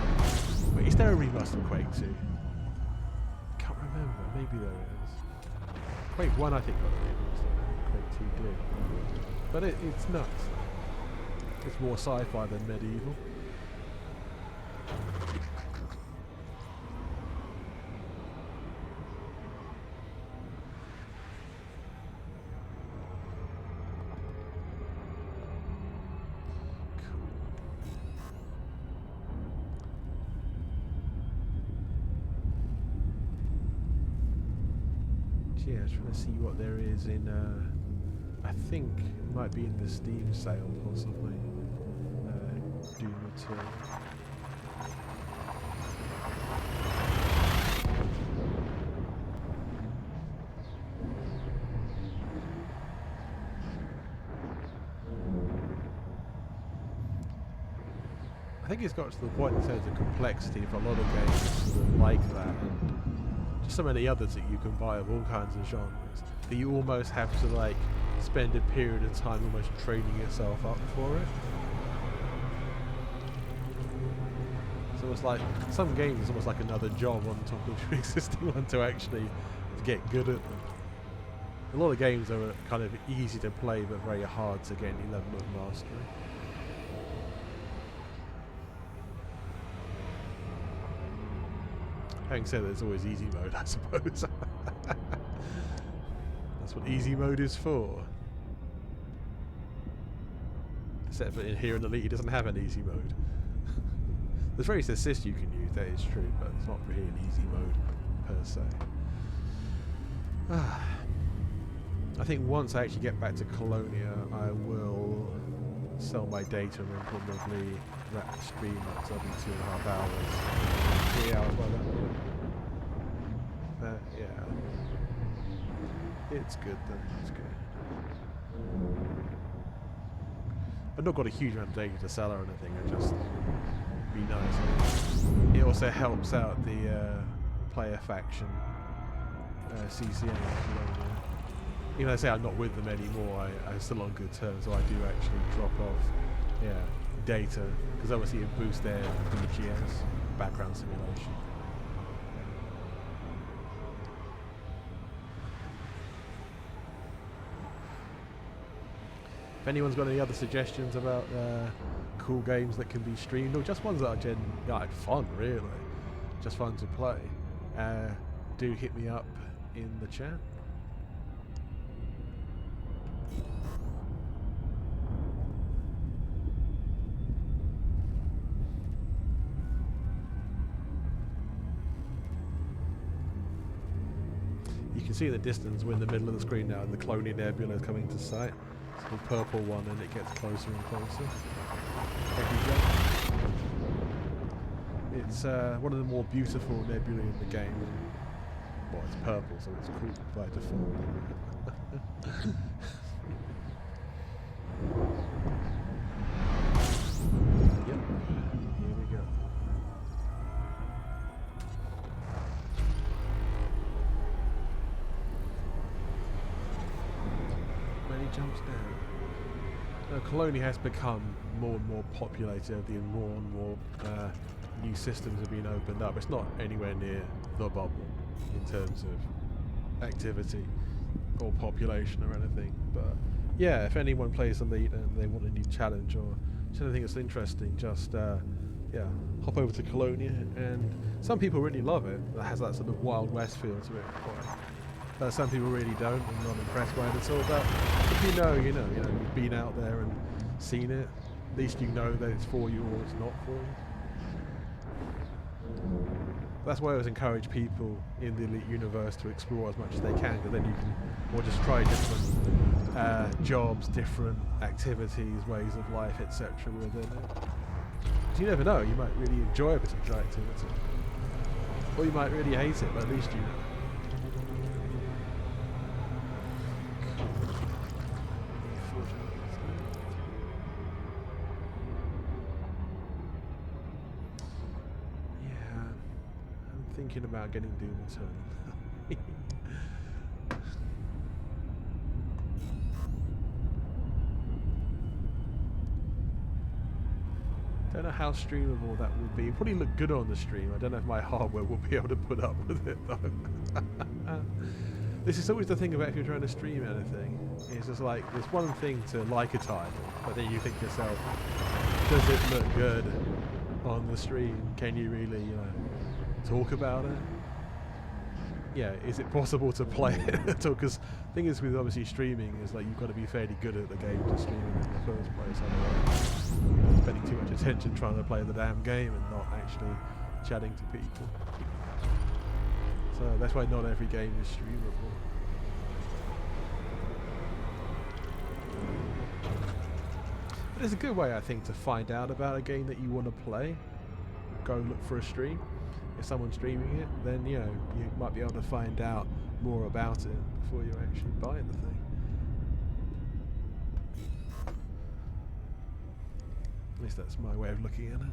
Wait, is there a remaster of Quake 2? I can't remember. Maybe there is. Quake 1 I think got a remaster. Quake 2 did. But it's nuts. It's more sci-fi than medieval. Yeah, trying to see what there is in, I think it might be in the Steam sale, possibly. Doom Eternal. I think it's got to the point in terms of complexity for a lot of games sort of like that, and so many others that you can buy of all kinds of genres, that you almost have to like spend a period of time almost training yourself up for it. So it's like some games is almost like another job on top of your existing one to actually get good at them. A lot of games are kind of easy to play but very hard to get any level of mastery. Having said that, there's always easy mode, I suppose. That's what easy mode is for. Except for in here in Elite, it doesn't have an easy mode. There's various assists you can use, that is true, but it's not really an easy mode per se. I think once I actually get back to Colonia, I will sell my data and then probably wrap the stream up, so I'll be 2.5 hours. 3 hours by that point. Yeah. It's good then, it's good. I've not got a huge amount of data to sell or anything, it just be nice. It also helps out the player faction CCN. Even though I say I'm not with them anymore, I'm still on good terms, so I do actually drop off data, because obviously it boosts their BGS, background simulation. If anyone's got any other suggestions about cool games that can be streamed, or just ones that are fun, really, just fun to play, do hit me up in the chat. You can see in the distance we're in the middle of the screen now and the Clonie Nebula is coming to sight. It's the purple one and it gets closer and closer. Every jump. It's one of the more beautiful nebulae in the game. Well, it's purple, so it's cool by default. Yep, here we go. Many jumps down. Now, Colonia has become more and more populated and more new systems have been opened up. It's not anywhere near the bubble in terms of activity or population or anything, but yeah, if anyone plays Elite and they want a new challenge or anything that's interesting, just yeah, hop over to Colonia. And some people really love it. It has that sort of Wild West feel to it. But some people really don't and not impressed by it at all. But if you know, you've been out there and seen it, at least you know that it's for you or it's not for you. That's why I always encourage people in the Elite universe to explore as much as they can, because then you can, or just try different jobs, different activities, ways of life, etc. within it. You never know, you might really enjoy a particular activity, or you might really hate it, but at least you know. Thinking about getting Doom Eternal. Don't know how streamable that will be. It'll probably look good on the stream. I don't know if my hardware will be able to put up with it though. This is always the thing about if you're trying to stream anything. It's just like, there's one thing to like a title, but then you think to yourself, does it look good on the stream? Can you really, talk about it? Yeah, is it possible to play it at all? Because the thing is with obviously streaming is like you've got to be fairly good at the game to stream it in the first place, otherwise you're spending too much attention trying to play the damn game and not actually chatting to people. So that's why not every game is streamable. But it's a good way, I think, to find out about a game that you want to play. Go look for a stream. If someone's streaming it, then you might be able to find out more about it before you actually buy the thing. At least that's my way of looking at it.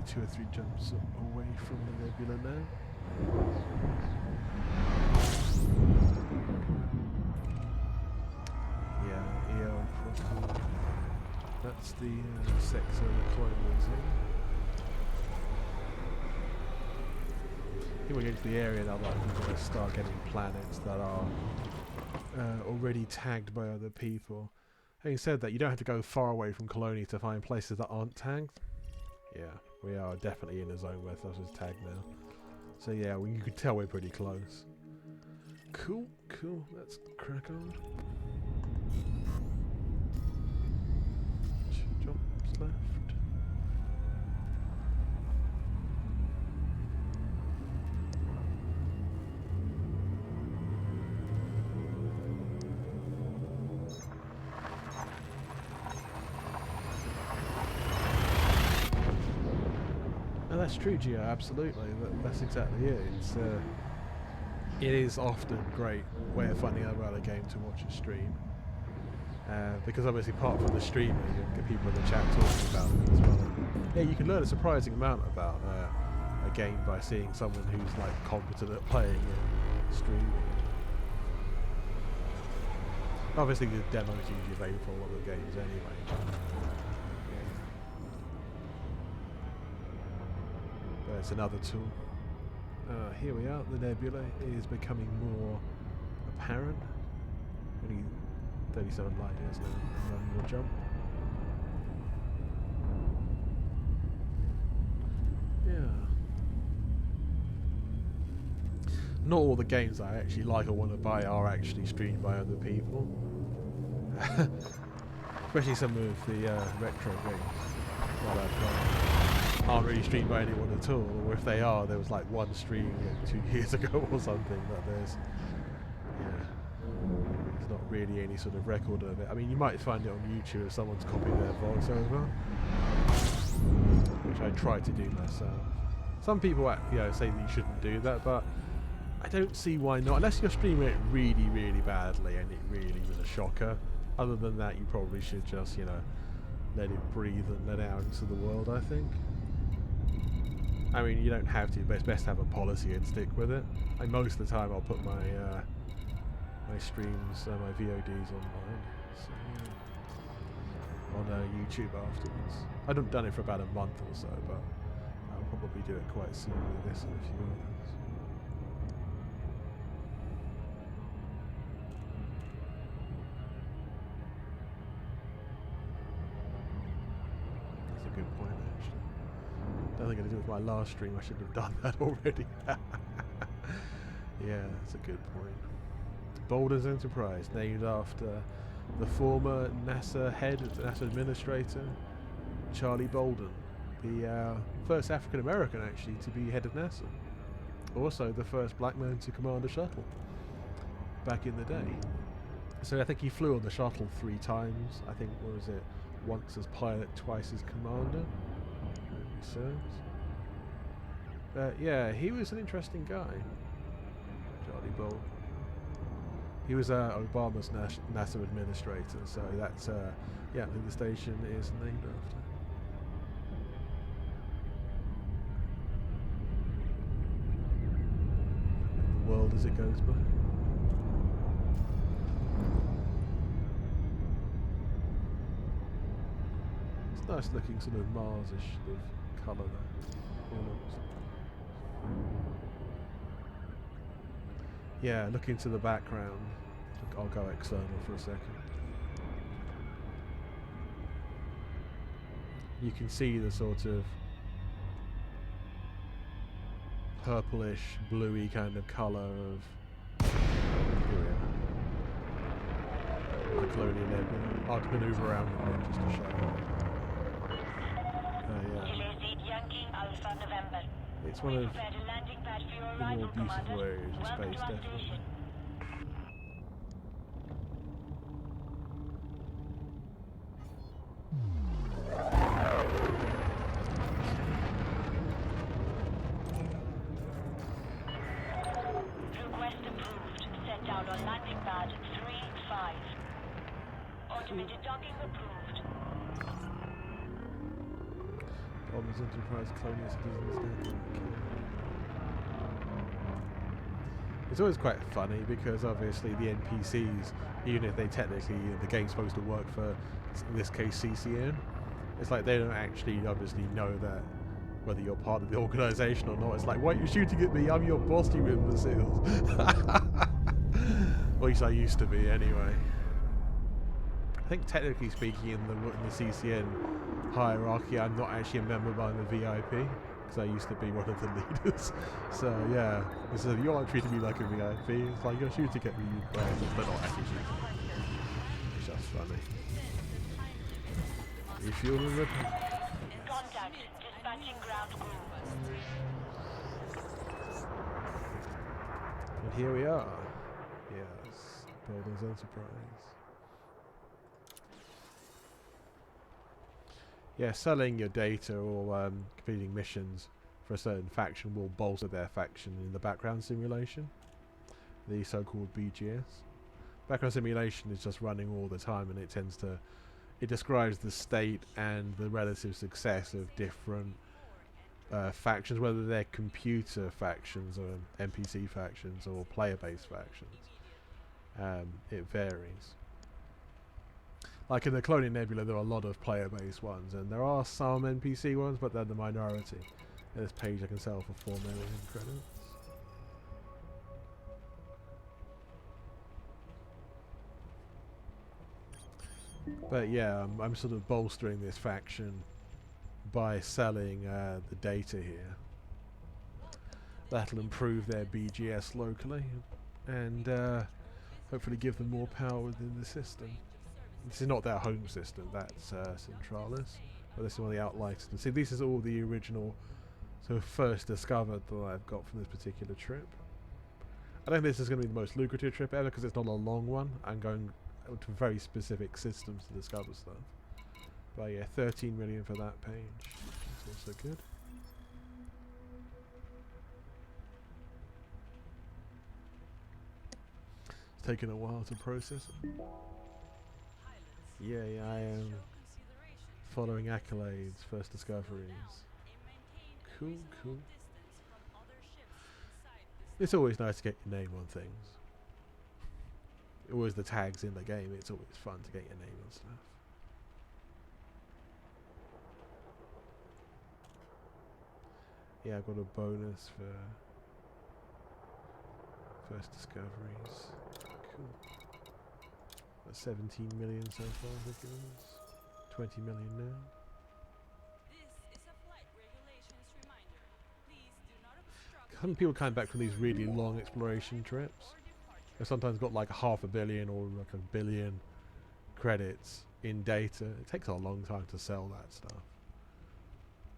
Two or three jumps away from the nebula now. Yeah, EL proper. That's the sector that Clone was in. I think we're getting to the area now that we're going to start getting planets that are already tagged by other people. Having said that, you don't have to go far away from Colonia to find places that aren't tagged. Yeah. We are definitely in a zone where stuff is tagged now. So yeah, you can tell we're pretty close. Cool. Let's crack on. Jumps left. That's true, Gio, absolutely. That's exactly it. It is often a great way of finding out about a game to watch a stream. Because obviously apart from the streamer, you get people in the chat talking about it as well. Yeah, you can learn a surprising amount about a game by seeing someone who's like competent at playing it, streaming it. Obviously the demo is usually available for a lot of games anyway. It's another tool. Here we are. The nebula is becoming more apparent. Only 37 light years now. One more jump. not all the games I actually like or want to buy are actually streamed by other people. Especially some of the retro games that I've got aren't really streamed by anyone at all, or if they are, there was like one stream like 2 years ago or something that there's not really any sort of record of it. I mean, you might find it on YouTube if someone's copied their voiceover, which I try to do myself. Some people, say that you shouldn't do that, but I don't see why not, unless you're streaming it really, really badly and it really was a shocker. Other than that, you probably should just, let it breathe and let it out into the world, I think. I mean, you don't have to, but it's best to have a policy and stick with it. Like, most of the time I'll put my my streams, my VODs online, so, on YouTube afterwards. I haven't done it for about a month or so, but I'll probably do it quite soon with this and a few others. That's a good point, actually. I don't think I did it with my last stream. I should have done that already. Yeah, that's a good point. Bolden's Enterprise, named after the former NASA head, NASA administrator, Charlie Bolden, the first African American actually to be head of NASA. Also the first black man to command a shuttle back in the day. So I think he flew on the shuttle 3 times. I think, what was it, once as pilot, twice as commander. But yeah, he was an interesting guy, Charlie Bolden. He was Obama's NASA administrator, so that's who the station is named after. The world as it goes by. It's nice looking sort of Mars-ish sort of colour there. Yeah, look into the background. I'll go external for a second. You can see the sort of purplish, bluey kind of colour of the Colonial Nebula. I'll manoeuvre around a bit just to show you. It's one of the more beautiful areas of space, definitely. Request approved. Set down on landing pad 3-5. Automated docking approved. Bolden's Enterprise colonial citizens. It's always quite funny because obviously the NPCs, even if they technically, the game's supposed to work for, in this case, CCN, it's like they don't actually obviously know that whether you're part of the organisation or not. It's like, why are you shooting at me? I'm your boss, you imbeciles. At least I used to be anyway. I think technically speaking in the CCN hierarchy, I'm not actually a member, but I'm a VIP, because I used to be one of the leaders. So yeah, so you aren't treating me like a VIP. It's like you're shooting at me, but not actually shooting. It's just funny. You feeling it? Contact. Dispatching ground crew. And here we are. Yes, Bolden's Enterprise. Yeah, selling your data or completing missions for a certain faction will bolster their faction in the background simulation, the so-called BGS. Background simulation is just running all the time, and it describes the state and the relative success of different factions, whether they're computer factions or NPC factions or player-based factions. It varies. Like in the Colonial Nebula, there are a lot of player-based ones, and there are some NPC ones, but they're the minority. And this page I can sell for 4 million credits. But yeah, I'm sort of bolstering this faction by selling the data here. That'll improve their BGS locally and hopefully give them more power within the system. This is not their home system, that's Centralis, but this is one of the outliers. And see, this is all the original, so first discovered that I've got from this particular trip. I don't think this is going to be the most lucrative trip ever because it's not a long one. I'm going to very specific systems to discover stuff. But yeah, 13 million for that page. That's also good. It's taken a while to process it. Yeah, I am following accolades, first discoveries. Cool. It's always nice to get your name on things. Always the tags in the game, it's always fun to get your name on stuff. Yeah, I got a bonus for first discoveries. Cool. Got 17 million so far, I think it was. 20 million now. Some people come back from these really long exploration trips. They've sometimes got like 500 million or like 1 billion credits in data. It takes a long time to sell that stuff.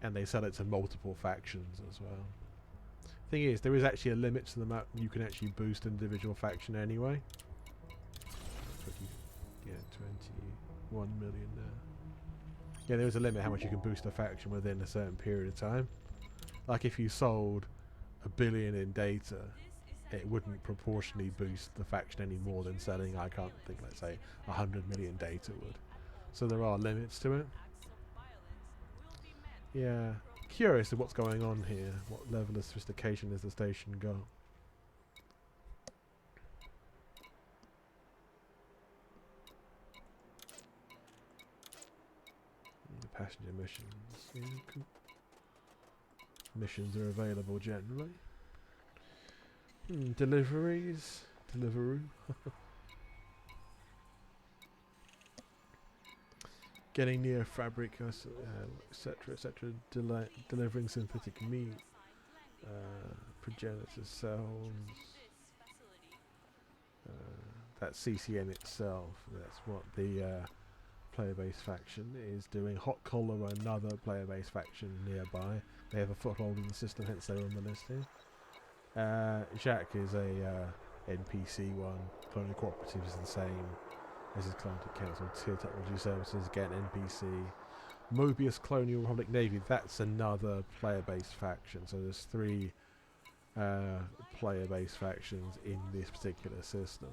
And they sell it to multiple factions as well. Thing is, there is actually a limit to the amount you can actually boost an individual faction anyway. 21 million now. Yeah, there is a limit how much you can boost a faction within a certain period of time. Like if you sold 1 billion in data, it wouldn't proportionally boost the faction any more than selling, I can't think, let's say 100 million data would. So there are limits to it. Yeah, curious of what's going on here. What level of sophistication has the station got? The passenger missions. Yeah, cool. Missions are available generally. Deliveries. Deliveroo. Getting near fabric, etc., etc. Delivering synthetic meat. Progenitor cells. That CCN itself. That's what the player-based faction is doing. Hot Collar, another player-based faction nearby. They have a foothold in the system, hence they're on the list here. Jacques is a NPC one. Colonial Cooperative is the same. This is Atlantic Council. Tier Technology Services, again NPC. Mobius Colonial Republic Navy, that's another player-based faction. So there's 3 player-based factions in this particular system.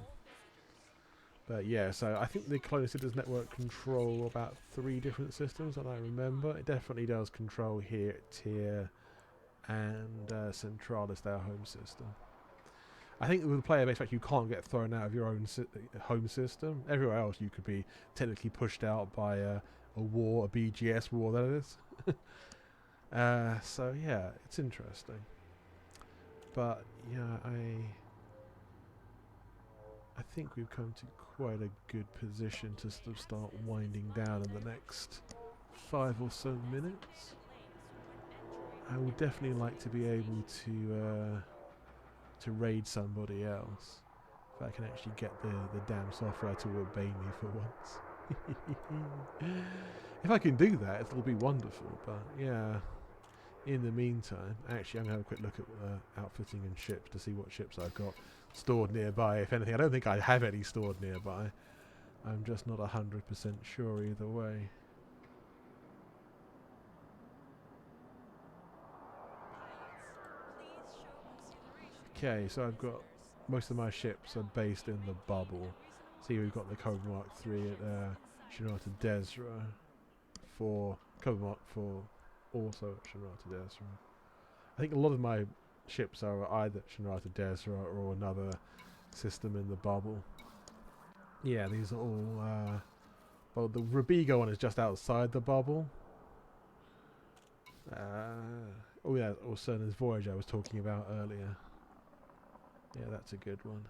But yeah, so I think the Colonial Citizens Network control about 3 different systems that I remember. It definitely does control here at Tier and Centralis, their home system. I think with the player-based faction, you can't get thrown out of your own home system. Everywhere else, you could be technically pushed out by a war, a BGS war, that is. So yeah, it's interesting. But yeah, I think we've come to quite a good position to start winding down in the next 5 or so minutes. I would definitely like to be able to raid somebody else. If I can actually get the damn software to obey me for once. If I can do that, it'll be wonderful. But yeah, in the meantime, actually I'm going to have a quick look at outfitting and ships to see what ships I've got stored nearby. If anything, I don't think I have any stored nearby. I'm just not 100% sure either way. Okay, so I've got most of my ships are based in the bubble. See, we've got the Cobra Mark III at Shinrarta Dezhra for Cobra Mark IV, also at Shinrarta Dezhra. I think a lot of my ships are either Shinrarta Dezhra or another system in the bubble. Yeah, these are all. Well, the Rubigo one is just outside the bubble. Oh yeah, or Cerner's Voyage I was talking about earlier. Yeah, that's a good one.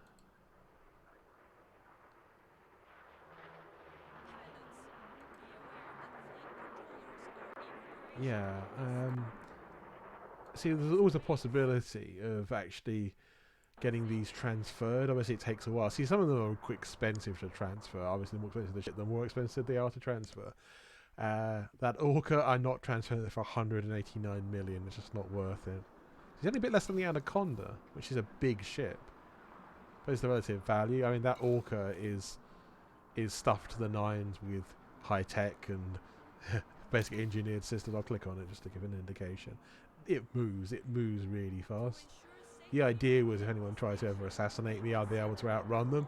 Yeah, see, there's always a possibility of actually getting these transferred. Obviously, it takes a while. See, some of them are quite expensive to transfer. Obviously, the more expensive the ship, the more expensive they are to transfer. That Orca, I'm not transferring it for 189 million. It's just not worth it. It's only a bit less than the Anaconda, which is a big ship. But it's the relative value. I mean, that Orca is stuffed to the nines with high tech and basically engineered systems. I'll click on it just to give an indication. It moves really fast. The idea was if anyone tries to ever assassinate me, I'll be able to outrun them.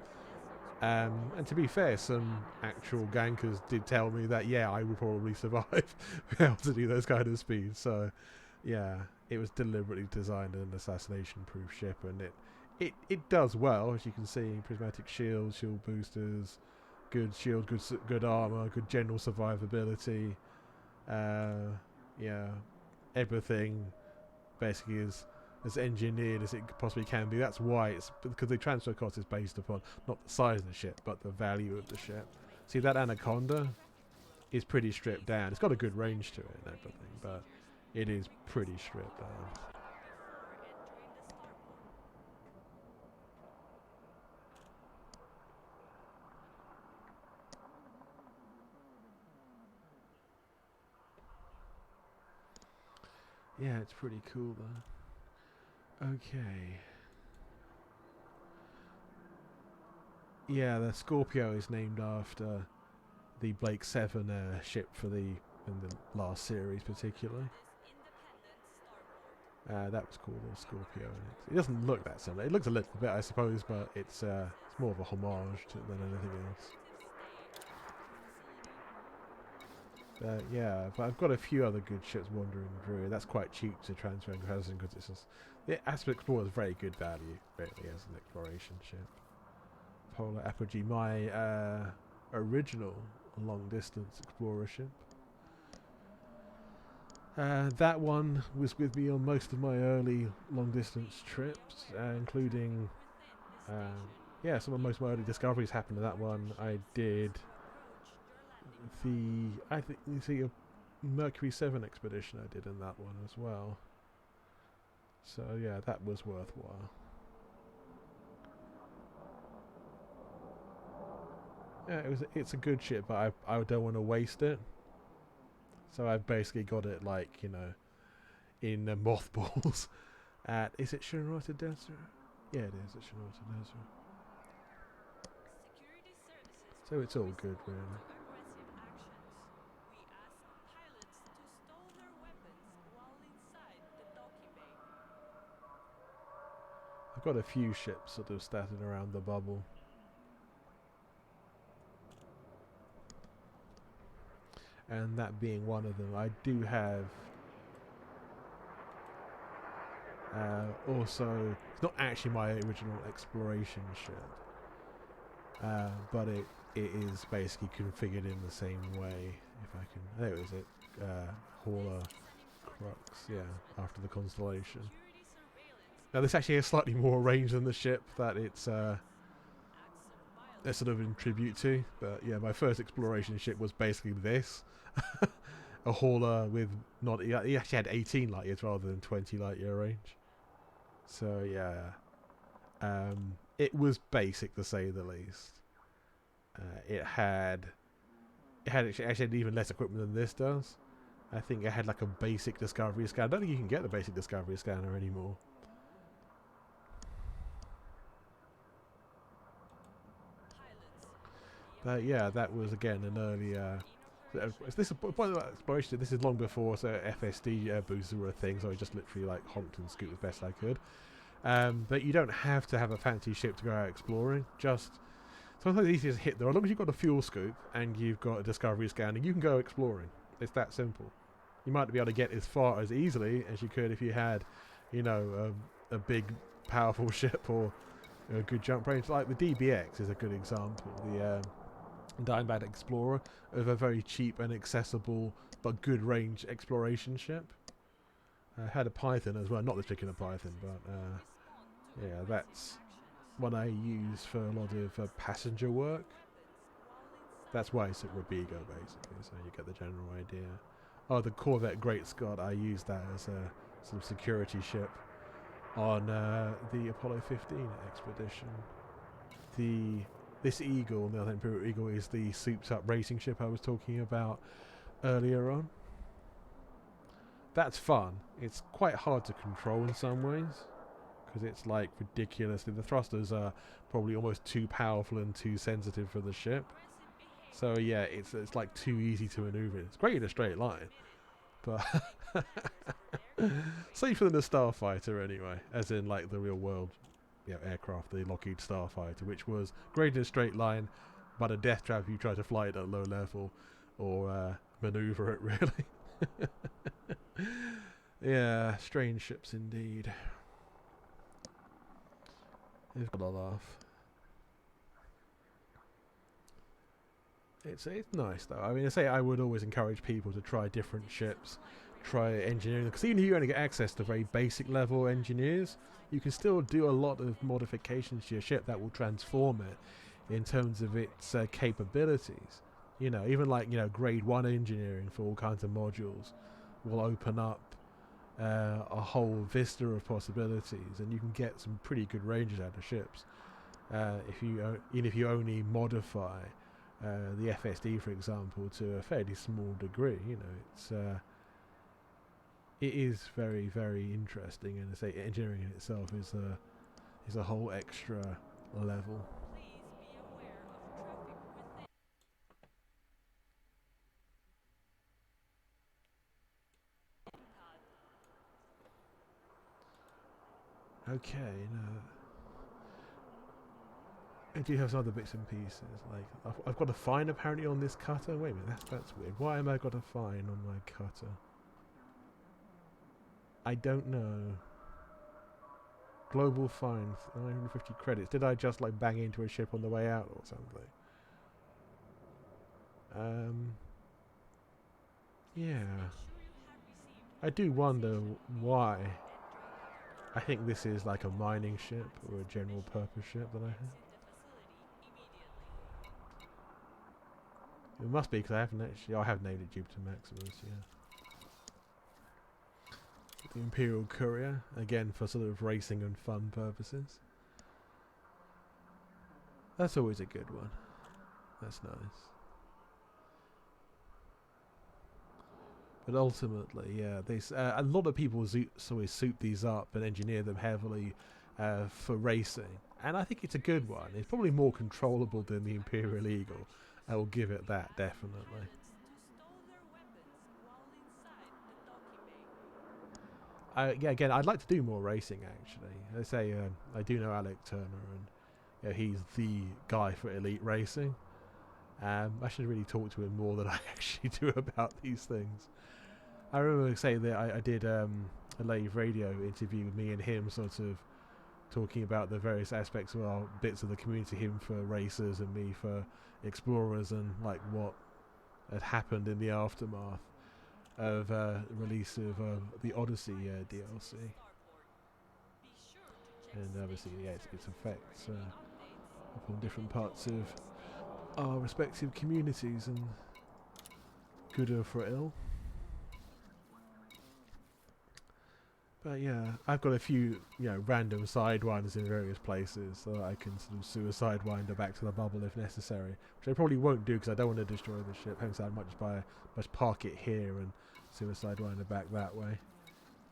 And to be fair, some actual gankers did tell me that, yeah, I would probably survive being able to do those kind of speeds. So, yeah, it was deliberately designed as an assassination-proof ship, and it does well, as you can see. Prismatic shield, shield boosters, good shield, good armor, good general survivability. Yeah, everything basically is as engineered as it possibly can be. That's why it's because the transfer cost is based upon not the size of the ship but the value of the ship. See, that Anaconda is pretty stripped down. It's got a good range to it and everything, but it is pretty stripped down. Yeah, it's pretty cool though. Okay. Yeah, the Scorpio is named after the Blake 7 ship in the last series particularly. That was cool, the Scorpio. It doesn't look that similar. It looks a little bit, I suppose, but it's more of a homage than anything else. Yeah, but I've got a few other good ships wandering through. That's quite cheap to transfer in comparison because it's just the Aspen Explorer is very good value, really, as an exploration ship. Polar Apogee, my original long-distance explorer ship. That one was with me on most of my early long-distance trips, including some of most of my early discoveries happened to that one. I did the Mercury 7 expedition I did in that one as well. So yeah, that was worthwhile. Yeah, it's a good ship, but I don't want to waste it. So I've basically got it like, you know, in mothballs at, is it Shinrata Desert? Yeah, it is at Shinrata Desert. So it's all good, really. I've got a few ships sort of scattered around the bubble. And that being one of them. I do have also, it's not actually my original exploration ship, but it is basically configured in the same way. If I can, there is it, Hauler Crux, yeah, after the Constellation. Now this actually has slightly more range than the ship that it's sort of in tribute to, but yeah, my first exploration ship was basically this. A hauler with he actually had 18 light years rather than 20 light year range. So yeah, it was basic to say the least. It actually had even less equipment than this does. I think it had like a basic discovery scanner. I don't think you can get the basic discovery scanner anymore. But yeah, that was again an earlier. This exploration. This is long before FSD boosters were a thing, so I just literally like honked and scooped as best I could. But you don't have to have a fancy ship to go out exploring. Just sometimes it's easier to hit there. As long as you've got a fuel scoop and you've got a discovery scanner, you can go exploring. It's that simple. You might be able to get as far as easily as you could if you had, you know, a big, powerful ship or a good jump range. Like the DBX is a good example. The Diamondback Explorer of a very cheap and accessible but good range exploration ship. Had a Python as well, not this particular Python, but yeah, that's one I use for a lot of passenger work. That's why it's at Robigo basically, so you get the general idea. Oh, the Corvette Great Scott, I use that as sort of security ship on the Apollo 15 expedition. This Eagle, the other Imperial Eagle, is the souped-up racing ship I was talking about earlier on. That's fun. It's quite hard to control in some ways, because it's like ridiculously. The thrusters are probably almost too powerful and too sensitive for the ship. So yeah, it's like too easy to maneuver. It's great in a straight line, but safer than the Starfighter anyway, as in like the real world, aircraft, the Lockheed Starfighter, which was great in a straight line, but a death trap if you try to fly it at low level or maneuver it really. Yeah, strange ships indeed. They've got a laugh. It's nice though. I mean, I would always encourage people to try different ships, try engineering, because even if you only get access to very basic level engineers, you can still do a lot of modifications to your ship that will transform it in terms of its capabilities. Even like grade 1 engineering for all kinds of modules will open up a whole vista of possibilities, and you can get some pretty good ranges out of ships if you only modify the FSD, for example, to a fairly small degree. It is very, very interesting, and engineering in itself is a whole extra level. Okay, I do have some other bits and pieces. Like I've got a fine apparently on this cutter. Wait a minute, that's weird. Why am I got a fine on my cutter? I don't know. Global fine, 950 credits. Did I just like bang into a ship on the way out or something? Yeah. I do wonder why. I think this is like a mining ship or a general purpose ship that I have. It must be because I haven't actually. I have named it Jupiter Maximus, yeah. The Imperial Courier, again for sort of racing and fun purposes. That's always a good one. That's nice. But ultimately, yeah, a lot of people always suit these up and engineer them heavily for racing. And I think it's a good one. It's probably more controllable than the Imperial Eagle. I will give it that, definitely. Yeah, again, I'd like to do more racing, actually. I do know Alec Turner, and he's the guy for Elite Racing. I should really talk to him more than I actually do about these things. I remember saying that I did a live radio interview with me and him, sort of talking about the various aspects of our bits of the community, him for racers and me for explorers, and like what had happened in the aftermath of release of the Odyssey DLC, and obviously its effects upon different parts of our respective communities, and good or for ill. But yeah, I've got a few, random sidewinders in various places, so that I can sort of suicide winder back to the bubble if necessary. Which I probably won't do because I don't want to destroy the ship. Hence, I might just park it here and suicide winder back that way,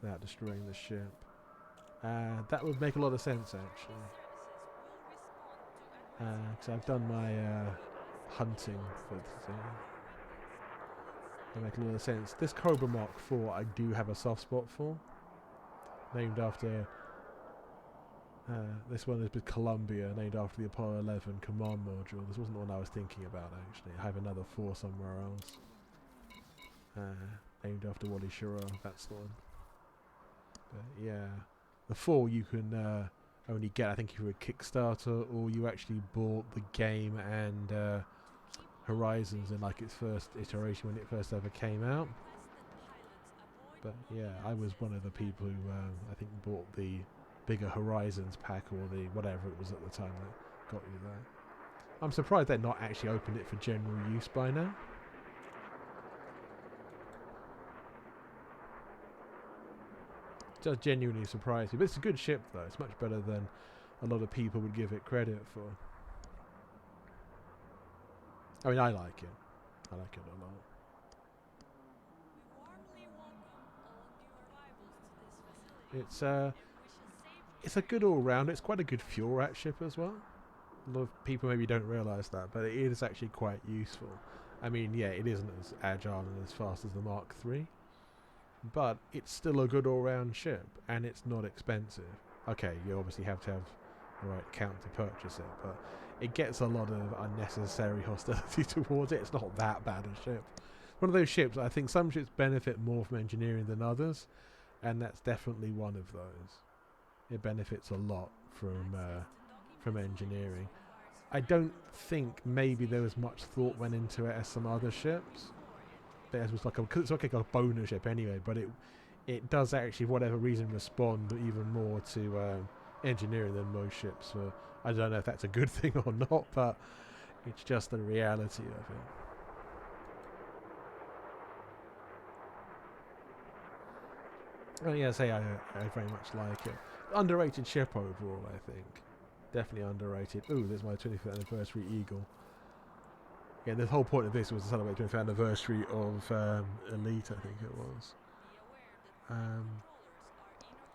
without destroying the ship. That would make a lot of sense, actually. Because I've done my hunting for the thing. That makes a lot of sense. This Cobra Mark IV I do have a soft spot for. Named after this one is with Columbia, named after the Apollo 11 command module. This wasn't the one I was thinking about, actually. I have another 4 somewhere else, named after Wally Schirra. That's the one. But yeah, the 4 you can only get, I think, through a Kickstarter, or you actually bought the game and Horizons in like its first iteration when it first ever came out. But yeah, I was one of the people who I think bought the bigger Horizons pack, or the whatever it was at the time that got you there. I'm surprised they've not actually opened it for general use by now. Just genuinely surprised me. But it's a good ship, though. It's much better than a lot of people would give it credit for. I mean, I like it. I like it a lot. It's a good all-round. It's quite a good fuel rat ship as well. A lot of people maybe don't realise that, but it is actually quite useful. I mean, yeah, it isn't as agile and as fast as the Mark III, but it's still a good all-round ship, and it's not expensive. Okay, you obviously have to have the right account to purchase it, but it gets a lot of unnecessary hostility towards it. It's not that bad a ship. One of those ships, I think some ships benefit more from engineering than others, and that's definitely one of those. It benefits a lot from engineering. I don't think maybe there was much thought went into it as some other ships. Theirs was it's like a bonus ship anyway, but it does actually, for whatever reason, respond even more to engineering than most ships. I don't know if that's a good thing or not, but it's just the reality of it. Oh yeah, I very much like it. Underrated ship overall, I think. Definitely underrated. Ooh, there's my 25th anniversary Eagle. Yeah, the whole point of this was to celebrate the 25th anniversary of Elite, I think it was.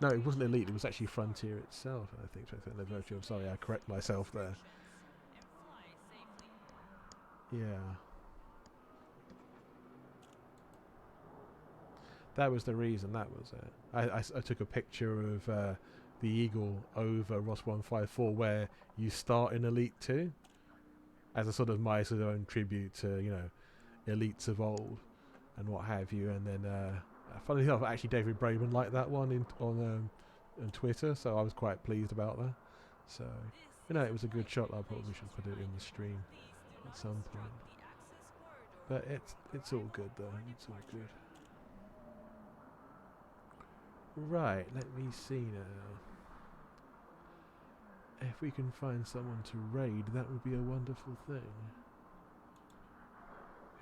No, it wasn't Elite, it was actually Frontier itself, I think, 25th anniversary. I'm sorry, I correct myself there. Yeah. That was the reason, that was it. I took a picture of the Eagle over Ross 154 where you start in Elite 2 as a sort of my sort of own tribute to, you know, elites of old and what have you. And then, funnily enough, actually David Braben liked that one on Twitter, so I was quite pleased about that. So, you know, it was a good shot. I probably should put it in the stream at some point. But it's all good though. It's all good. Right, let me see now. If we can find someone to raid, that would be a wonderful thing.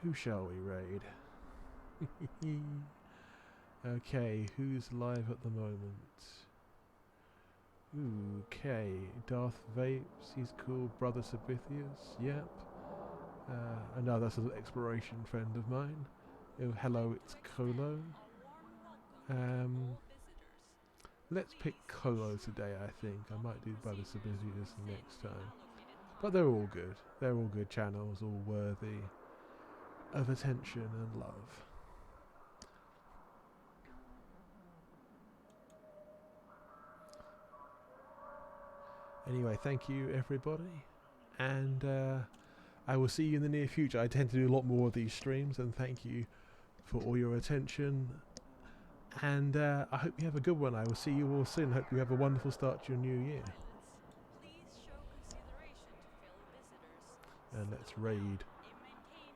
Who shall we raid? Okay, who's live at the moment? Okay, Darth Vapes, he's cool. Brother Sabithius, yep. Another sort of exploration friend of mine. Oh, hello, it's Colo. Let's pick Colo today, I think. I might do Brother Sabithius next time. But they're all good. They're all good channels, all worthy of attention and love. Anyway, thank you everybody, and I will see you in the near future. I tend to do a lot more of these streams, and thank you for all your attention, and I hope you have a good one. I will see you all soon. Hope you have a wonderful start to your new year. And let's raid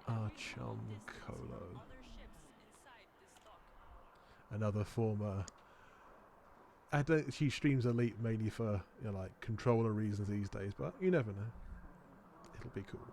our chum Colo. Another former... she streams Elite mainly for, you know, like controller reasons these days, but you never know. It'll be cool.